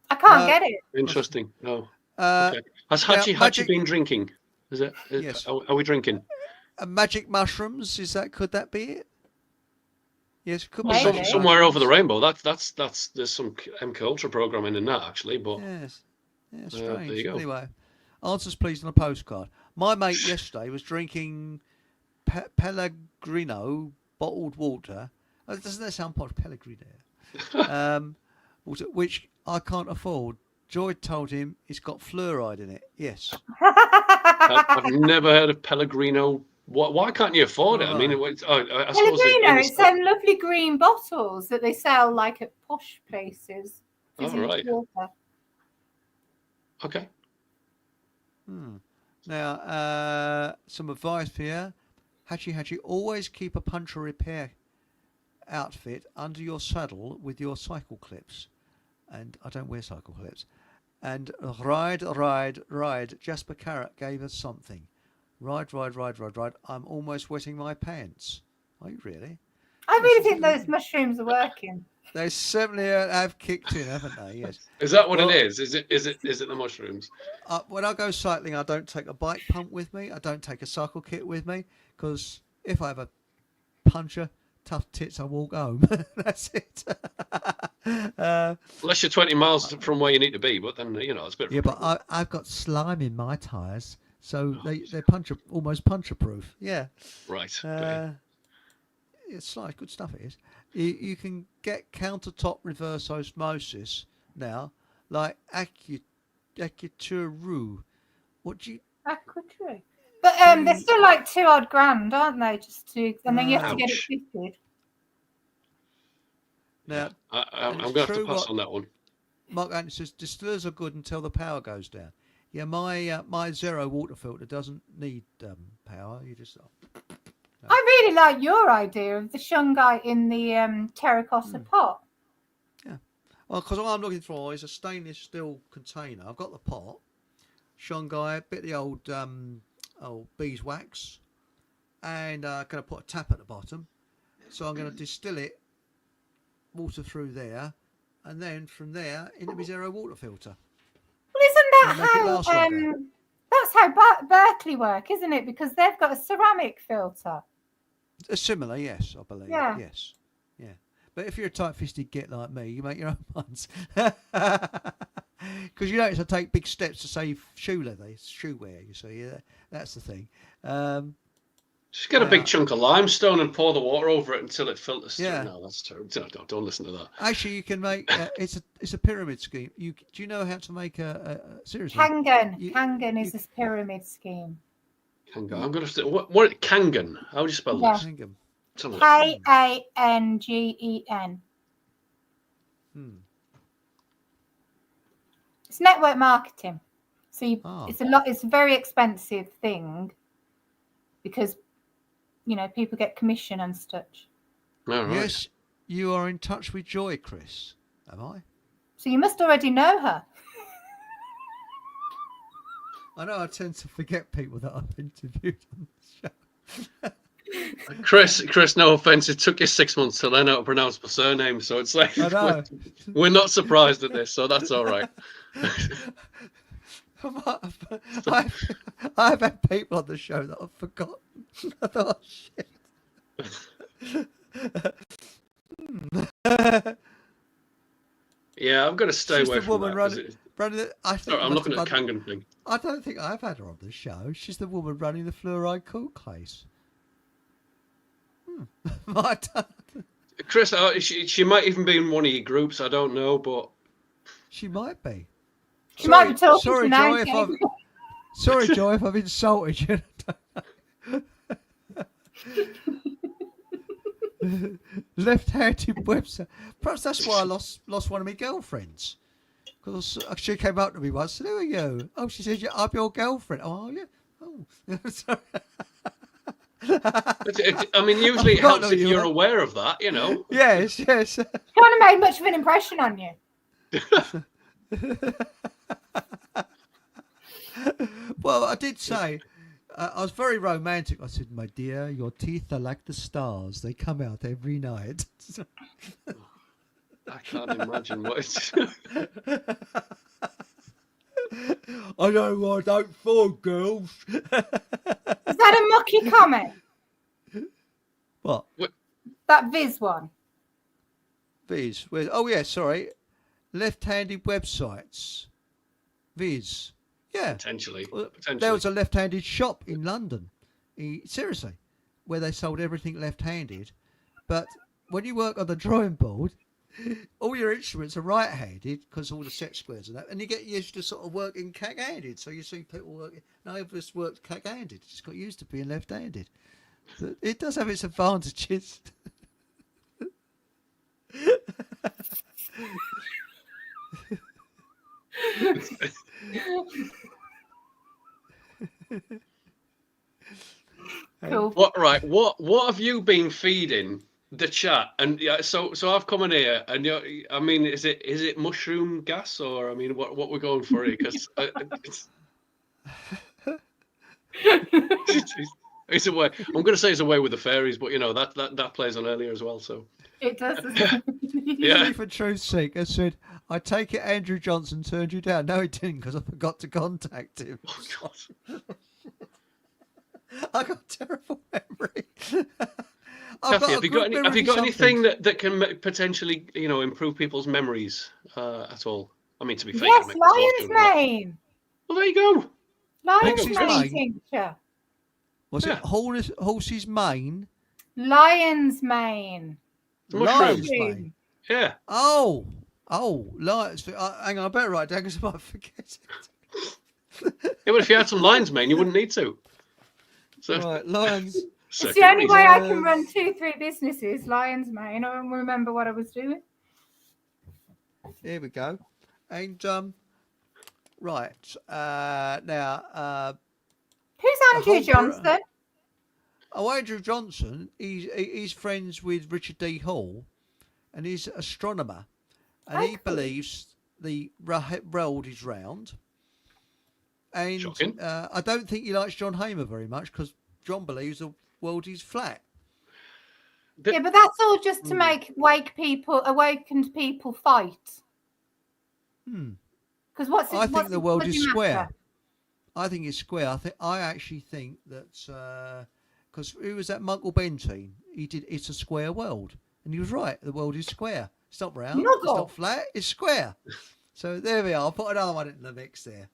C: I can't get it.
E: Interesting. No. Okay. Has Hachi been drinking? Is it?
B: Yes.
E: Are we drinking?
B: Magic mushrooms. Could that be it? Yes, it could be.
E: Somewhere over the rainbow. That's there's some MK Ultra programming in that actually. But
B: yes. Yeah, strange.
E: There you go.
B: Anyway, answers please on a postcard. My mate yesterday was drinking Pellegrino bottled water. Doesn't that sound posh? Pellegrino. Which I can't afford. Joy told him it's got fluoride in it. Yes.
E: I've never heard of Pellegrino. Why can't you afford it? I mean, I suppose
C: it's some lovely green bottles that they sell like at posh places.
E: Right. Water. Okay.
B: Now, some advice here. Hachi, always keep a puncher repair outfit under your saddle with your cycle clips. And I don't wear cycle clips. And ride. Jasper Carrot gave us something. Ride. I'm almost wetting my pants. Are you really?
C: I really think those mushrooms are working.
B: They certainly have kicked in, haven't they? Yes.
E: Is that what it is? Is it the mushrooms?
B: When I go cycling, I don't take a bike pump with me. I don't take a cycle kit with me because if I have a puncher, tough tits, I walk home. That's it.
E: Unless you're 20 miles from where you need to be, but then it's a bit.
B: Yeah, but I've got slime in my tyres, so they're almost puncher proof. Yeah.
E: Right.
B: It's like good stuff. It is. You can get countertop reverse osmosis now, like Accuturu. What do you?
C: Accuturu. But they're still like $2,000, aren't they? And then you have to get it fitted.
B: Now,
E: I'm going to have to pass on that one.
B: Mark Anthony says distillers are good until the power goes down. Yeah, my Zero water filter doesn't need power. You just.
C: I really like your idea of the shungite in the terracotta pot.
B: Yeah. Well, because what I'm looking for is a stainless steel container. I've got the pot, shungite, bit of the old beeswax, and I'm going to put a tap at the bottom. So I'm going to distill it, water through there, and then from there into my Zero water filter.
C: Well, isn't that how that's how Berkeley work, isn't it? Because they've got a ceramic filter.
B: Similar, yes, I believe.
C: Yeah.
B: Yes. Yeah. But if you're a tight-fisted git like me, you make your own ones. Because you notice I take big steps to save shoe wear, you see. That's the thing.
E: Just get a big chunk of limestone and pour the water over it until it filters through.
B: Yeah.
E: No, that's terrible. Don't listen to that.
B: Actually, you can make it's a pyramid scheme. Do you know how to make a seriously?
C: Kangen is this pyramid scheme.
E: Kangen. I'm going to what Kangen? How do you spell that?
B: Kangen.
C: Kangen. It's network marketing. So it's a very expensive thing because people get commission and such.
E: Oh, right.
B: Yes, you are in touch with Joy, Chris. Am I?
C: So you must already know her.
B: I know I tend to forget people that I've interviewed on the show.
E: Chris, no offense, it took you 6 months to learn how to pronounce my surname, so it's like we're not surprised at this, so that's all right.
B: I've had people on the show that I've forgotten. I thought, shit.
E: Yeah, I've got to stay
B: She's
E: away
B: the
E: from
B: woman
E: that.
B: running.
E: Sorry, I'm looking at the Kangen thing.
B: I don't think I've had her on the show. She's the woman running the fluoride cool case.
E: Chris, she might even be in one of your groups. I don't know, but
B: she might be.
C: She might be talking
B: sorry,
C: to
B: Joy, Sorry, Joy, if I've insulted you. Left-handed website. Perhaps that's why I lost one of my girlfriends. Because she came up to me once and said, "Who are you?" Oh, she said, "I'm your girlfriend." Oh, yeah. Oh, sorry.
E: I mean, usually it helps if you're aware of that, you know.
B: Yes.
C: Kind of made much of an impression on you.
B: Well, I did say, I was very romantic. I said, "My dear, your teeth are like the stars. They come out every night."
E: I can't imagine what it's...
B: I know I don't fall, girls.
C: Is that a mucky comment?
B: What?
C: That Viz one.
B: Viz. Oh, yeah, sorry. Left-handed websites. Viz. Yeah.
E: Potentially.
B: There was a left-handed shop in London. Seriously. Where they sold everything left-handed. But when you work on the drawing board, all your instruments are right-handed because all the set squares and that, and you get used to sort of working cack-handed. So you see people working. None of us worked cack-handed. Just got used to being left-handed. So it does have its advantages.
C: Cool.
E: What have you been feeding the chat? And yeah, so I've come in here, and I mean, is it mushroom gas, or I mean, what we're going for here? Because it's away. I'm going to say it's away with the fairies, but you know that plays on earlier as well. So
C: it does.
E: Yeah.
B: For truth's sake, I said, "I take it Andrew Johnson turned you down." No, he didn't, because I forgot to contact him.
E: Oh God.
B: I got terrible memory.
E: Kathy, have you got anything that can potentially, you know, improve people's memories at all? I mean, to be fair,
C: Yes, lion's mane.
E: Well, there you go.
C: Lion's
B: Horse's
C: mane
B: mane?
C: tincture.
B: Was it horse's mane?
C: Lion's mane.
B: Lion's mane.
E: Yeah.
B: Oh, lions. Hang on, I better write it down because I might forget it.
E: Yeah, but if you had some lion's mane, you wouldn't need to. So,
B: right, lions.
C: It's the only way I can run 2-3 businesses. Lion's mane. I don't remember what I was doing.
B: Here we go. And right now.
C: Who's Andrew Johnson?
B: Andrew Johnson. He's friends with Richard D. Hall, and he's an astronomer, and he believes the world is round. And I don't think he likes John Hamer very much because John believes the world is flat.
C: Yeah, but that's all just to make awakened people fight. Because
B: I think the world is square. I think it's square. I actually think that because who was that? Michael Bentine. He did. It's a square world, and he was right. The world is square. It's not round. It's not flat. It's square. So there we are. I'll put another one in the mix there.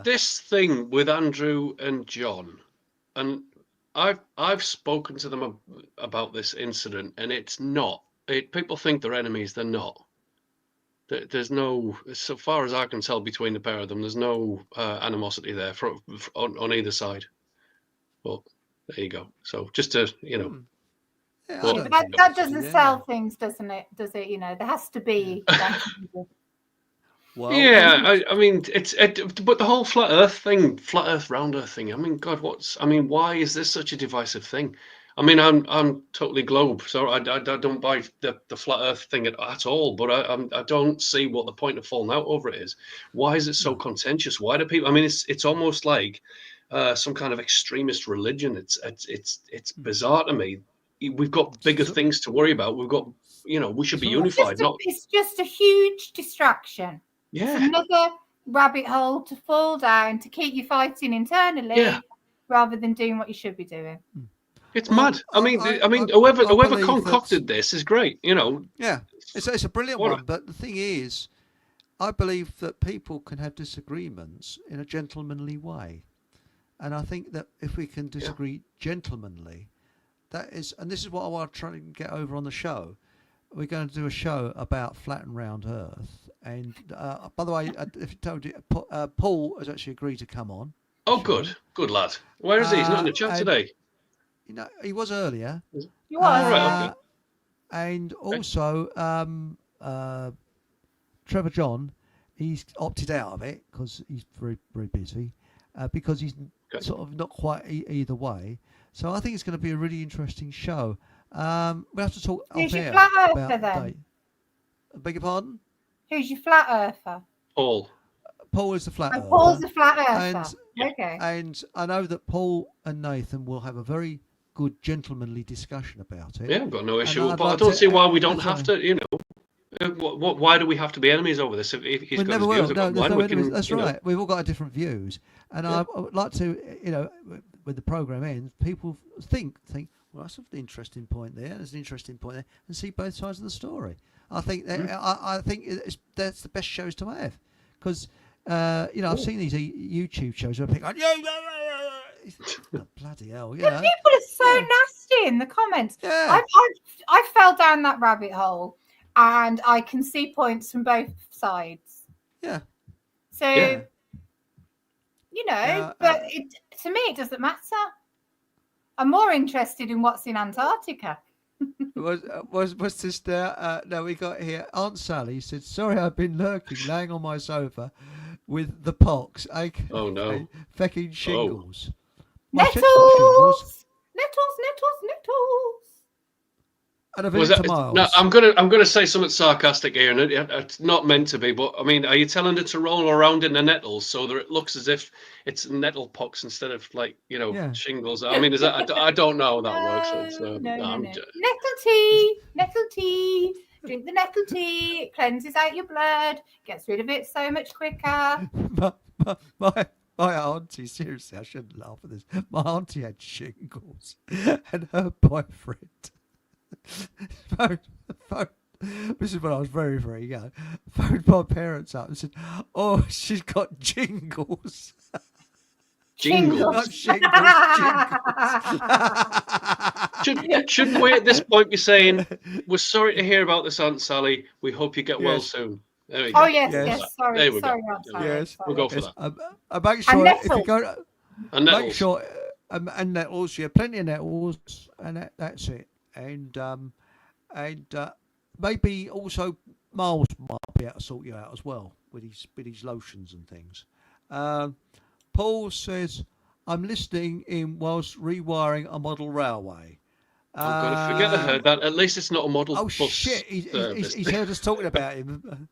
E: This thing with Andrew and John, and I've spoken to them about this incident, and it's not. People think they're enemies. They're not. There's no, so far as I can tell, between the pair of them, there's no animosity there on either side. Well, there you go. So just to, you know.
C: Yeah, but that doesn't sell things, doesn't it? Does it? You know, there has to be.
E: Well, yeah, I mean, but the whole flat Earth, round Earth thing. I mean, God, why is this such a divisive thing? I mean, I'm totally globe, so I don't buy the flat Earth thing at all. But I don't see what the point of falling out over it is. Why is it so contentious? Why do people? I mean, it's almost like some kind of extremist religion. It's bizarre to me. We've got bigger things to worry about. We've got, you know, we should be unified.
C: It's just a huge distraction.
E: Yeah.
C: It's another rabbit hole to fall down to keep you fighting internally rather than doing what you should be doing.
E: It's mad. I mean, whoever concocted this is great. You know.
B: Yeah, it's a brilliant
E: What a-
B: one. But the thing is, I believe that people can have disagreements in a gentlemanly way, and I think that if we can disagree gentlemanly, that is, and this is what I want to try and get over on the show. We're going to do a show about flat and round Earth, and by the way, if I told you, Paul has actually agreed to come on.
E: Oh, good lad. Where is he? He's not in the chat today.
B: You know, he was earlier.
C: You are.
E: Right, okay.
B: And also, Trevor John, he's opted out of it because he's very, very busy, because he's sort of not quite either way. So I think it's going to be a really interesting show. We'll have to talk
C: Who's
B: off
C: your
B: air
C: flat earther
B: about the
C: then?
B: date. Beg your pardon?
C: Who's your flat earther?
E: Paul.
B: Paul is the flat earther.
C: Paul's the flat earther. Okay.
B: And I know that Paul and Nathan will have a very good gentlemanly discussion about it.
E: Yeah, I've got no issue.
B: And I'd
E: But I
B: like
E: don't
B: to-
E: see why we don't have to. You know, why do we have to be enemies over this? If he's
B: We
E: got
B: never
E: his
B: will.
E: views
B: No,
E: about
B: there's
E: one,
B: no
E: we
B: enemies.
E: can.
B: That's
E: you know,
B: right. We've all got different views, and I would like to, you know, when the program ends, people think, well, that's an interesting point there. There's an interesting point there, and see both sides of the story. I think that, I think that's the best shows to have, because you know, I've seen these YouTube shows where people go, oh, bloody hell, you know.
C: People are so nasty in the comments.
B: Yeah.
C: I fell down that rabbit hole, and I can see points from both sides.
B: Yeah.
C: So, you know, but to me, it doesn't matter. I'm more interested in what's in Antarctica.
B: Was this no, we got here. Aunt Sally said, "Sorry, I've been lurking, laying on my sofa with the pox.
E: Oh no,
B: fecking shingles.
C: Nettles, nettles.
B: And a visit to Miles.
E: No, I'm gonna say something sarcastic here, and it's not meant to be. But I mean, are you telling it to roll around in the nettles so that it looks as if it's nettle pox instead of, like, you know, shingles? I mean, is that? I don't know how that works. So
C: No. Nettle tea. Drink the nettle tea. It cleanses out your blood. Gets rid of it so much quicker.
B: My auntie, seriously, I shouldn't laugh at this. My auntie had shingles, and her boyfriend phoned, this is when I was very, very young, phoned my parents up and said, "Oh, she's got jingles."
E: Jingles.
B: Not shingles, jingles.
E: Shouldn't we at this point be saying, "We're sorry to hear about this, Aunt Sally. We hope you get well soon." There we go.
C: Oh yes. Sorry,
E: there we
C: Aunt
E: go.
C: Sally.
B: Yes,
E: we'll go for that.
B: I make sure if you go,
E: and nettles.
B: make sure and nettles. Yeah, plenty of nettles, and that's it. And maybe also Miles might be able to sort you out as well with his lotions and things. Paul says, "I'm listening in whilst rewiring a model railway."
E: I'm going to forget I heard that. At least it's not a model bus.
B: Oh shit! He's heard us talking about him.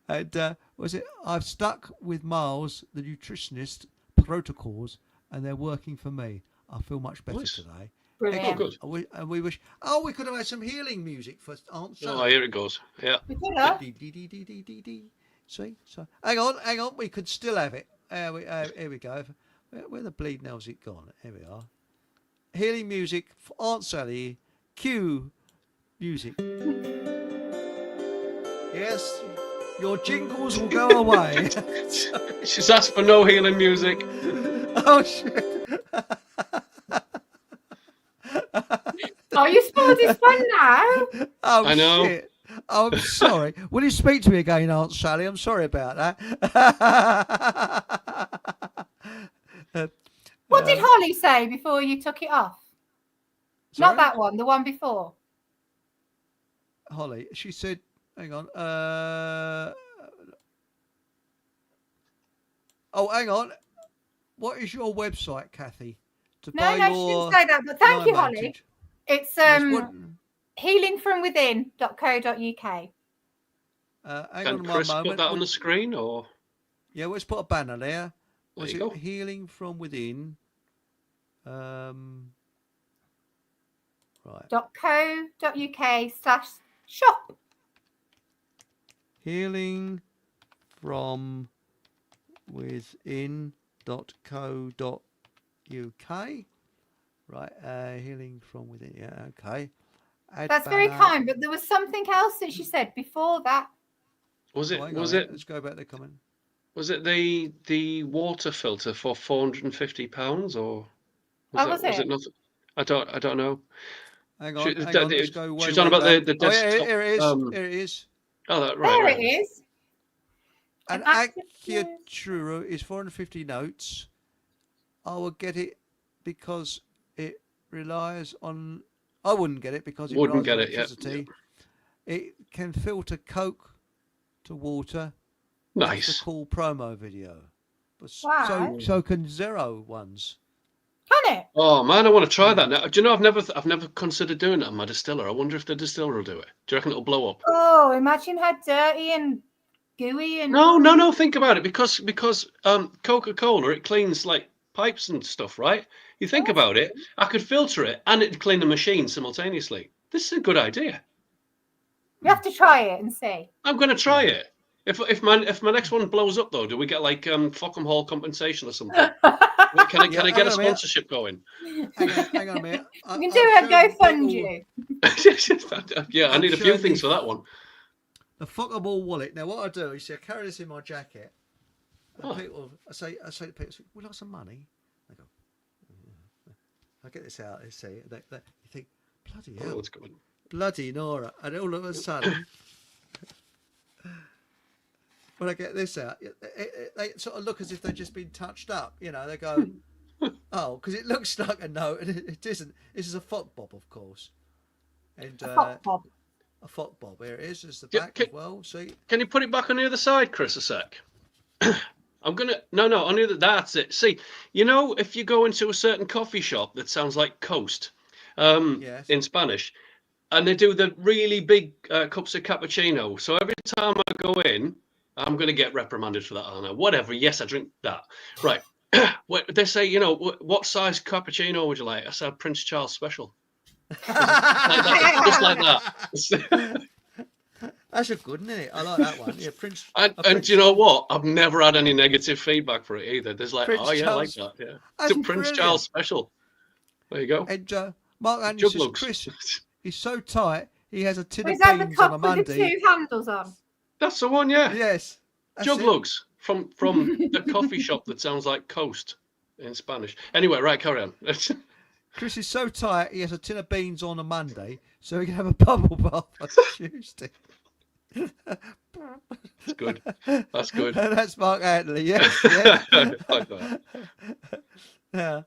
B: And was it? I've stuck with Miles, the nutritionist protocols, and they're working for me. I feel much better today.
C: Brilliant.
E: Oh, good.
B: And we wish. Oh, we could have had some healing music for Aunt Sally.
E: Oh, here it goes. Yeah.
C: We could have.
B: See, so hang on. We could still have it. Here we go. Where the bleed hell's it gone? Here we are. Healing music for Aunt Sally. Cue music. Yes, your jingles will go away.
E: She's asked for no healing music.
B: Oh shit.
C: Oh, you spoiled his fun now.
B: Oh,
E: I know.
B: Shit. Oh, I'm sorry. Will you speak to me again, Aunt Sally? I'm sorry about that.
C: What did Holly say before you took it off?
B: Sorry?
C: Not that one, the one before.
B: Holly, she said, hang on. Oh, hang on. What is your website, Kathy? To
C: No,
B: buy
C: she
B: your
C: didn't say that, but thank you, Holly.
B: Vantage?
C: It's
B: Yes,
C: healingfromwithin.co.uk.
B: hang
E: Can
B: on
E: Chris
B: one moment.
E: put that on the screen, or?
B: Yeah, let's put a banner there. Was
E: There
B: it
E: you go.
B: Healing from Within? Right.
C: .co.uk/shop.
B: Healing from within.co.uk. UK. Right, healing from within. Yeah, okay.
C: That's very kind, but there was something else that she said before that.
E: Was it?
B: Let's go back to the comment.
E: Was it the water filter for £450, or
C: was
E: it nothing? I don't know.
B: Hang on. Let's go
E: she's on about the desktop.
B: Here it is. Here it is.
E: Oh, right.
C: There it is.
B: An Acciatura is 450 notes. I will get it because it relies on. I wouldn't get it because it relies on electricity. Yeah. It can filter Coke to water.
E: Nice.
B: That's a cool promo video. But
C: wow.
B: So can Zero ones.
C: Can it?
E: Oh man, I want to try that now. Do you know I've never considered doing that on my distiller. I wonder if the distiller will do it. Do you reckon it'll blow up?
C: Oh, imagine how dirty and gooey and
E: No, think about it, because Coca-Cola, it cleans like pipes and stuff, right? You think about it, I could filter it and it'd clean the machine simultaneously. This is a good idea.
C: You have to try it and see.
E: I'm going to try it. If my next one blows up though, do we get like Fockham Hall compensation or something? Can I get a sponsorship going?
B: Hang on a minute.
C: You can do a GoFundMe.
E: Yeah, I need a few things for that one.
B: The Fockham Hall wallet. Now what I do is I carry this in my jacket. And people, I say to people, "We like some money." They go, I get this out. They say, you think, bloody hell,
E: what's going on?
B: Bloody Nora, and all of a sudden. When I get this out, they sort of look as if they've just been touched up. You know, they go, oh, because it looks like a note, and it isn't. This is a Fock-Bob, of course. And
C: a Fock-Bob.
B: A Fock-Bob. Here it is. There's the back as well. See?
E: Can you put it back on the other side, Chris, a sec? I'm going to... No, on the other... That's it. See, you know, if you go into a certain coffee shop that sounds like Coast in Spanish, and they do the really big cups of cappuccino. So every time I go in... I'm going to get reprimanded for that, aren't I? Whatever. Yes, I drink that. Right. They say, you know, what size cappuccino would you like? I said Prince Charles Special. Just like that.
B: That's a good one, isn't it? I like that one. Yeah, Prince.
E: And you know what? I've never had any negative feedback for it either. There's like,
B: Prince
E: Charles,
B: I
E: like that. Yeah. It's a Prince Charles Special. There you go.
B: And Mark Andrews says, Chris, he's so tight, he has a tin of beans on a Monday.
C: Is that the cup with the two handles on?
E: That's the one, yeah.
B: Yes.
E: Jug lugs from the coffee shop that sounds like Coast in Spanish. Anyway, right, carry on.
B: Chris is so tight, he has a tin of beans on a Monday, so he can have a bubble bath on Tuesday.
E: That's good. That's good.
B: That's Mark Antley, yes. Yeah.
E: Like that.
B: Yeah.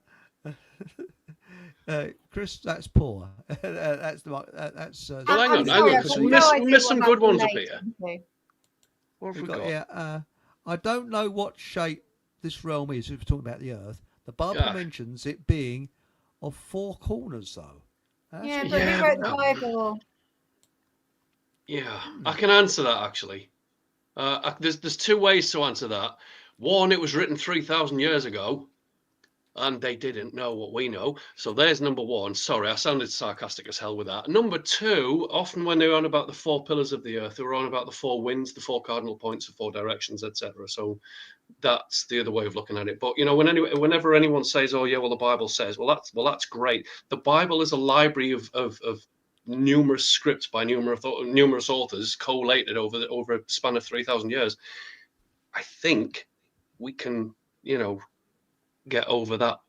B: Chris, that's poor. That's the that's.
E: Well, hang on, because we missed some good ones up here. What have we got?
B: Yeah, I don't know what shape this realm is. If we're talking about the Earth, the Bible mentions it being of four corners, though.
C: But we wrote the Bible.
E: Yeah, I can answer that actually. There's two ways to answer that. One, it was written 3,000 years ago. And they didn't know what we know. So there's number one. Sorry, I sounded sarcastic as hell with that. Number two, often when they're on about the four pillars of the earth, they're on about the four winds, the four cardinal points, the four directions, etc. So that's the other way of looking at it. But you know, whenever anyone says, "Oh yeah, well the Bible says," well that's great. The Bible is a library of numerous scripts by numerous authors collated over a span of 3,000 years. I think we can, you know, get over that.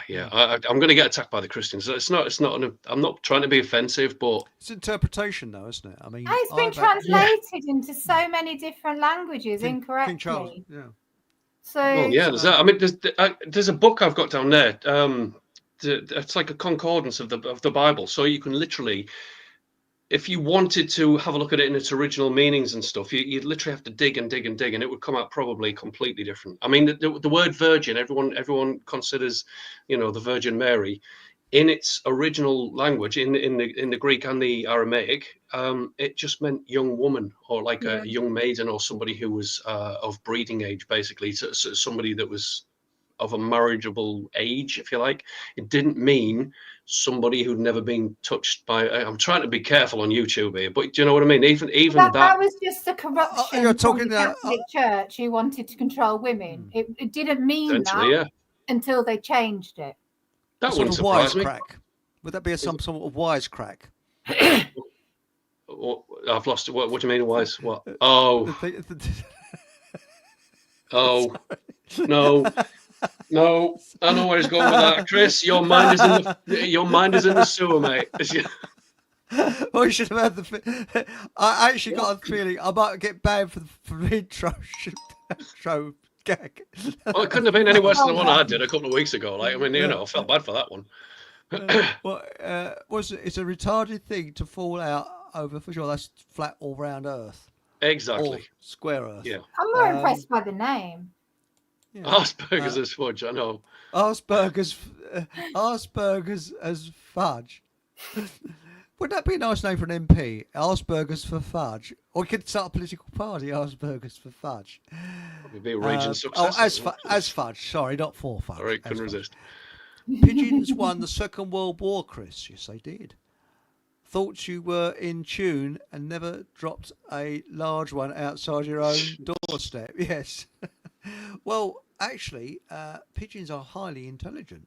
E: I'm going to get attacked by the Christians. I'm not trying to be offensive, but
B: it's interpretation, though, isn't it? I mean,
C: it's been translated into so many different languages incorrectly.
B: King Charles, yeah.
C: So
E: there's that. I mean, there's a book I've got down there. It's like a concordance of the Bible, so you can literally, if you wanted to have a look at it in its original meanings and stuff, you'd literally have to dig, and it would come out probably completely different. I mean, the word virgin, everyone considers, you know, the Virgin Mary, in its original language, in the Greek and the Aramaic, it just meant young woman, or like a young maiden, or somebody who was of breeding age, basically, so somebody that was of a marriageable age, if you like. It didn't mean somebody who'd never been touched by. I'm trying to be careful on YouTube here, but do you know what I mean? Even
C: that was just a corruption. You're talking from the Catholic Church who wanted to control women. It didn't mean that.
E: Yeah.
C: until they changed it.
E: That
B: sort
E: wouldn't
B: of
E: surprise me.
B: wisecrack. Would that be some sort of wisecrack?
E: I've lost it. What do you mean, wise? What? Oh. Oh. No. No. I know where he's going with that, Chris. Your mind is in the sewer, mate.
B: Well, you should have had the. I actually got a feeling I might get banned for the intro gag.
E: Well, it couldn't have been any worse than the one I did a couple of weeks ago. Like, I mean, I felt bad for that one.
B: It's a retarded thing to fall out over, for sure. That's flat all round Earth.
E: Exactly.
B: Or square Earth.
E: Yeah.
C: I'm more impressed by the name.
B: Yeah.
E: Asperger's as fudge, I know.
B: Asperger's as fudge. Wouldn't that be a nice name for an MP? Asperger's for fudge. Or we could start a political party, Asperger's for fudge.
E: Probably be a raging success.
B: As fudge. Sorry, not for fudge.
E: All right, couldn't resist.
B: Pigeons won the Second World War, Chris. Yes, they did. Thought you were in tune and never dropped a large one outside your own doorstep. Yes. Well, actually, pigeons are highly intelligent.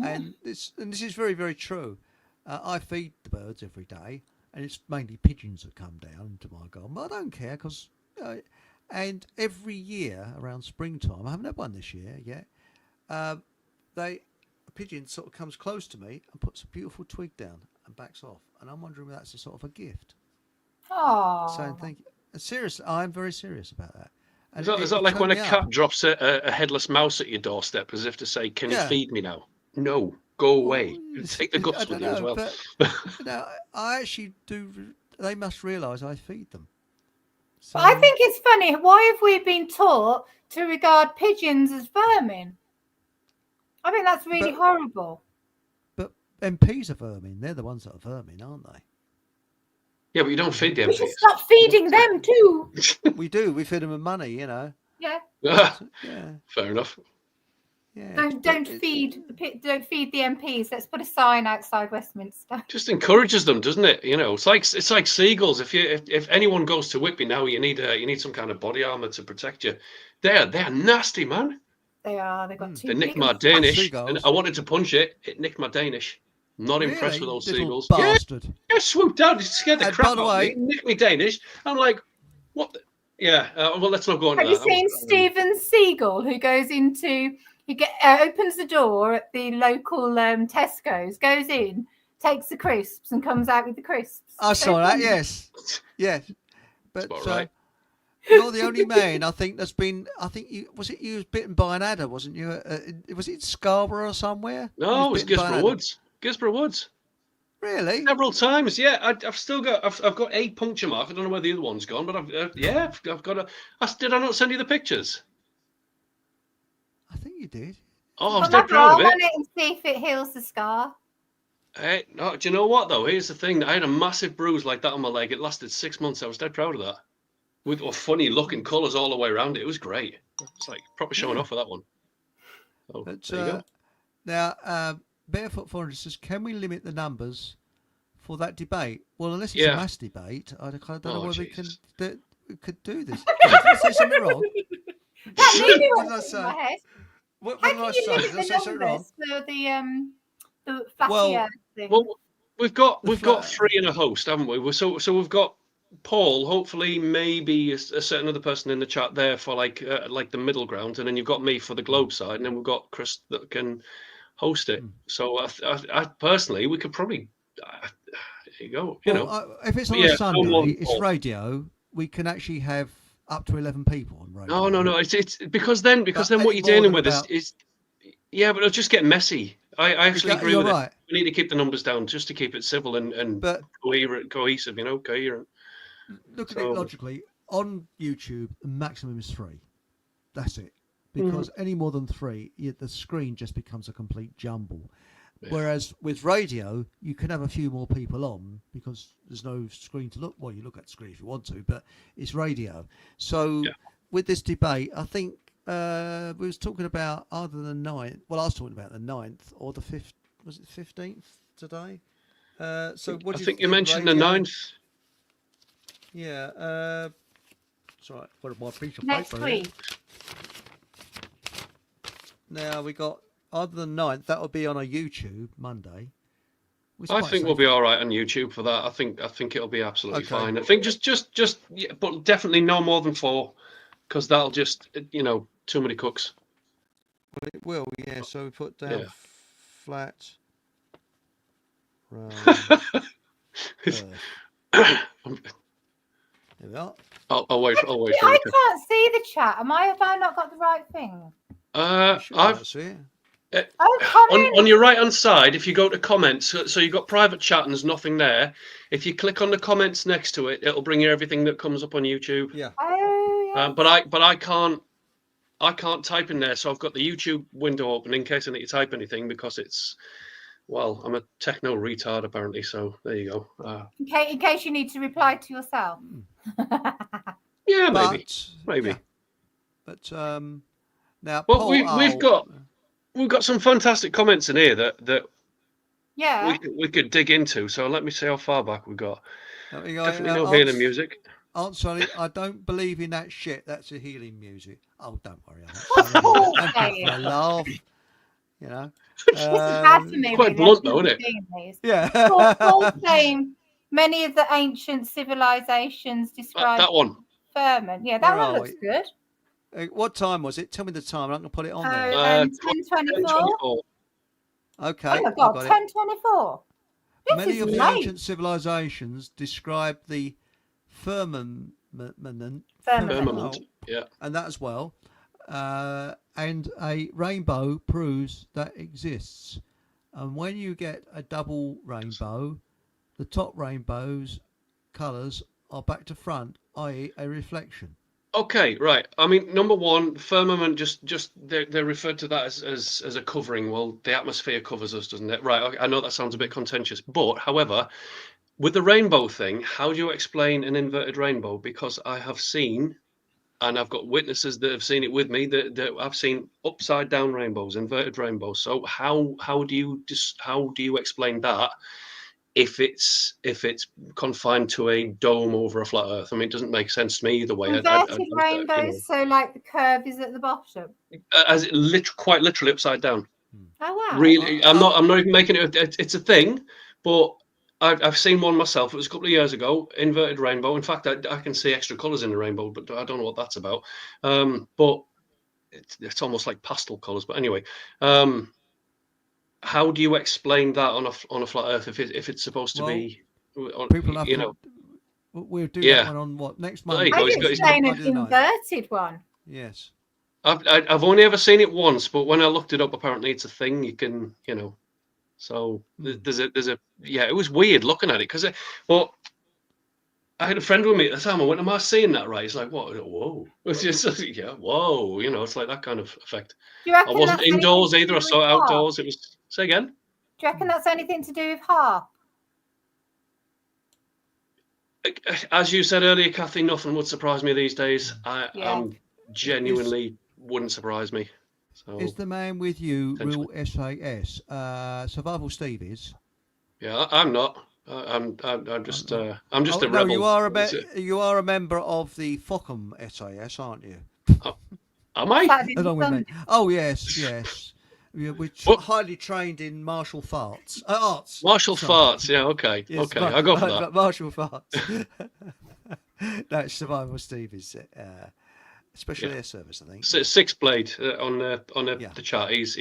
B: And this is very, very true. I feed the birds every day, and it's mainly pigeons that come down into my garden. But I don't care because, and every year around springtime, I haven't had one this year yet. A pigeon sort of comes close to me and puts a beautiful twig down and backs off, and I'm wondering if that's a sort of a gift.
C: Oh,
B: Saying thank you. Seriously, I'm very serious about that. And
E: Is that like when a cat drops a headless mouse at your doorstep as if to say, "Can you feed me now?" No. Go away. Take the guts with you as well.
B: But, I actually do. They must realise I feed them. So,
C: I think it's funny. Why have we been taught to regard pigeons as vermin? I think that's really horrible.
B: But MPs are vermin. They're the ones that are vermin, aren't they?
E: Yeah, but you don't feed the MPs.
C: We should stop feeding them too.
B: We do. We feed them with money, Yeah.
C: Yeah.
E: Fair enough.
B: Yeah.
C: Don't feed the MPs. Let's put a sign outside Westminster.
E: Just encourages them, doesn't it? It's like seagulls. If anyone goes to Whitby now, you need some kind of body armor to protect you. They're nasty, man.
C: They are. They've got two.
E: They nicked my Danish. And I wanted to punch it. It nicked my Danish. Not impressed with those seagulls.
B: Bastard.
E: Yeah, swooped down. It scared the crap out of me. Nicked me Danish. I'm like, what? Yeah. Well, let's not go on.
C: Have you seen Steven Seagal, who goes into? He opens the door at the local Tesco's, goes in, takes the crisps, and comes out with the crisps.
B: I saw that. Yes. But right. You're the only man I think that's been. I think you was bitten by an adder, wasn't you? Was it Scarborough or somewhere?
E: No, it was Gisborough Woods. Gisborough Woods.
B: Really?
E: Several times. Yeah, I've still got. I've got a puncture mark. I don't know where the other one's gone, but I've got a. Did I not send you the pictures?
B: I think you did.
E: Oh, I was dead proud of it.
C: I want it and see if it heals the scar.
E: Hey, no, do you know what though? Here's the thing. I had a massive bruise like that on my leg. It lasted 6 months. I was dead proud of that. With funny looking colours all the way around it. It was great. It's like proper showing off for that one. Oh,
B: but,
E: there you go.
B: Now, Barefoot Foreigner says, can we limit the numbers for that debate? Well, unless it's a mass debate, I don't know whether we could do this. Did I say something wrong?
C: That really
B: what did I say?
C: My head.
B: What
C: How
B: did I
C: can you
B: say?
C: limit
B: Did I say something
C: the
B: wrong?
C: numbers for the flashy earth thing?
E: Well, we've got three in a host, haven't we? So we've got Paul, hopefully maybe a certain other person in the chat there for like the middle ground, and then you've got me for the globe side, and then we've got Chris that can host it. So I personally, we could probably there you go.
B: If it's on a Sunday, it's radio. We can actually have up to 11 people on radio.
E: No. It's because then what you're dealing with is but it'll just get messy. I actually agree with it. We need to keep the numbers down just to keep it civil and cohesive. Coherent.
B: Look at it logically. On YouTube, the maximum is 3. That's it. Because any more than 3, the screen just becomes a complete jumble. Yeah. Whereas with radio, you can have a few more people on because there's no screen to look. Well, you look at the screen if you want to, but it's radio. So with this debate, I think we was talking about either the 9th. Well, I was talking about the 9th or the 5th. Was it the 15th today? So what do you think
E: you mentioned the 9th.
B: Yeah. Sorry, what my piece of
C: next
B: paper
C: week.
B: Now we got other than 9th, that will be on a YouTube Monday.
E: I think we'll be all right on YouTube for that. I think it'll be absolutely fine. I think just yeah, but definitely no more than 4, because that'll just too many cooks.
B: Well, it will, yeah. So we put down flat. There we are.
E: I'll wait.
C: I can't see the chat. Have I not got the right thing?
B: I've see it.
E: On your right hand side, if you go to comments, so you've got private chat and there's nothing there. If you click on the comments next to it, it'll bring you everything that comes up on YouTube.
B: Yeah.
C: Oh, yeah.
E: But I can't type in there, so I've got the YouTube window open in case I need to type anything, because it's, well, I'm a techno retard apparently. So there you go.
C: In case you need to reply to yourself.
E: Yeah, maybe.
B: Yeah. But now,
E: well, we've got some fantastic comments in here that we could dig into. So let me see how far back we got. Definitely no healing music.
B: Aunt Sonny, I don't believe in that shit. That's a healing music. Oh, don't worry. I laugh. You know.
C: This is bad for me.
E: Quite blunt, though, isn't it?
B: Yeah.
C: Paul saying many of the ancient civilizations describe
E: that one.
C: ferment. Yeah, that one looks good.
B: What time was it? Tell me the time. I'm going to put it on there.
C: 10:24.
B: Okay.
C: Oh my God, 10:24.
B: Many of the ancient civilizations describe the firmament,
E: yeah,
B: and that as well. And a rainbow proves that exists. And when you get a double rainbow, the top rainbow's colours are back to front, i.e. a reflection.
E: Okay, right. I mean, number one, firmament, just they're referred to that as a covering. Well, the atmosphere covers us, doesn't it? Right. I know that sounds a bit contentious, but however, with the rainbow thing, how do you explain an inverted rainbow? Because I have seen, and I've got witnesses that have seen it with me, that I've seen upside down rainbows, inverted rainbows. So how do you explain that if it's confined to a dome over a flat Earth? I mean, it doesn't make sense to me either way.
C: Inverted rainbows, so like the curve is at the bottom.
E: As it quite literally upside down.
C: Oh wow!
E: Really, I'm not even making it. It's a thing, but I've seen one myself. It was a couple of years ago. Inverted rainbow. In fact, I can see extra colours in the rainbow, but I don't know what that's about. But it's almost like pastel colours. But anyway, how do you explain that on a flat Earth if it's supposed to be?
B: People have to. We'll do that one on what next month.
C: I can explain an inverted one.
B: Yes.
E: I've only ever seen it once, but when I looked it up, apparently it's a thing. You can, So there's a it was weird looking at it because I had a friend with me at the time. I went, "Am I seeing that right?" He's like, "What? Whoa!" It's just whoa. It's like that kind of effect. I wasn't indoors either. I saw it outdoors. It was. Say again.
C: Do you reckon that's anything to do with HAARP?
E: As you said earlier, Kathy, nothing would surprise me these days. Genuinely wouldn't surprise me. So.
B: Is the man with you real SAS? Survival Steve is.
E: Yeah, I'm not. I'm just a rebel.
B: No, you are a member of the Fockham SAS, aren't you?
E: Am I?
B: Along with me. Oh yes. Which highly trained in martial arts.
E: Martial farts, yeah, okay.
B: Yes,
E: okay, I go for that.
B: Martial farts. That's Survival Stevie's special air service, I think.
E: Six blade on the chart. He's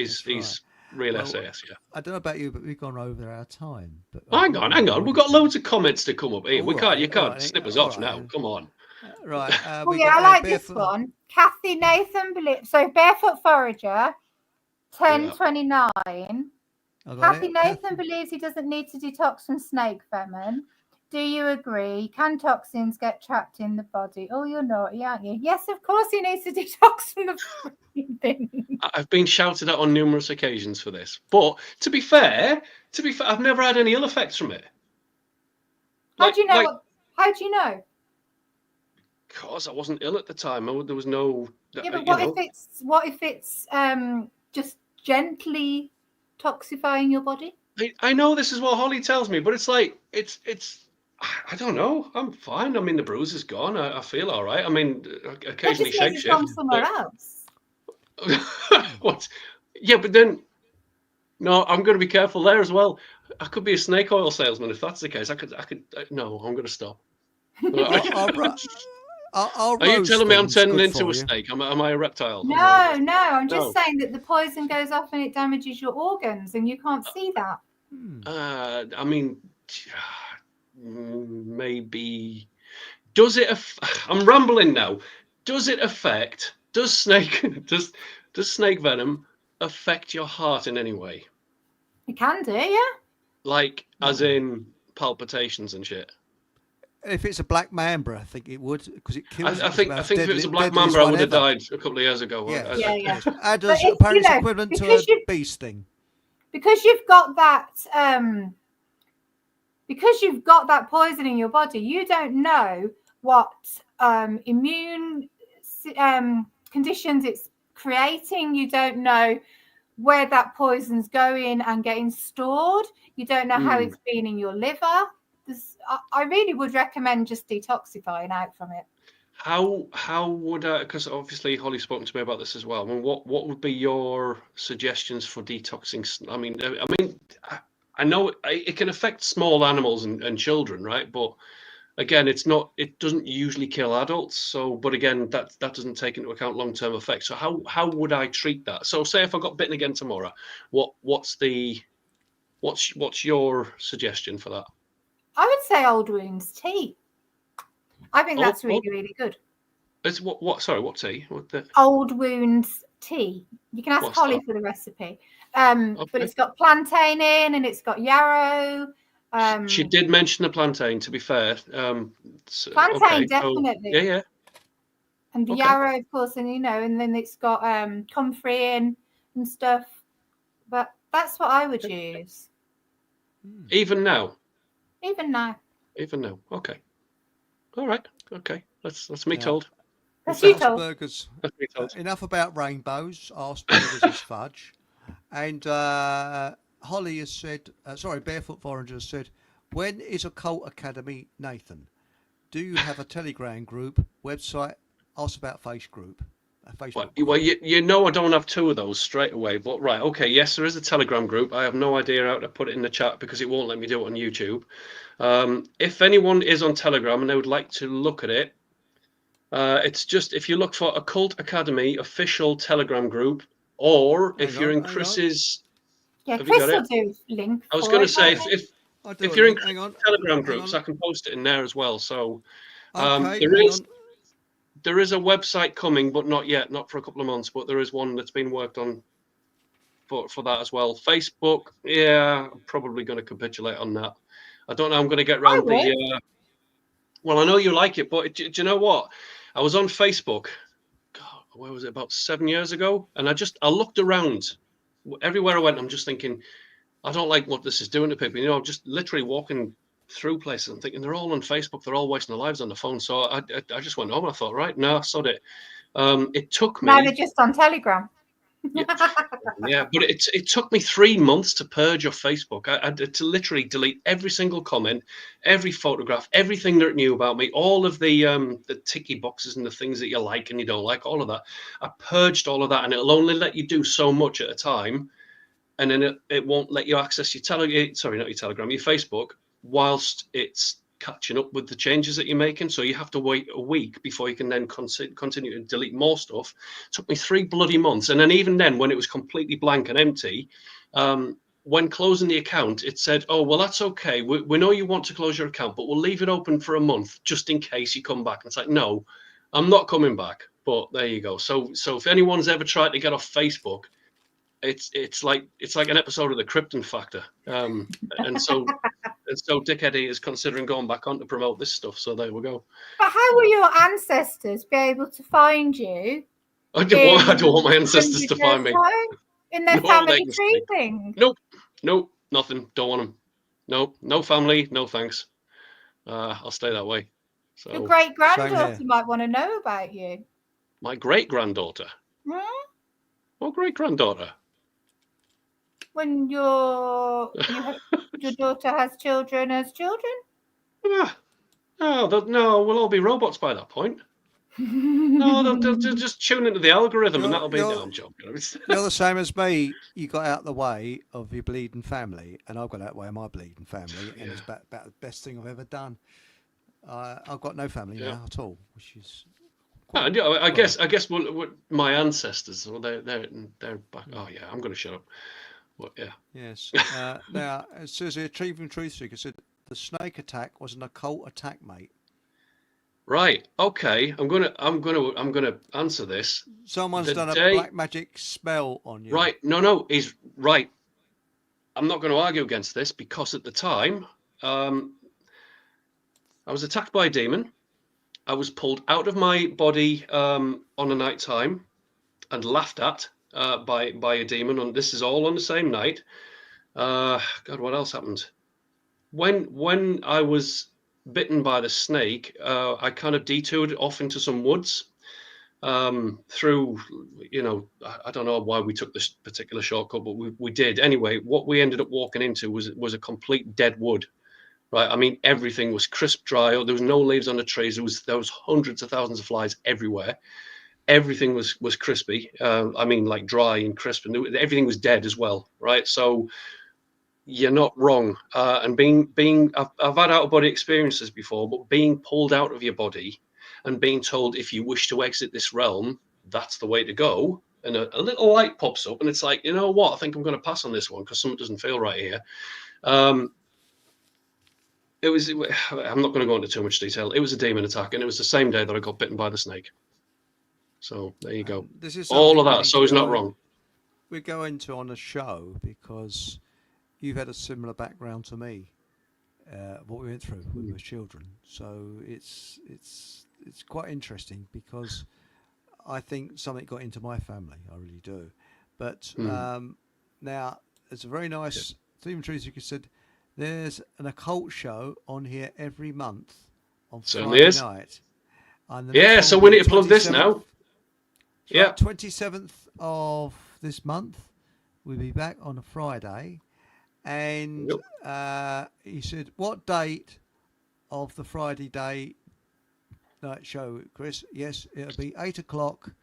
E: real SAS, yeah.
B: I don't know about you, but we've gone over our time. But
E: hang on. We've got loads of comments to come up here. You can't snip us off now. Come on.
B: Right.
C: I like this one. Kathy Nathan so Barefoot Forager. 10:29. Kathy Nathan believes he doesn't need to detox from snake venom. Do you agree? Can toxins get trapped in the body? Oh, you're naughty, aren't you? Yes, of course he needs to detox from the thing.
E: I've been shouted at on numerous occasions for this, but to be fair, I've never had any ill effects from it.
C: How do you know? How do you know?
E: Because I wasn't ill at the time. There was no.
C: Yeah, but what if it's just gently toxifying your body?
E: I know this is what Holly tells me, but it's like it's I don't know. I'm fine. I mean, the bruise is gone. I feel all right. I mean, occasionally shapeshift.
C: Somewhere else.
E: What? Yeah, but then No, I'm going to be careful there as well. I could be a snake oil salesman if that's the case. I could. No, I'm going to stop.
B: Are
E: you telling me I'm
B: things
E: turning
B: good
E: into
B: for
E: a
B: you?
E: snake? Am I a reptile?
C: No, I'm just
E: No.
C: saying that the poison goes off and it damages your organs, and you can't see that.
E: I mean, maybe. Does it? I'm rambling now. Does it affect? Does snake venom affect your heart in any way?
C: It can do, yeah.
E: Like, as in palpitations and shit.
B: If it's a black mamba, I think it would, because it kills.
E: I think if it was a black mamba, I would have died a couple of years ago.
B: Yeah.
C: But
B: Apparently, it's equivalent to a bee sting.
C: Because you've got that, poison in your body, you don't know what immune conditions it's creating. You don't know where that poison's going and getting stored. You don't know how it's been in your liver. I really would recommend just detoxifying out from it.
E: How would I? Because obviously Holly's spoken to me about this as well. I mean, what would be your suggestions for detoxing? I mean, I know it can affect small animals and children, right? But again, it doesn't usually kill adults. So, but again, that doesn't take into account long-term effects. So how would I treat that? So, say if I got bitten again tomorrow, what's your suggestion for that?
C: I would say old wounds tea. I think that's really, really good.
E: It's what? Sorry, what tea?
C: Old wounds tea. You can ask Holly for the recipe. But it's got plantain in, and it's got yarrow.
E: She did mention the plantain. To be fair,
C: plantain definitely.
E: Yeah.
C: And the yarrow, of course, and and then it's got comfrey in and stuff. But that's what I would use.
E: Even now.
C: Even now.
E: Okay. All right. Okay. That's me told.
C: That's you told.
B: Asperger's. Enough about rainbows. Asperger's is fudge. And Holly has said, Barefoot Foreigner has said, when is Occult Academy, Nathan? Do you have a Telegram group, website? Ask about Facebook group.
E: Well, I don't have two of those straight away, but right, okay, yes, there is a Telegram group. I have no idea how to put it in the chat because it won't let me do it on YouTube. If anyone is on Telegram and they would like to look at it, it's just if you look for Occult Academy official Telegram group, or if you're in Chris's,
C: Chris will do link.
E: I was going to say if you're in Telegram groups, I can post it in there as well. So there is a website coming, but not yet, not for a couple of months, but there is one that's been worked on for that as well. Facebook, I'm probably going to capitulate on that. I don't know. I'm going to get around well, I know you like it, but do you know what? I was on Facebook, God, where was it, about 7 years ago? And I looked around. Everywhere I went, I'm just thinking, I don't like what this is doing to people. I'm just literally walking through places and thinking they're all on Facebook, they're all wasting their lives on the phone. So I just went home and I thought, right, no, I sod it. It took me.
C: Now they're just on Telegram.
E: Yeah, but it took me 3 months to purge off Facebook. I had to literally delete every single comment, every photograph, everything that it knew about me, all of the ticky boxes and the things that you like and you don't like, all of that. I purged all of that, and it'll only let you do so much at a time, and then it won't let you access your Facebook whilst it's catching up with the changes that you're making. So you have to wait a week before you can then continue to delete more stuff. It took me 3 bloody months. And then even then, when it was completely blank and empty, when closing the account, it said, oh, well, that's okay. We know you want to close your account, but we'll leave it open for a month just in case you come back. And it's like, no, I'm not coming back. But there you go. So if anyone's ever tried to get off Facebook, it's like an episode of the Krypton Factor, and so Dick Eddy is considering going back on to promote this stuff. So there we go.
C: But how will your ancestors be able to find you?
E: I don't want my ancestors to find me
C: in their family tree thing.
E: Nope, nothing. Don't want them. No family. No thanks. I'll stay that way. So
C: your great granddaughter might want to know about you.
E: My great granddaughter. What great granddaughter?
C: When your daughter has children as children?
E: No, we'll all be robots by that point. No, they'll just tune into the algorithm and that'll be no, I'm joking.
B: You're the same as me. You got out the way of your bleeding family, and I've got out the way of my bleeding family, and it's about the best thing I've ever done. I've got no family now at all, which is.
E: I guess what my ancestors, well, they're back. Oh yeah, I'm going to shut up. Well, yeah.
B: Yes. Now, it says here, Achieving Truth Seeker said the snake attack was an occult attack, mate.
E: Right. Okay. I'm gonna answer this.
B: Someone's done a black magic spell on you.
E: Right. No, he's right. I'm not going to argue against this because at the time, I was attacked by a demon. I was pulled out of my body on a night time and laughed at by a demon. And this is all on the same night. God, what else happened? When I was bitten by the snake, I kind of detoured off into some woods through, I don't know why we took this particular shortcut, but we did. Anyway, what we ended up walking into was a complete dead wood. Right, I mean, everything was crisp dry. There was no leaves on the trees. There was hundreds of thousands of flies everywhere. Everything was crispy. I mean, like dry and crisp, and everything was dead as well. Right, so you're not wrong. And I've had out of body experiences before, but being pulled out of your body and being told if you wish to exit this realm, that's the way to go. And a little light pops up, and it's like, you know what? I think I'm going to pass on this one because something doesn't feel right here. I'm not going to go into too much detail. It was a demon attack, and it was the same day that I got bitten by the snake. So there you go.
B: This is
E: all of that. So he's not wrong.
B: We go into on a show because you've had a similar background to me. What we went through when we were children. So it's quite interesting because I think something got into my family. I really do. But now it's a very nice. Stephen Trusick said. There's an occult show on here every month on Friday night.
E: Yeah, so we need to plug this now. Yeah.
B: 27th of this month, we'll be back on a Friday. And he said, what date of the Friday night show, Chris? Yes, it'll be 8 o'clock.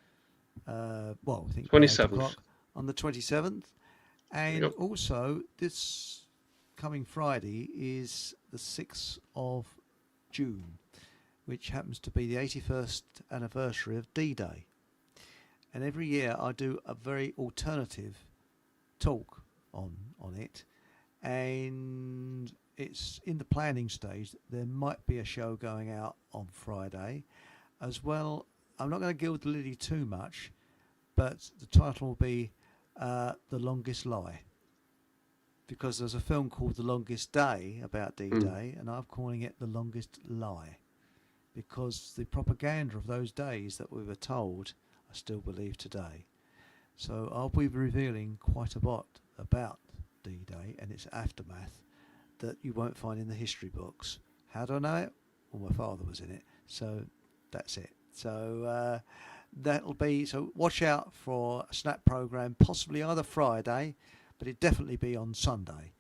B: I think
E: 27th.
B: On the 27th. And also, this coming Friday is the 6th of June, which happens to be the 81st anniversary of D-Day. And every year I do a very alternative talk on it, and it's in the planning stage. There might be a show going out on Friday as well. I'm not going to gild the lily too much, but the title will be The Longest Lie. Because there's a film called The Longest Day about D-Day, and I'm calling it The Longest Lie. Because the propaganda of those days that we were told, I still believe today. So I'll be revealing quite a lot about D-Day and its aftermath that you won't find in the history books. How do I know it? Well, my father was in it. So that's it. So that'll be... So watch out for a snap program, possibly either Friday, but it'd definitely be on Sunday.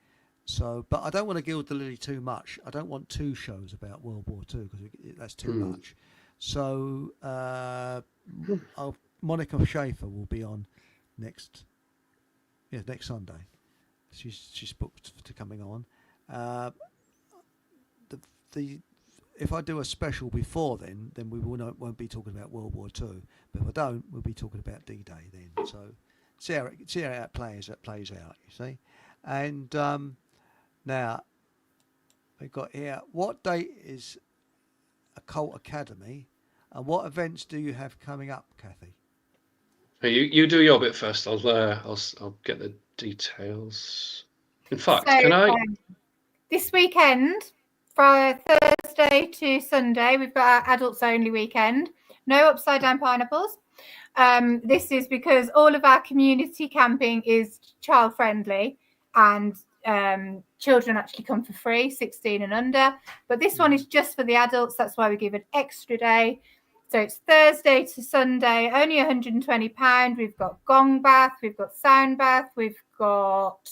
B: So, but I don't want to gild the lily too much. I don't want 2 shows about World War II because that's too much. So, Monica Schaefer will be on next Sunday. She's booked to coming on. If I do a special before then we won't be talking about World War II. But if I don't, we'll be talking about D-Day then. So. See how it plays out, you see. And now we've got here, what date is Occult Academy and what events do you have coming up, Kathy?
E: Hey, you do your bit first. I'll get the details. In fact, can I?
C: This weekend, from Thursday to Sunday, we've got our adults only weekend. No upside down pineapples. This is because all of our community camping is child friendly and children actually come for free, 16 and under. But this one is just for the adults. That's why we give an extra day. So it's Thursday to Sunday, only £120. We've got gong bath, we've got sound bath, we've got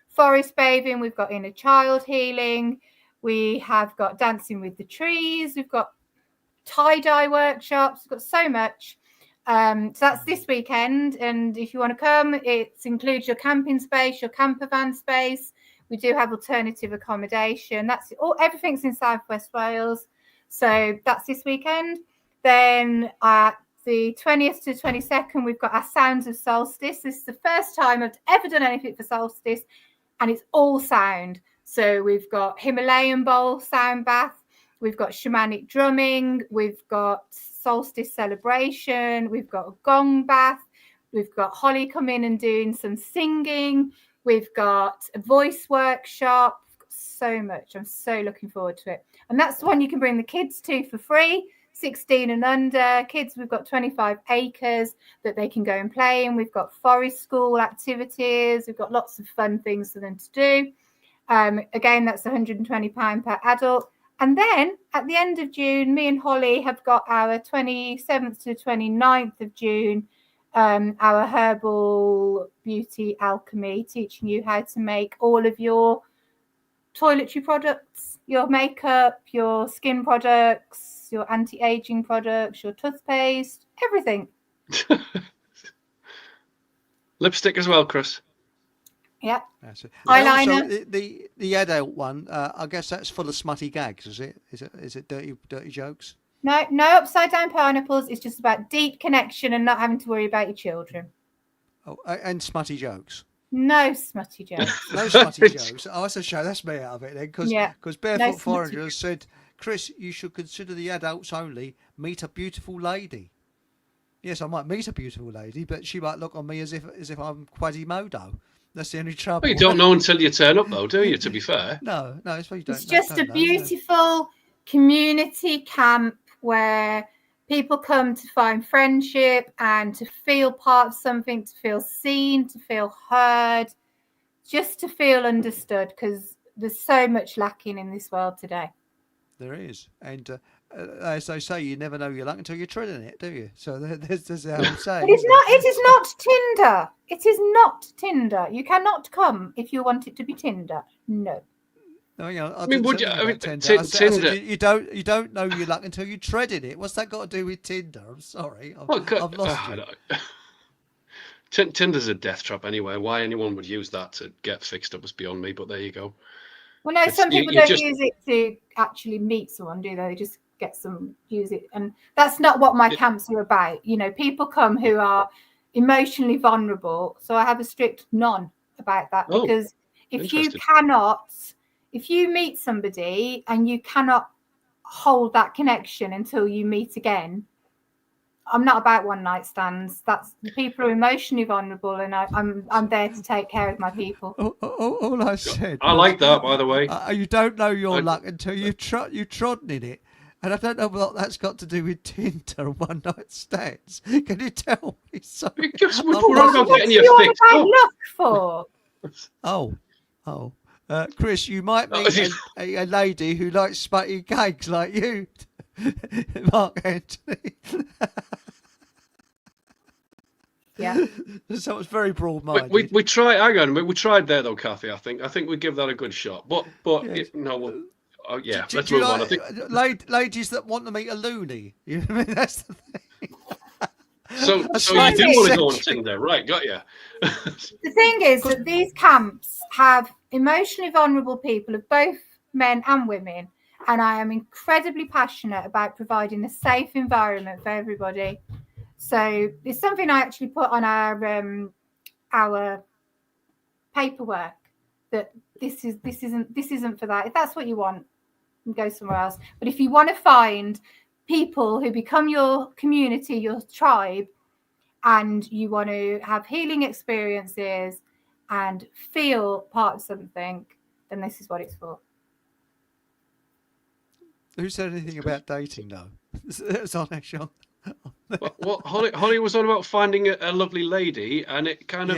C: forest bathing, we've got inner child healing, we have got dancing with the trees, we've got tie-dye workshops. We've got so much. So that's this weekend. And if you want to come, it includes your camping space, your camper van space. We do have alternative accommodation. That's all. Everything's in South West Wales. So that's this weekend. Then at the 20th to 22nd, we've got our Sounds of Solstice. This is the first time I've ever done anything for Solstice, and it's all sound. So we've got Himalayan bowl sound bath. We've got shamanic drumming. We've got solstice celebration. We've got a gong bath. We've got Holly come in and doing some singing. We've got a voice workshop. So much. I'm so looking forward to it. And that's the one you can bring the kids to for free, 16 and under. Kids, we've got 25 acres that they can go and play in. We've got forest school activities. We've got lots of fun things for them to do. Again, that's £120 per adult. And then at the end of June, me and Holly have got our 27th to 29th of June, our herbal beauty alchemy, teaching you how to make all of your toiletry products, your makeup, your skin products, your anti-aging products, your toothpaste, everything.
E: Lipstick as well, Chris.
C: Yeah.
B: Eyeliner. Also, the adult one, I guess that's full of smutty gags, is it? Is it dirty jokes?
C: No upside down pineapples. It's just about deep connection and not having to worry about your children.
B: Oh, and smutty jokes.
C: No smutty jokes.
B: No smutty jokes. Oh, that's a show. That's me out of it then, because Barefoot Foreigner said, Chris, you should consider the adults only. Meet a beautiful lady. Yes, I might meet a beautiful lady, but she might look on me as if I'm Quasimodo. That's the only trouble.
E: Well, you don't know until you turn up, though, do you? To be fair.
B: No, it's what you don't.
C: It's just a beautiful community camp where people come to find friendship and to feel part of something, to feel seen, to feel heard, just to feel understood, because there's so much lacking in this world today.
B: There is, and as they say, you never know your luck until you tread in it, do you? So there's how I'm saying.
C: It is not Tinder. It is not Tinder. You cannot come if you want it to be Tinder. No.
B: No, you know,
E: I mean, would you? I mean,
B: Tinder.
E: Tinder.
B: You don't know your luck until you tread in it. What's that got to do with Tinder? I'm sorry, I've lost you.
E: Tinder's a death trap anyway. Why anyone would use that to get fixed up is beyond me. But there you go.
C: Well, no, some people don't use it to actually meet someone, do they? They just use it, and that's not what my camps are about. You know, people come who are emotionally vulnerable, so I have a strict non about that, because if you meet somebody and you cannot hold that connection until you meet again, I'm not about one night stands. That's the people are emotionally vulnerable, and I'm there to take care of my people.
B: All I said.
E: I like that, by the way.
B: You don't know your luck until you've trodden in it. And I don't know what that's got to do with Tinder and one night stands. Can you tell me? Sorry.
C: What's your about luck for?
B: Oh. Chris, you might meet a lady who likes smutty cakes like you, Mark Anthony.
C: Yeah.
B: So it's very broad-minded.
E: We tried. Hang on, we tried there though, Kathy. I think we give that a good shot. But
B: yes.
E: Let's move on. I think
B: ladies that want to meet a loony. You know what I mean? That's the thing.
E: So you do want to go on Tinder, right? Got you.
C: The thing is that these camps have emotionally vulnerable people of both men and women, and I am incredibly passionate about providing a safe environment for everybody. So it's something I actually put on our paperwork, that this isn't for that. If that's what you want, go somewhere else. But if you want to find people who become your community, your tribe, and you want to have healing experiences and feel part of something, then this is what it's for.
B: Who said anything about dating though? It was on Sean.
E: Well, Holly was on about finding a lovely lady, and it kind of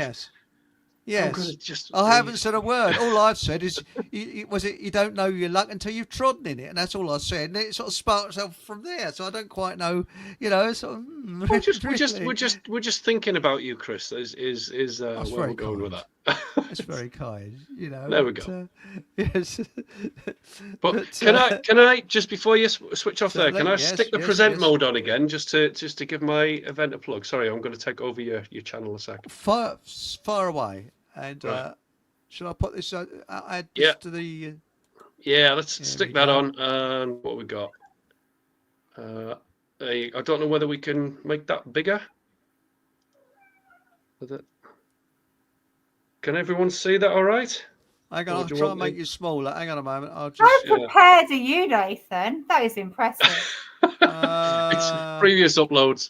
B: Yes. I haven't said a word. All I've said is, you don't know your luck until you've trodden in it, and that's all I said. And it sort of sparks itself from there. So I don't quite know, Sort of,
E: we're just thinking about you, Chris. Is where we're going with that.
B: That's very kind. You know.
E: There we go.
B: Yes.
E: But can I just before you switch off there, can I stick the present mode on again just to give my event a plug? Sorry, I'm going to take over your channel a sec.
B: Far away, and should I put this? Add this to the.
E: Yeah, let's stick that on. And what we got? I don't know whether we can make that bigger. Can everyone see that all right?
B: Hang on, I'll try and make you smaller. Hang on a moment. I'll just.
C: How prepared are you, Nathan? That is impressive.
E: It's previous uploads.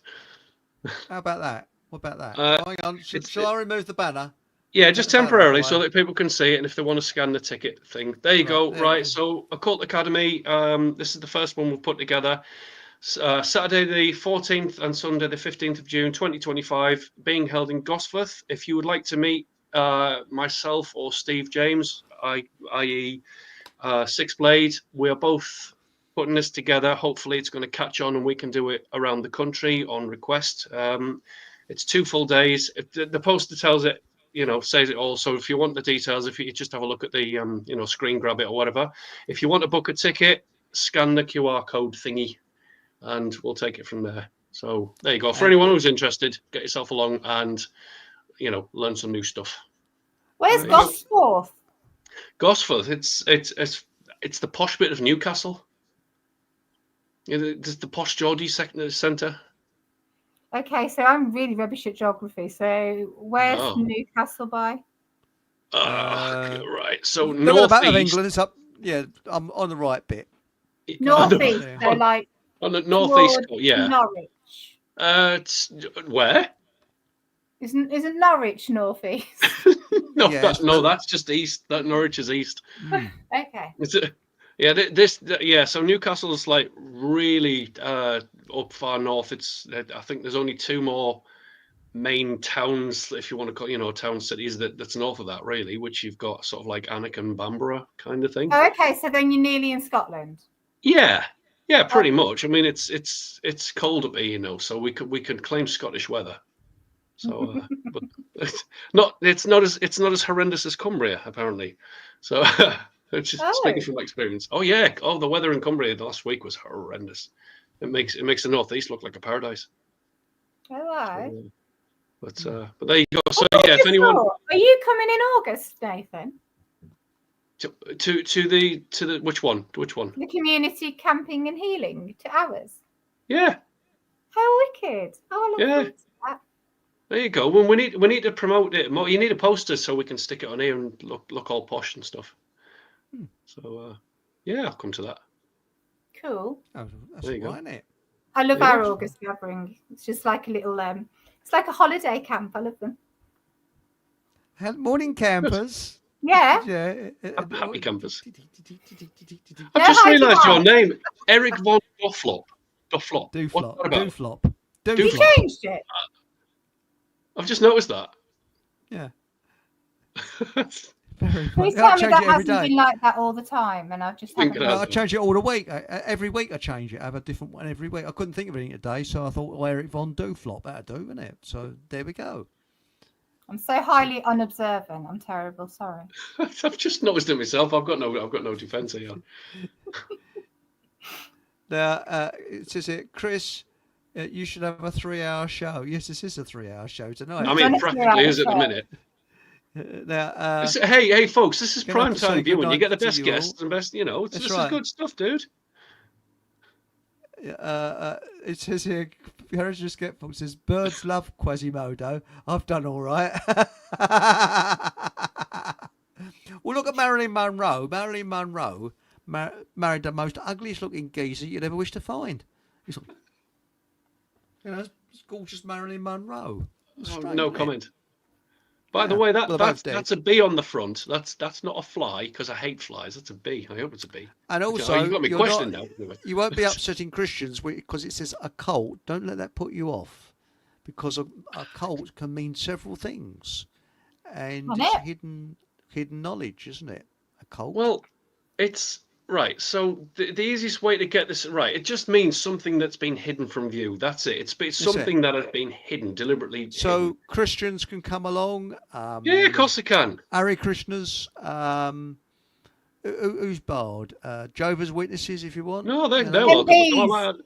B: How about that? What about that? Hang on. Shall I remove the banner?
E: Yeah, just temporarily so that people can see it, and if they want to scan the ticket thing. There you go. Right, so Occult Academy, this is the first one we've put together. Saturday the 14th and Sunday the 15th of June 2025, being held in Gosforth. If you would like to meet myself or Steve James, i.e. Six Blade, we are both putting this together. Hopefully it's going to catch on and we can do it around the country on request. It's 2 full days. The poster tells it, says it all. So if you want the details, if you just have a look at the, screen grab it or whatever. If you want to book a ticket, scan the QR code thingy and we'll take it from there. So there you go. For anyone who's interested, get yourself along and, learn some new stuff.
C: Where's Gosforth?
E: Gosforth, it's the posh bit of Newcastle. It's the posh Geordie centre.
C: Okay, so I'm really rubbish at geography. So where's Newcastle by?
E: Right. So
B: north of England. It's up. Yeah, I'm on the right bit.
C: Northeast. So like
E: on the northeast. Yeah.
C: Norwich.
E: It's where?
C: Isn't Norwich northeast?
E: No, that's just east. That Norwich is east.
C: Okay.
E: So Newcastle's like really up far north. I think there's only 2 more main towns, if you want to call, town cities that's north of that really, which you've got sort of like Alnwick and Bamborough kind of thing.
C: Oh, okay. So then you're nearly in Scotland.
E: Yeah, pretty much. I mean, it's cold up here, so we could claim Scottish weather. So, but it's not as horrendous as Cumbria apparently. So, just speaking from experience. Oh yeah, the weather in Cumbria the last week was horrendous. It makes the northeast look like a paradise.
C: Oh, right.
E: But there you go. So if anyone,
C: are you coming in August, Nathan?
E: To the which one?
C: The community camping and healing to ours.
E: Yeah.
C: How wicked! Oh, I look forward to that.
E: There you go. Well, we need to promote it more. You need a poster so we can stick it on here and look all posh and stuff. So I'll come to that.
C: Cool.
B: Oh, that's right, isn't it?
C: I love our August gathering. It's just like a little it's like a holiday camp. I love them.
B: Morning campers.
C: Yeah.
E: Happy campers. I've just realised your name, Eric von Duflop.
B: Duflop.
C: You changed it.
E: I've just noticed that.
B: Yeah.
C: Please tell me that hasn't been like that all the time, and I've just
B: I change it all the week. Every week I change it. I have a different one every week. I couldn't think of anything today, so I thought, Eric von Duflop, that'd do, isn't it? So there we go.
C: I'm so highly unobservant. I'm terrible. Sorry.
E: I've just noticed it myself. I've got no defence here.
B: Now it says here, Chris, you should have a 3-hour show. Yes, this is a 3-hour show tonight.
E: I mean, practically is at the minute.
B: Now,
E: hey, folks, this is prime time viewing. You get the best guests and best, this is good stuff, dude.
B: It says here, Heritage Skepful says, birds love Quasimodo. I've done all right. Well, look at Marilyn Monroe. Marilyn Monroe married the most ugliest looking geezer you'd ever wish to find. It's gorgeous Marilyn Monroe.
E: No comment. By the way, that's a bee on the front. That's not a fly because I hate flies. That's a bee. I hope it's a bee.
B: And also,
E: you've got me questioned now.
B: You won't be upsetting Christians because it says occult. Don't let that put you off, because occult can mean several things, and it's hidden knowledge, isn't it? Occult.
E: Well, it's right. So the easiest way to get this right, it just means something that's been hidden from view. That's it. It's something that has been hidden, deliberately.
B: So
E: hidden.
B: Christians can come along.
E: Yeah, of course they can.
B: Hare Krishnas. Who's barred? Jehovah's Witnesses, if you want.
E: No, they're
C: MPs.
E: welcome.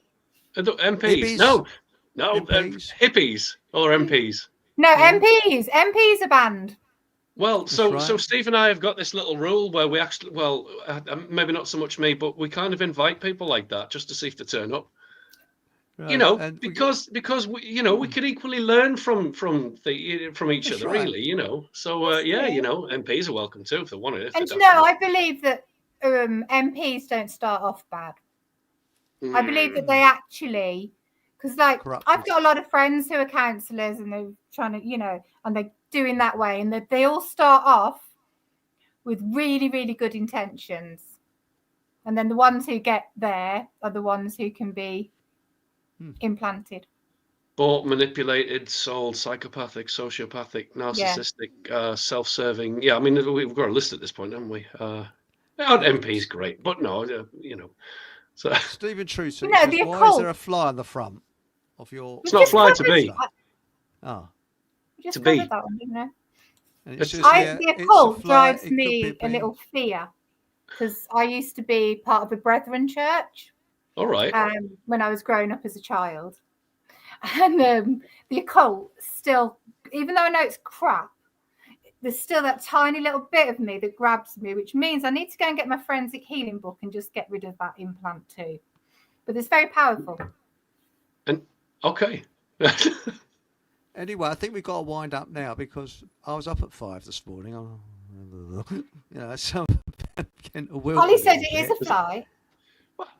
E: MPs.
B: Hippies?
E: No,
B: MPs?
E: hippies or MPs.
C: No, MPs. MPs are banned.
E: Well, so
B: right.
E: Steve and I have got this little rule where we actually, maybe not so much me, but we kind of invite people like that just to see if they turn up.
B: Right.
E: You know,
B: And
E: because we, we could equally learn from each
B: That's
E: other,
B: right.
E: really. So yeah, MPs are welcome too if they want it.
C: And I believe that MPs don't start off bad. I believe that they actually, because I've got a lot of friends who are counsellors and they're trying to, and they're doing that way, and that they all start off with really, really good intentions. And then the ones who get there are the ones who can be implanted.
E: Bought, manipulated, sold, psychopathic, sociopathic, narcissistic, self-serving. Yeah, I mean, we've got a list at this point, haven't we? MP is great, but no, So
B: Stephen Truson,
C: why
B: is there a fly on the front of your...
E: It's not fly to be.
B: Oh.
C: We just
E: to be.
C: covered that one, didn't we?
B: The
C: occult drives me a little fear, because I used to be part of a Brethren church.
E: All right.
C: When I was growing up as a child. And the occult still, even though I know it's crap, there's still that tiny little bit of me that grabs me, which means I need to go and get my forensic healing book and just get rid of that implant too. But it's very powerful.
E: And okay.
B: Anyway, I think we've got to wind up now because I was up at 5 this morning.
C: Holly said it is a fly.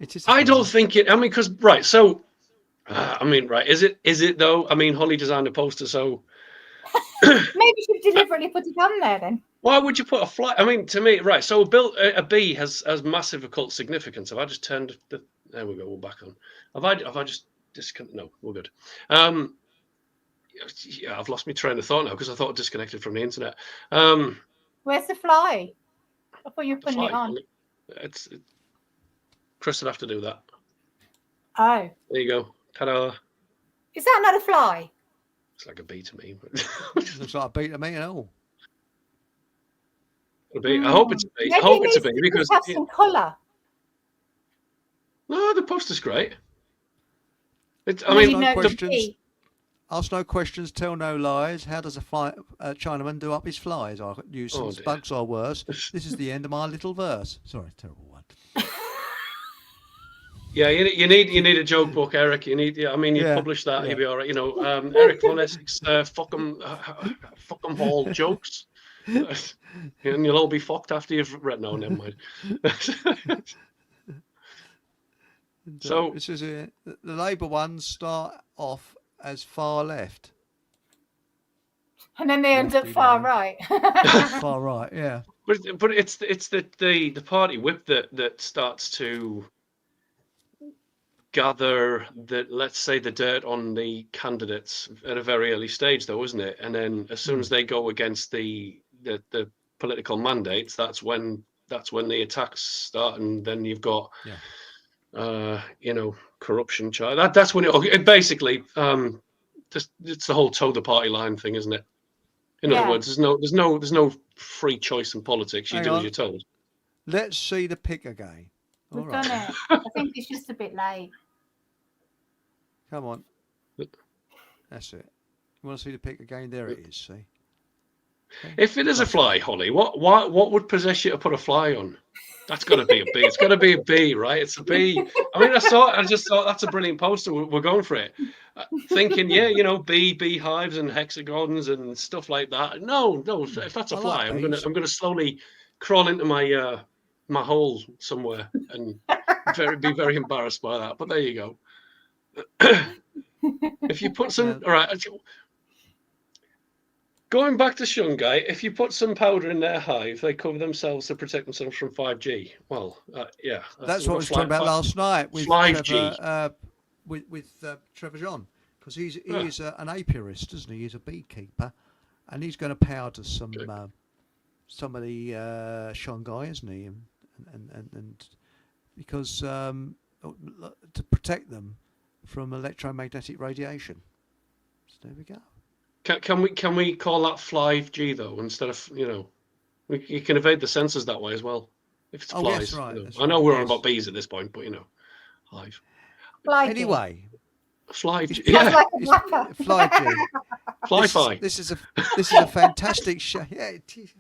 B: It is.
E: I don't think it. I mean, because right. So, right. Is it though? I mean, Holly designed a poster, so
C: maybe she'd deliberately put it on there then.
E: Why would you put a fly? I mean, to me, right. So a bee has massive occult significance. Have I just turned the? There we go. We're back on. Have I just disconnected? No, we're good. Yeah, I've lost my train of thought now because I thought I disconnected from the internet.
C: Where's the fly? I thought you were putting it on.
E: Chris would have to do that.
C: Oh.
E: There you go. Ta-da.
C: Is that not a fly?
E: It's like a bee to me.
B: Looks like a bee to me and all.
E: A bee. I hope it's a bee. I hope it's a bee because
C: it has some colour.
E: No, the poster's great.
B: Ask no questions, tell no lies. How does a Chinaman do up his flies? I use bugs are worse. This is the end of my little verse. Sorry, terrible one.
E: Yeah, you need a joke book, Eric. You publish that, you'll be all right. Eric Von Essex, fuck 'em all jokes, and you'll all be fucked after you've read. No, never mind. So
B: this is the Labour ones start off as far left,
C: and then they end up far right.
B: Far right, yeah.
E: But it's the party whip that starts to gather let's say the dirt on the candidates at a very early stage, though, isn't it? And then as soon as they go against the political mandates, that's when the attacks start, and then you've got corruption charge. That's when it basically it's the whole toe the party line thing, isn't it? In other words, there's no free choice in politics. You do as you're told.
B: Let's see the pick again.
C: We've done it. I think it's just a bit late.
B: Come on. That's it. You want to see the pick again? There it is. See. Okay.
E: If it is a fly, Holly, what would possess you to put a fly on? That's got to be a bee. It's got to be a bee, right? It's a bee. I mean, I just thought that's a brilliant poster. We're going for it. Thinking, bee hives and hexagons and stuff like that. No. If that's a fly, I'm gonna slowly crawl into my my hole somewhere and be very embarrassed by that. But there you go. If you put some, all right. Going back to Shungai, if you put some powder in their hive, they cover themselves to protect themselves from 5G. Well, yeah.
B: That's what I was talking about last night with
E: 5G.
B: With Trevor John, because he's an apiarist, isn't he? He's a beekeeper, and he's going to powder some of the Shungai, isn't he? And because to protect them from electromagnetic radiation. So there we go.
E: Can we call that 5G though, instead of, you can evade the sensors that way as well if it's flies.
B: Yes, right.
E: I know we're on about bees at this point, but hive.
B: Anyway,
E: Fly.
C: Yeah.
B: Fly G.
E: Fly-fi.
B: This is a fantastic show. Yeah, it is.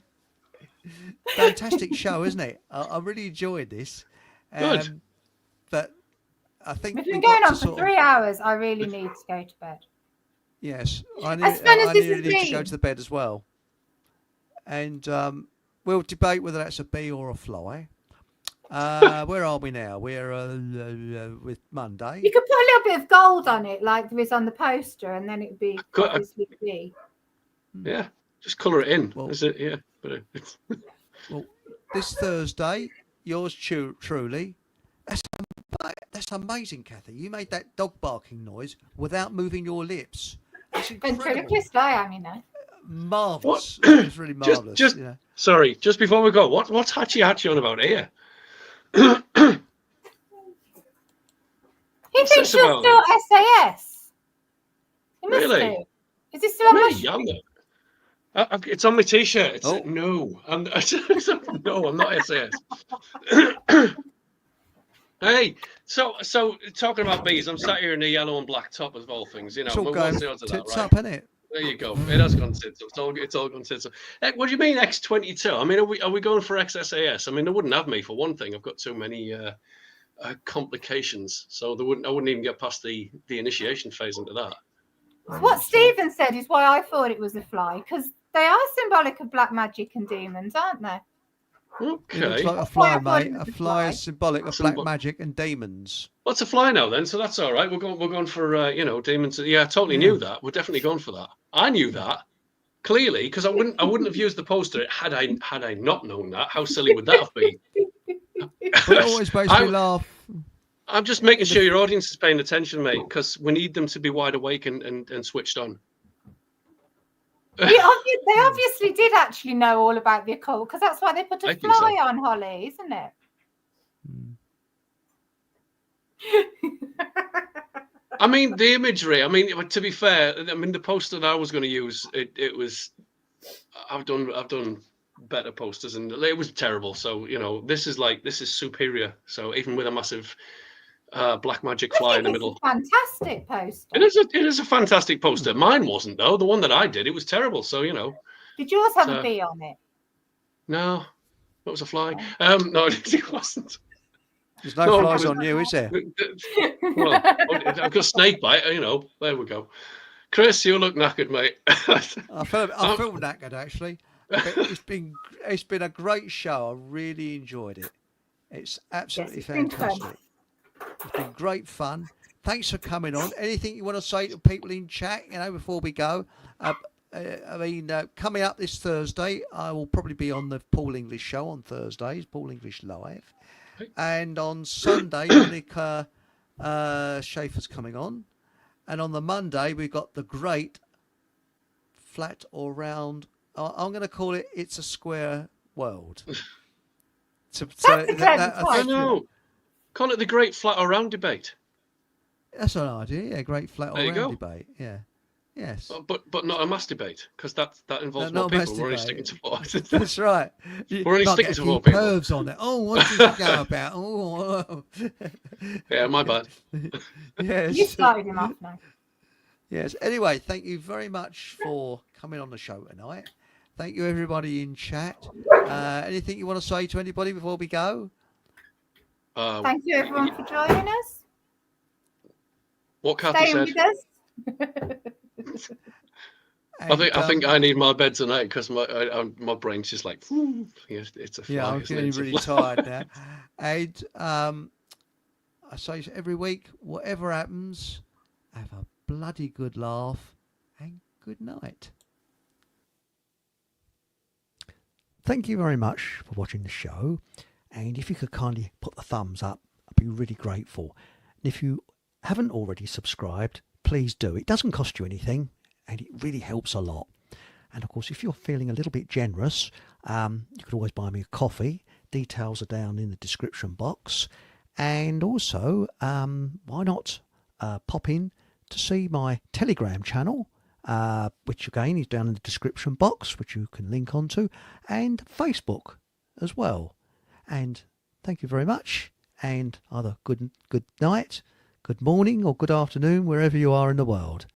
B: Fantastic show, isn't it? I really enjoyed this.
E: Good.
B: But I think
C: we've been going on for 3 hours. I really need to go to bed.
B: Yes, I
C: as fun as this
B: need to go to the bed as well. And we'll debate whether that's a bee or a fly. Where are we now? We're with Monday.
C: You could put a little bit of gold on it, like there is on the poster, and then it'd be obviously bee.
E: Yeah, just colour it in.
B: Well,
E: is it? Yeah.
B: Well, this Thursday, yours truly. That's amazing, Kathy. You made that dog barking noise without moving your lips. That's incredible.
C: Ventriloquist I am, you know.
B: Marvellous. It's really marvellous.
E: Sorry, just before we go, what's Hachi on about here?
C: He thinks you're still SAS. He must do. Is this still on my
E: sheet? It's on my t-shirt. No, I'm not SAS. Hey, so talking about bees, I'm sat here in a yellow and black top of all things.
B: It's all going tits up, isn't it?
E: There you go. It has gone tits up. It's all gone tits up. What do you mean X22? I mean, are we going for XSAS? I mean, they wouldn't have me for one thing. I've got too many complications, so I wouldn't even get past the initiation phase into that.
C: What Stephen said is why I thought it was a fly, because they are symbolic of black magic and demons, aren't they?
E: Okay.
B: It looks like a fly, mate. A fly is symbolic of black magic and demons.
E: Well, it's a fly now then, so that's all right. We're going for demons. Yeah, I totally knew that. We're definitely going for that. I knew that clearly because I wouldn't have used the poster had I not known that. How silly would that have been?
B: But it always makes me laugh.
E: I'm just making sure your audience is paying attention, mate, because we need them to be wide awake and switched on.
C: They obviously did actually know all about the occult, because that's why they put a fly on Holly, isn't it?
E: I mean, the imagery. I mean, to be fair, I mean the poster that I was going to use, it was. I've done better posters, and it was terrible. So this is superior. So even with a massive black magic fly in the middle.
C: Fantastic poster.
E: It is a fantastic poster. Mine wasn't though. The one that I did, it was terrible. So
C: Did yours have a bee on it?
E: No, it was a fly. No, it wasn't.
B: There's no flies on you, is there?
E: Well, I've got snake bite. There we go. Chris, you look knackered, mate.
B: I feel knackered actually. It's been a great show. I really enjoyed it. It's absolutely fantastic. It's been great fun. Thanks for coming on. Anything you want to say to people in chat, before we go? Coming up this Thursday, I will probably be on the Paul English show on Thursdays, Paul English Live. And on Sunday, Monica Schaefer's coming on. And on the Monday, we've got the great flat or round. I'm going to call it It's a Square World.
E: I know. Call it the Great Flat or Round Debate.
B: That's an idea. Yeah, Great Flat or Round Debate. Yeah. Yes.
E: But not a mass debate, because that involves more people. We're only sticking to four.
B: That's right.
E: We're only sticking to 4 people.
B: Curves on it. Oh, what did it go about? Oh.
E: Yeah, my bad.
B: Yes.
C: You started him off now.
B: Yes. Anyway, thank you very much for coming on the show tonight. Thank you, everybody in chat. Anything you want to say to anybody before we go?
C: Thank you, everyone, for joining us.
E: What Kathy said.
C: With us.
E: I think I need my bed tonight because my brain's just like, it's a fly.
B: Yeah, I'm getting really tired now. And I say every week, whatever happens, have a bloody good laugh and good night. Thank you very much for watching the show. And if you could kindly put the thumbs up, I'd be really grateful. And if you haven't already subscribed, please do. It doesn't cost you anything, and it really helps a lot. And of course, if you're feeling a little bit generous, you could always buy me a coffee. Details are down in the description box. And also, why not pop in to see my Telegram channel, which again is down in the description box, which you can link onto, and Facebook as well. And thank you very much, and either good night, good morning, or good afternoon, wherever you are in the world.